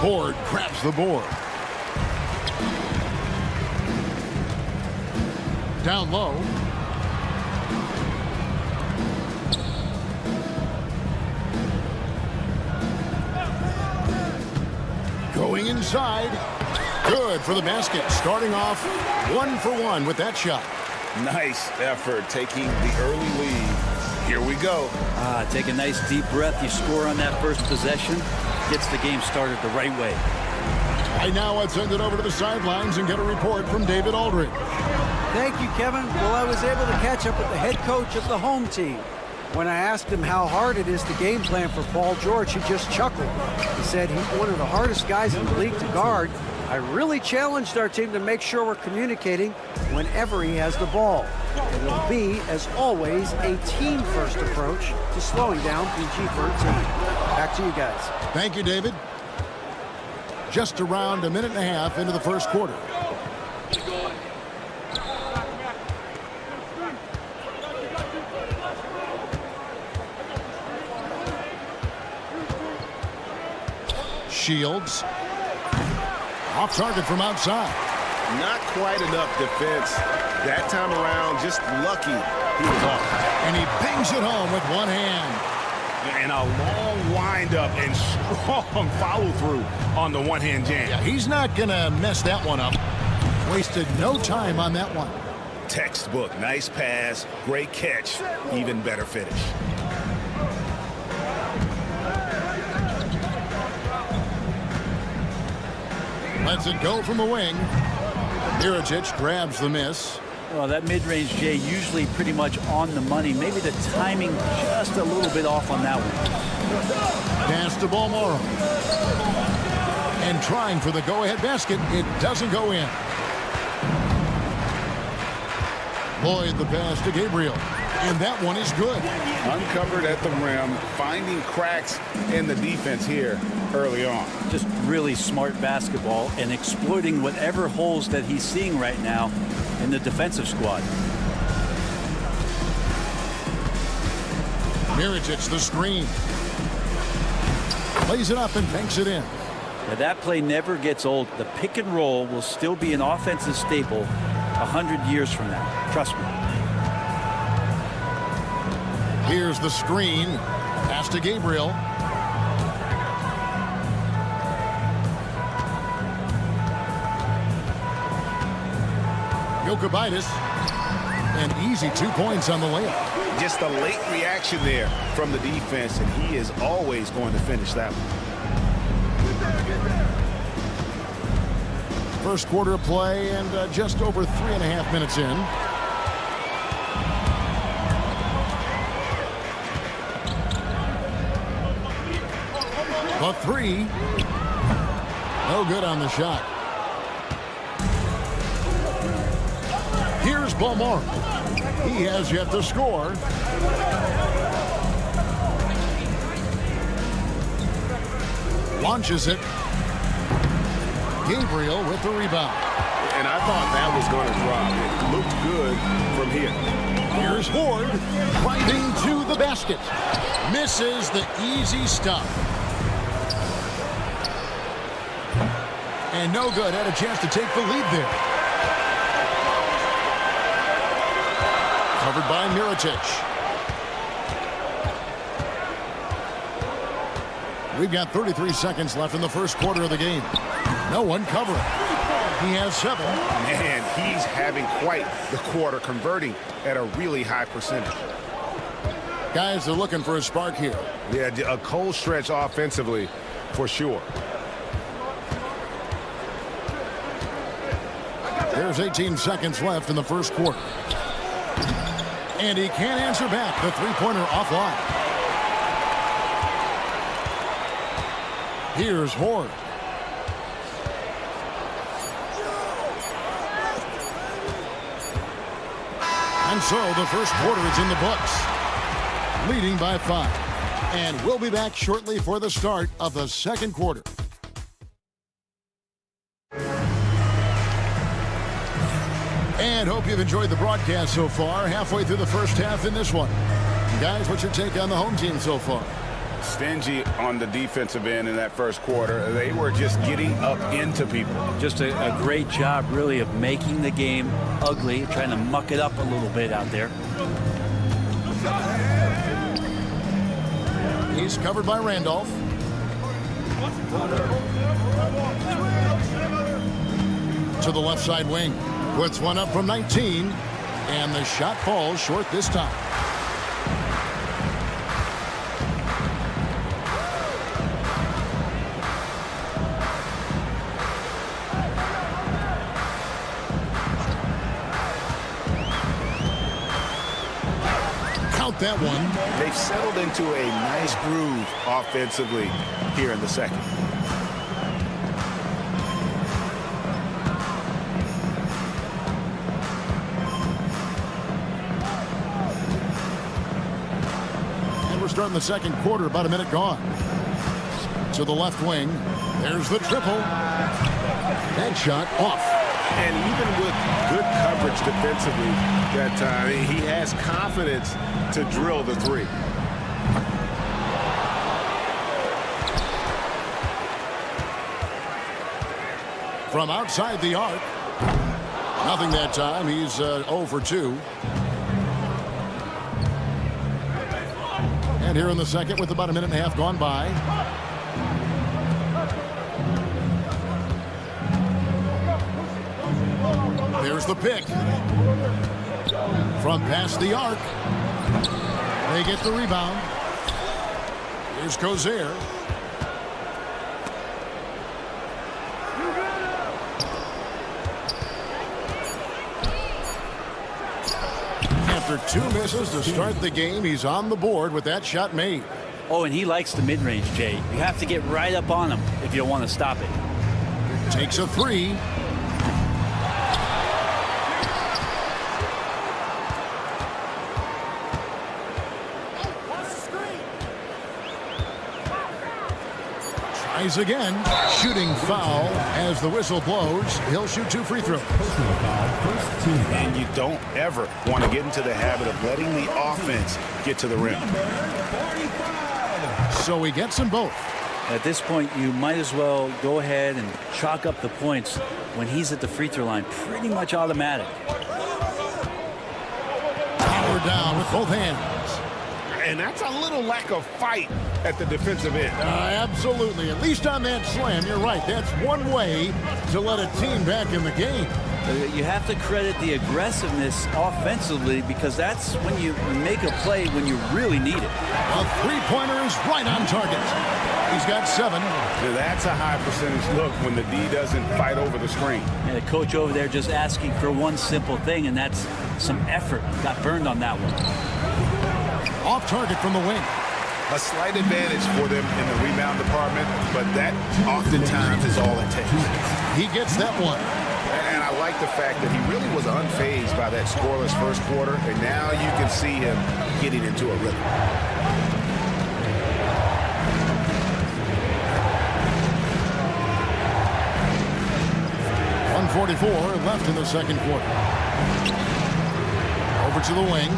Board grabs the board. Down low. Going inside. Good for the basket. Starting off 1 for 1 with that shot. Nice effort taking the early lead. Here we go. Take a nice deep breath. You score on that first possession. Gets the game started the right way. Right now, let's send it over to the sidelines and get a report from David Aldridge. Thank you, Kevin. Well, I was able to catch up with the head coach of the home team. When I asked him how hard it is to game plan for Paul George, he just chuckled. He said he's one of the hardest guys in the league to guard. I really challenged our team to make sure we're communicating whenever he has the ball. It'll be, as always, a team-first approach to slowing down PG for a team. Back to you guys. Thank you, David. Just around a minute and a half into the first quarter. Shields. Off target from outside. Not quite enough defense. That time around, just lucky he was off. And he bangs it home with one hand. And a long windup and strong follow-through on the one-hand jam. Yeah, he's not going to mess that one up. Wasted no time on that one. Textbook. Nice pass. Great catch. Even better finish. Lets it go from the wing. Mirotic grabs the miss. Well, that mid-range, Jay, usually pretty much on the money. Maybe the timing just a little bit off on that one. Pass to Balmoro. And trying for the go-ahead basket. It doesn't go in. Boyd the pass to Gabriel. And that one is good. Uncovered at the rim, finding cracks in the defense here early on. Just really smart basketball and exploiting whatever holes that he's seeing right now in the defensive squad. Mirotic the screen. Plays it up and banks it in. Now that play never gets old. The pick and roll will still be an offensive staple 100 years from now. Trust me. Here's the screen. Pass to Gabriel. Jokic. An easy 2 points on the layup. Just a late reaction there from the defense, and he is always going to finish that one. First quarter of play and just over 3.5 minutes in. The three. No good on the shot. Here's Balmoro. He has yet to score. Launches it. Gabriel with the rebound. And I thought that was going to drop. It looked good from here. Here's Ward driving to the basket. Misses the easy stuff. And no good. Had a chance to take the lead there. Covered by Mirotic. We've got 33 seconds left in the first quarter of the game. No one covering. He has 7. Man, he's having quite the quarter, converting at a really high percentage. Guys are looking for a spark here. Yeah, a cold stretch offensively for sure. There's 18 seconds left in the first quarter. And he can't answer back. The three-pointer offline. Here's Ward. And so the first quarter is in the books, leading by 5. And we'll be back shortly for the start of the second quarter. And hope you've enjoyed the broadcast so far. Halfway through the first half in this one. Guys, what's your take on the home team so far? Stingy on the defensive end in that first quarter. They were just getting up into people. Just a great job, really, of making the game ugly, trying to muck it up a little bit out there. He's covered by Randolph. To the left side wing. Puts one up from 19. And the shot falls short this time. Count that one. They've settled into a nice groove offensively here in the second. Starting the second quarter, about a minute gone. To the left wing. There's the triple. That shot off. And even with good coverage defensively that time, he has confidence to drill the three. From outside the arc. Nothing that time. He's 0 for 2. And here in the second with about a minute and a half gone by. There's the pick. From past the arc. They get the rebound. Here's Cozier. After 2 misses to start the game, he's on the board with that shot made. Oh, and he likes the mid-range, Jay. You have to get right up on him if you want to stop it. Takes a 3. Tries again. Shooting foul as the whistle blows. He'll shoot 2 free throws. And you don't ever want to get into the habit of letting the offense get to the rim. So he gets them both. At this point, you might as well go ahead and chalk up the points when he's at the free throw line. Pretty much automatic. Power down with both hands. And that's a little lack of fight at the defensive end. Absolutely. At least on that slam, you're right. That's one way to let a team back in the game. You have to credit the aggressiveness offensively because that's when you make a play when you really need it. A three-pointer is right on target. He's got 7. Now that's a high percentage look when the D doesn't fight over the screen. And the coach over there just asking for one simple thing, and that's some effort. Got burned on that one. Off target from the wing. A slight advantage for them in the rebound department, but that oftentimes is all it takes. He gets that one. And I like the fact that he really was unfazed by that scoreless first quarter, and now you can see him getting into a rhythm. .144 left in the second quarter. Over to the wing.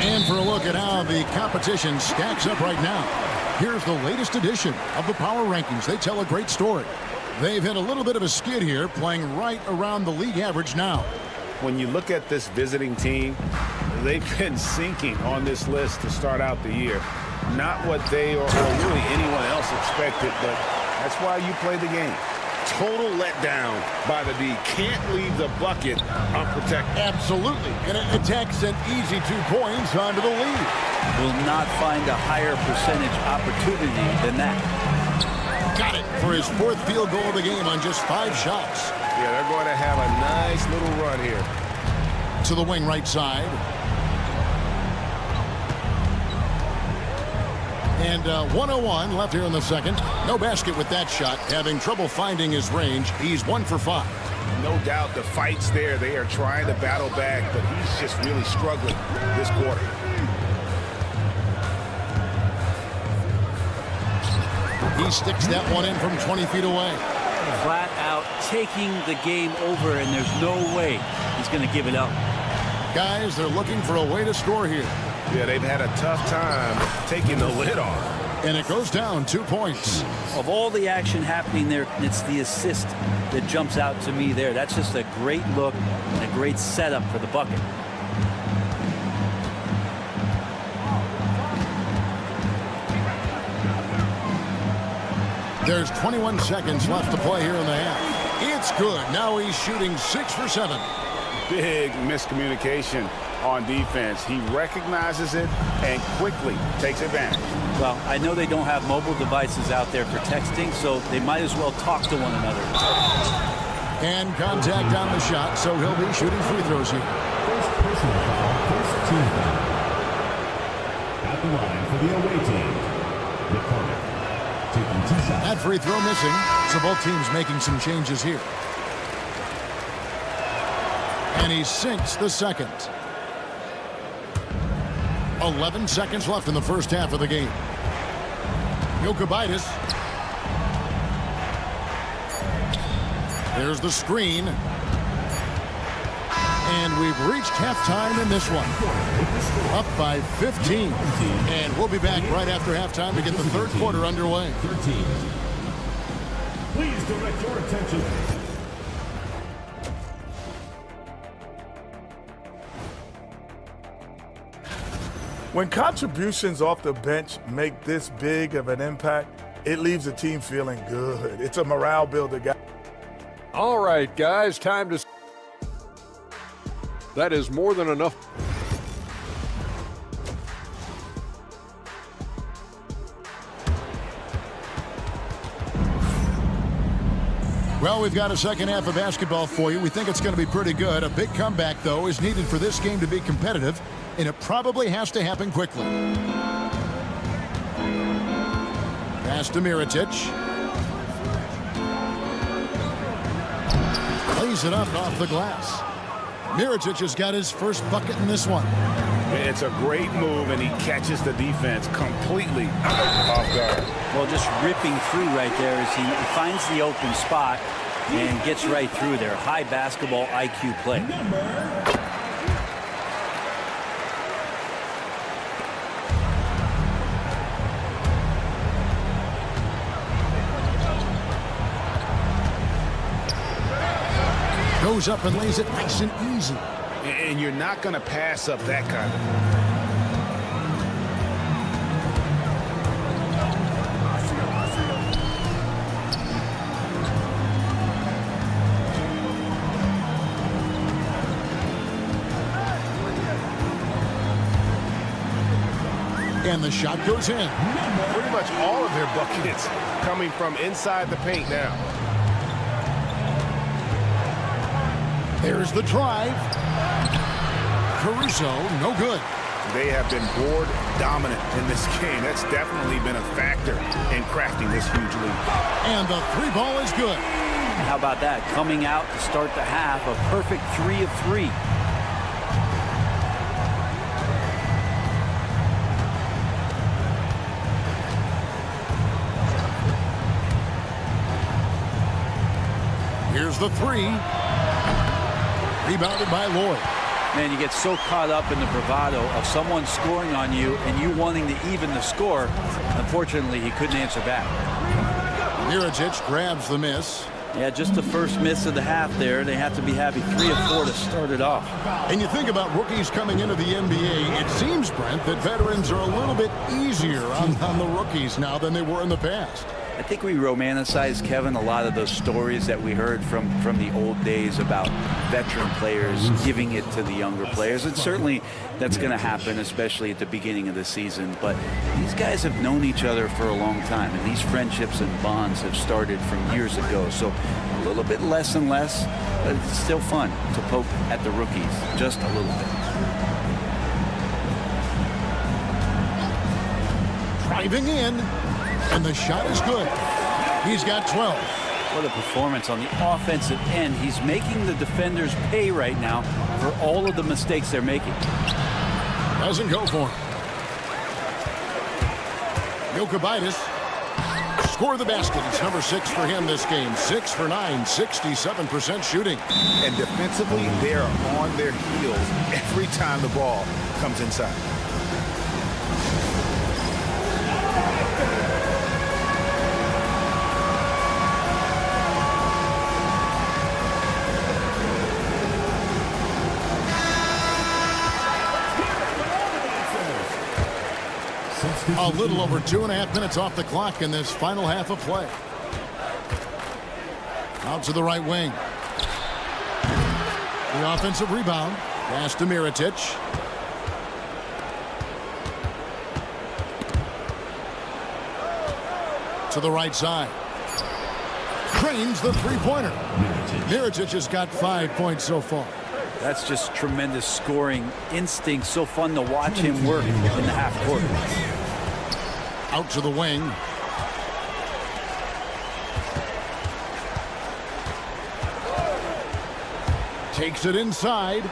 And for a look at how the competition stacks up right now. Here's the latest edition of the Power Rankings. They tell a great story. They've had a little bit of a skid here, playing right around the league average now. When you look at this visiting team, they've been sinking on this list to start out the year. Not what they or really anyone else expected, but that's why you play the game. Total letdown by the D. Can't leave the bucket unprotected. Absolutely. And it attacks an easy 2 points onto the lead. Will not find a higher percentage opportunity than that. Got it for his 4th field goal of the game on just 5 shots. Yeah, they're going to have a nice little run here. To the wing right side. And 1:01 left here in the second. No basket with that shot. Having trouble finding his range. He's 1 for 5. No doubt the fight's there. They are trying to battle back, but he's just really struggling this quarter. He sticks that one in from 20 feet away. Flat out taking the game over, and there's no way he's going to give it up. Guys, they're looking for a way to score here. Yeah, they've had a tough time taking the lid off. And it goes down 2 points. Of all the action happening there, it's the assist that jumps out to me there. That's just a great look and a great setup for the bucket. There's 21 seconds left to play here in the half. It's good. Now he's shooting 6 for 7. Big miscommunication on defense. He recognizes it and quickly takes advantage. Well, I know they don't have mobile devices out there for texting, so they might as well talk to one another. And contact on the shot, so he'll be shooting free throws here. First personal foul, first team foul. At the line for the away team, McCormick. Taking 2 shots. That free throw missing, so both teams making some changes here. And he sinks the second. 11 seconds left in the first half of the game. Jokic. There's the screen. And we've reached halftime in this one. Up by 15. And we'll be back right after halftime to get the third quarter underway. 13. Please direct your attention. When contributions off the bench make this big of an impact, it leaves the team feeling good. It's a morale builder, guys. All right, guys, time to... That is more than enough. Well, we've got a second half of basketball for you. We think it's going to be pretty good. A big comeback, though, is needed for this game to be competitive, and it probably has to happen quickly. Pass to Mirotic. Lays it up off the glass. Mirotic has got his first bucket in this one. It's a great move, and he catches the defense completely off guard. Well, just ripping through right there as he finds the open spot and gets right through there. High basketball IQ play. Goes up and lays it nice and easy. And you're not going to pass up that kind of... And the shot goes in. Pretty much all of their buckets coming from inside the paint now. There's the drive. Caruso, no good. They have been board dominant in this game. That's definitely been a factor in crafting this huge lead. And the three ball is good. How about that? Coming out to start the half, a perfect 3 of 3. Here's the 3. Rebounded by Lloyd. Man, you get so caught up in the bravado of someone scoring on you and you wanting to even the score. Unfortunately, he couldn't answer back. Mirotic grabs the miss. Yeah, just the first miss of the half there. They have to be happy 3 of 4 to start it off. And you think about rookies coming into the NBA, it seems, Brent, that veterans are a little bit easier on the rookies now than they were in the past. I think we romanticize, Kevin, a lot of those stories that we heard from the old days about veteran players giving it to the younger players. And certainly that's going to happen, especially at the beginning of the season. But these guys have known each other for a long time, and these friendships and bonds have started from years ago. So a little bit less and less, but it's still fun to poke at the rookies just a little bit. Driving in, and the shot is good. He's got 12. What a performance on the offensive end. He's making the defenders pay right now for all of the mistakes they're making. Doesn't go for him. Maccabi score the basket. It's number 6 for him this game. 6 for 9, 67% shooting. And defensively, they are on their heels every time the ball comes inside. A little over 2.5 minutes off the clock in this final half of play. Out to the right wing. The offensive rebound. Pass to Mirotic. To the right side. Trains the three-pointer. Mirotic has got 5 points so far. That's just tremendous scoring instinct. So fun to watch him work in the half court. Out to the wing. Takes it inside.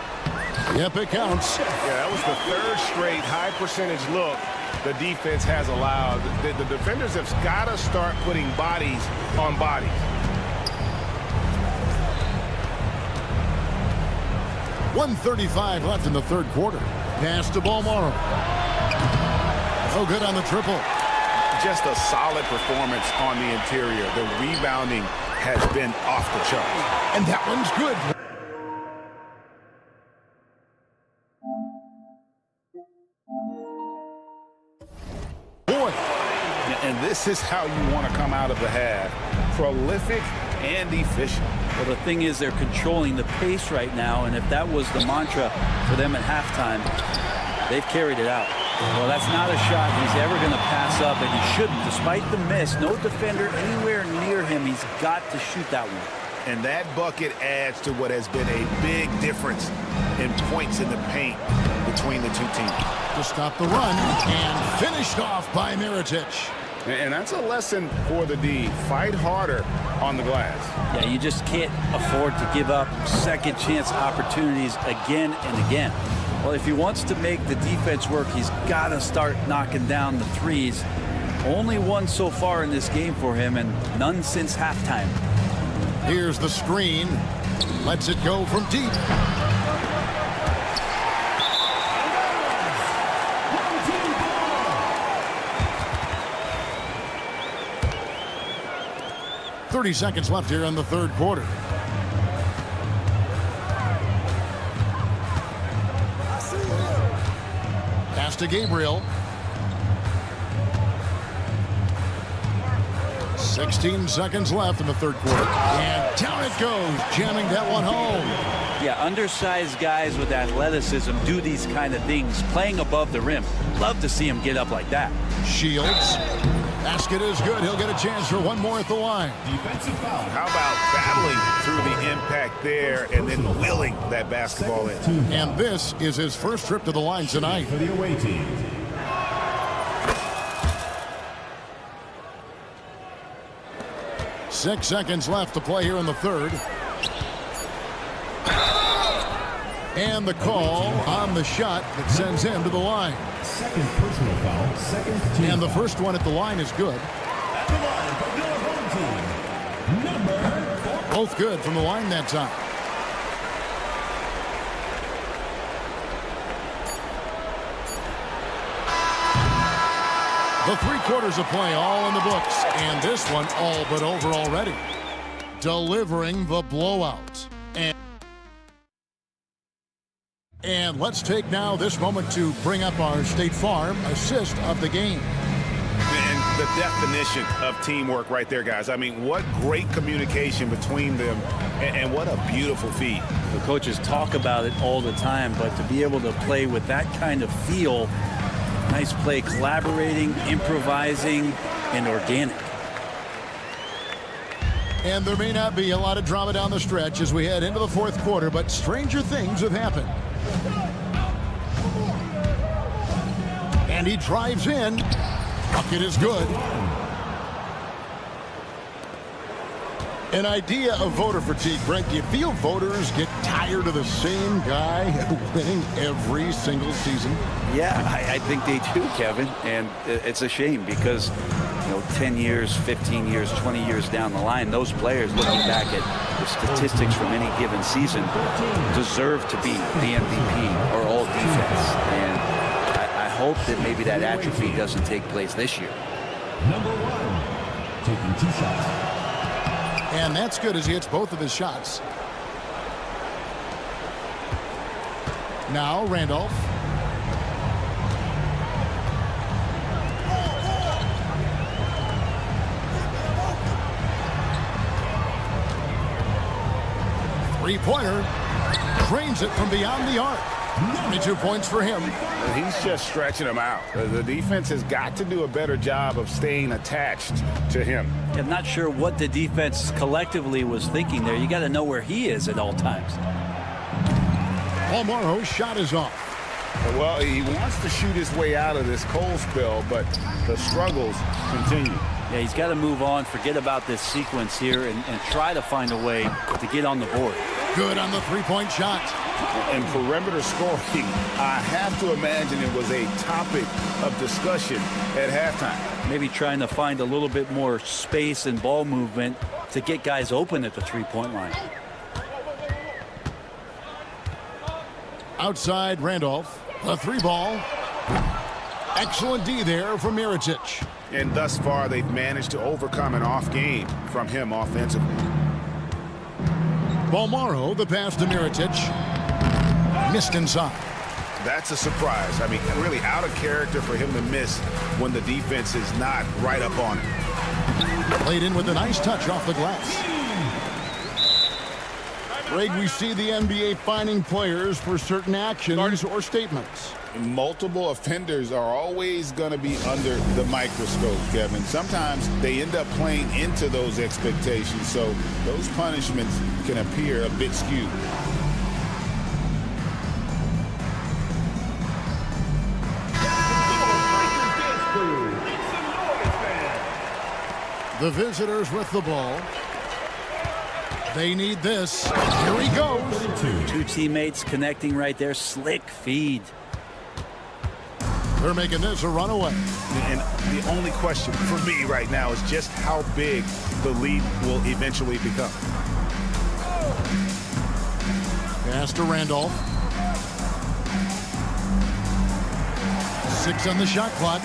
Yep, it counts. Yeah, that was the third straight high percentage look the defense has allowed. The defenders have got to start putting bodies on bodies. .135 left in the third quarter. Pass to Balmoro. No good on the triple. Just a solid performance on the interior. The rebounding has been off the charts. And that one's good. Boy. And this is how you want to come out of the half. Prolific and efficient. Well, the thing is, they're controlling the pace right now, and if that was the mantra for them at halftime, they've carried it out. Well, that's not a shot he's ever going to pass up, and he shouldn't. Despite the miss, no defender anywhere near him. He's got to shoot that one. And that bucket adds to what has been a big difference in points in the paint between the two teams. To stop the run, and finished off by Mirotic. And that's a lesson for the D. Fight harder on the glass. Yeah, you just can't afford to give up second chance opportunities again and again. Well, if he wants to make the defense work, he's got to start knocking down the threes. Only one so far in this game for him, and none since halftime. Here's the screen. Lets it go from deep. .30 seconds left here in the third quarter. Pass to Gabriel. 16 seconds left in the third quarter. And down it goes, jamming that one home. Yeah, undersized guys with athleticism do these kind of things, playing above the rim. Love to see him get up like that. Shields. Basket is good. He'll get a chance for one more at the line. Defensive foul. How about battling through the impact there and then willing that basketball in? And this is his first trip to the line tonight. For the away team. Six seconds left to play here in the third. And the call on the shot that sends him to the line. Second personal foul. Second team. And the first one at the line is good. At the line for your home team, number 4. Both good from the line that time. The 3 quarters of play all in the books. And this one all but over already. Delivering the blowout. And let's take now this moment to bring up our State Farm assist of the game. And the definition of teamwork right there, guys. I mean, what great communication between them, and what a beautiful feed. The coaches talk about it all the time, but to be able to play with that kind of feel, nice play, collaborating, improvising, and organic. And there may not be a lot of drama down the stretch as we head into the fourth quarter, but stranger things have happened. And he drives in. Bucket is good. An idea of voter fatigue, Brent. Do you feel voters get tired of the same guy winning every single season? Yeah, I think they do, Kevin. And it's a shame because, 10 years, 15 years, 20 years down the line, those players looking back at the statistics from any given season deserve to be the MVP or all defense. And I hope that maybe that atrophy doesn't take place this year. Number 1, taking 2 shots. And that's good as he hits both of his shots. Now Randolph. Three-pointer. Drains it from beyond the arc. 22 points for him. He's just stretching him out. The defense has got to do a better job of staying attached to him. I'm not sure what the defense collectively was thinking there. You got to know where he is at all times. Morrow's shot is off. Well, he wants to shoot his way out of this cold spell, but the struggles continue. Yeah, he's got to move on, forget about this sequence here, and try to find a way to get on the board. Good on the three-point shot. And perimeter scoring, I have to imagine it was a topic of discussion at halftime. Maybe trying to find a little bit more space and ball movement to get guys open at the three-point line. Outside Randolph, a three ball. Excellent D there from Mirotic. And thus far, they've managed to overcome an off game from him offensively. Bolmaro, the pass to Mirotic. Missed inside. That's a surprise. I mean, really out of character for him to miss when the defense is not right up on him. Played in with a nice touch off the glass. Greg, we see the NBA fining players for certain actions or statements. Multiple offenders are always going to be under the microscope, Kevin. Sometimes they end up playing into those expectations, so those punishments can appear a bit skewed. The visitors with the ball. They need this. Here he goes. Two teammates connecting right there. Slick feed. They're making this a runaway. And the only question for me right now is just how big the lead will eventually become. Pass to Randolph. 6 on the shot clock.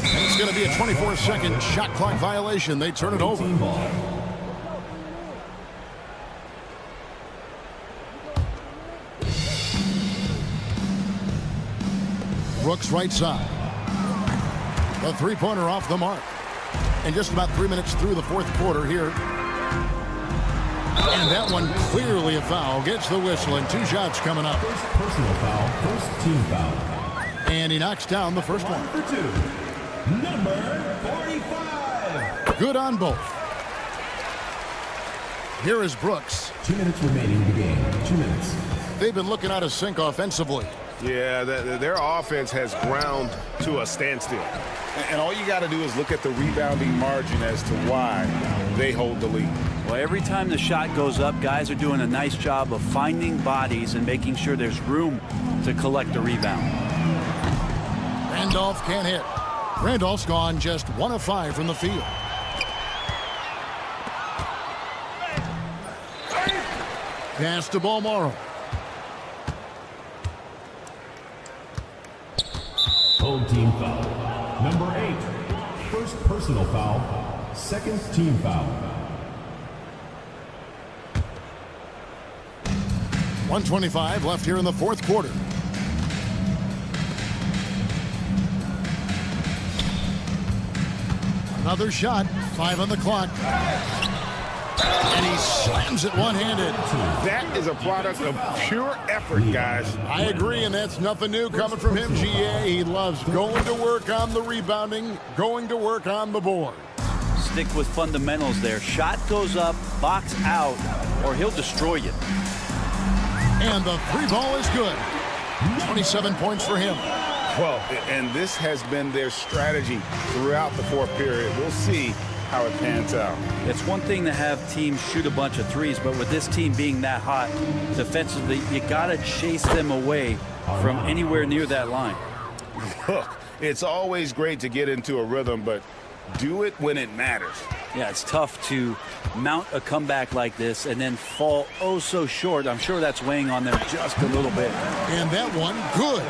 And it's going to be a 24-second shot clock violation. They turn it over. Brooks right side. The three-pointer off the mark. And just about 3 minutes through the fourth quarter here. And that one clearly a foul. Gets the whistle and 2 shots coming up. First personal foul, first team foul. And he knocks down the first one. For 2, number 45. Good on both. Here is Brooks. 2 minutes remaining in the game. 2 minutes. They've been looking out of sync offensively. Yeah, their offense has ground to a standstill. And all you got to do is look at the rebounding margin as to why they hold the lead. Well, every time the shot goes up, guys are doing a nice job of finding bodies and making sure there's room to collect the rebound. Randolph can't hit. Randolph's gone just 1 of 5 from the field. Pass to Bolmaro. Home team foul. Number 8. First personal foul. Second team foul. 1:25 left here in the fourth quarter. Another shot. 5 on the clock. And he slams it one-handed. That is a product of pure effort, guys. I agree, and that's nothing new coming from him, GA. He loves going to work on the rebounding, going to work on the board. Stick with fundamentals there. Shot goes up, box out, or he'll destroy you. And the 3 ball is good. 27 points for him. Well, and this has been their strategy throughout the fourth period. We'll see how it pans out. It's one thing to have teams shoot a bunch of threes, but with this team being that hot defensively, you got to chase them away from anywhere near that line. Look, it's always great to get into a rhythm, but do it when it matters. Yeah, it's tough to mount a comeback like this and then fall oh so short. I'm sure that's weighing on them just a little bit. And that one, good.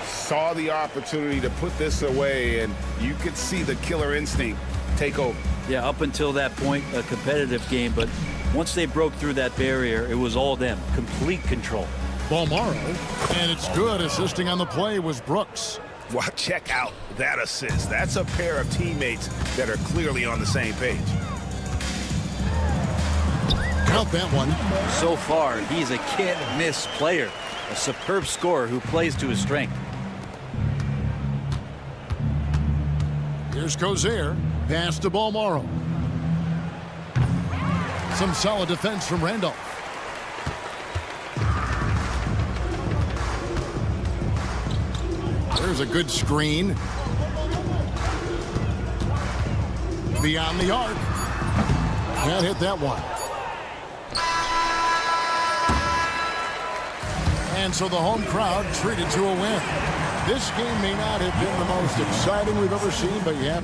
Saw the opportunity to put this away, and you could see the killer instinct take over. Yeah, up until that point, a competitive game, but once they broke through that barrier, it was all them. Complete control. Balmaro, and it's good. Assisting on the play was Brooks. Well, check out that assist. That's a pair of teammates that are clearly on the same page. Count that one. So far, he's a can't-miss player, a superb scorer who plays to his strength. Here's Cozier. Pass to Balmaro. Some solid defense from Randolph. There's a good screen. Beyond the arc. Can't hit that one. And so the home crowd treated to a win. This game may not have been the most exciting we've ever seen, but yeah,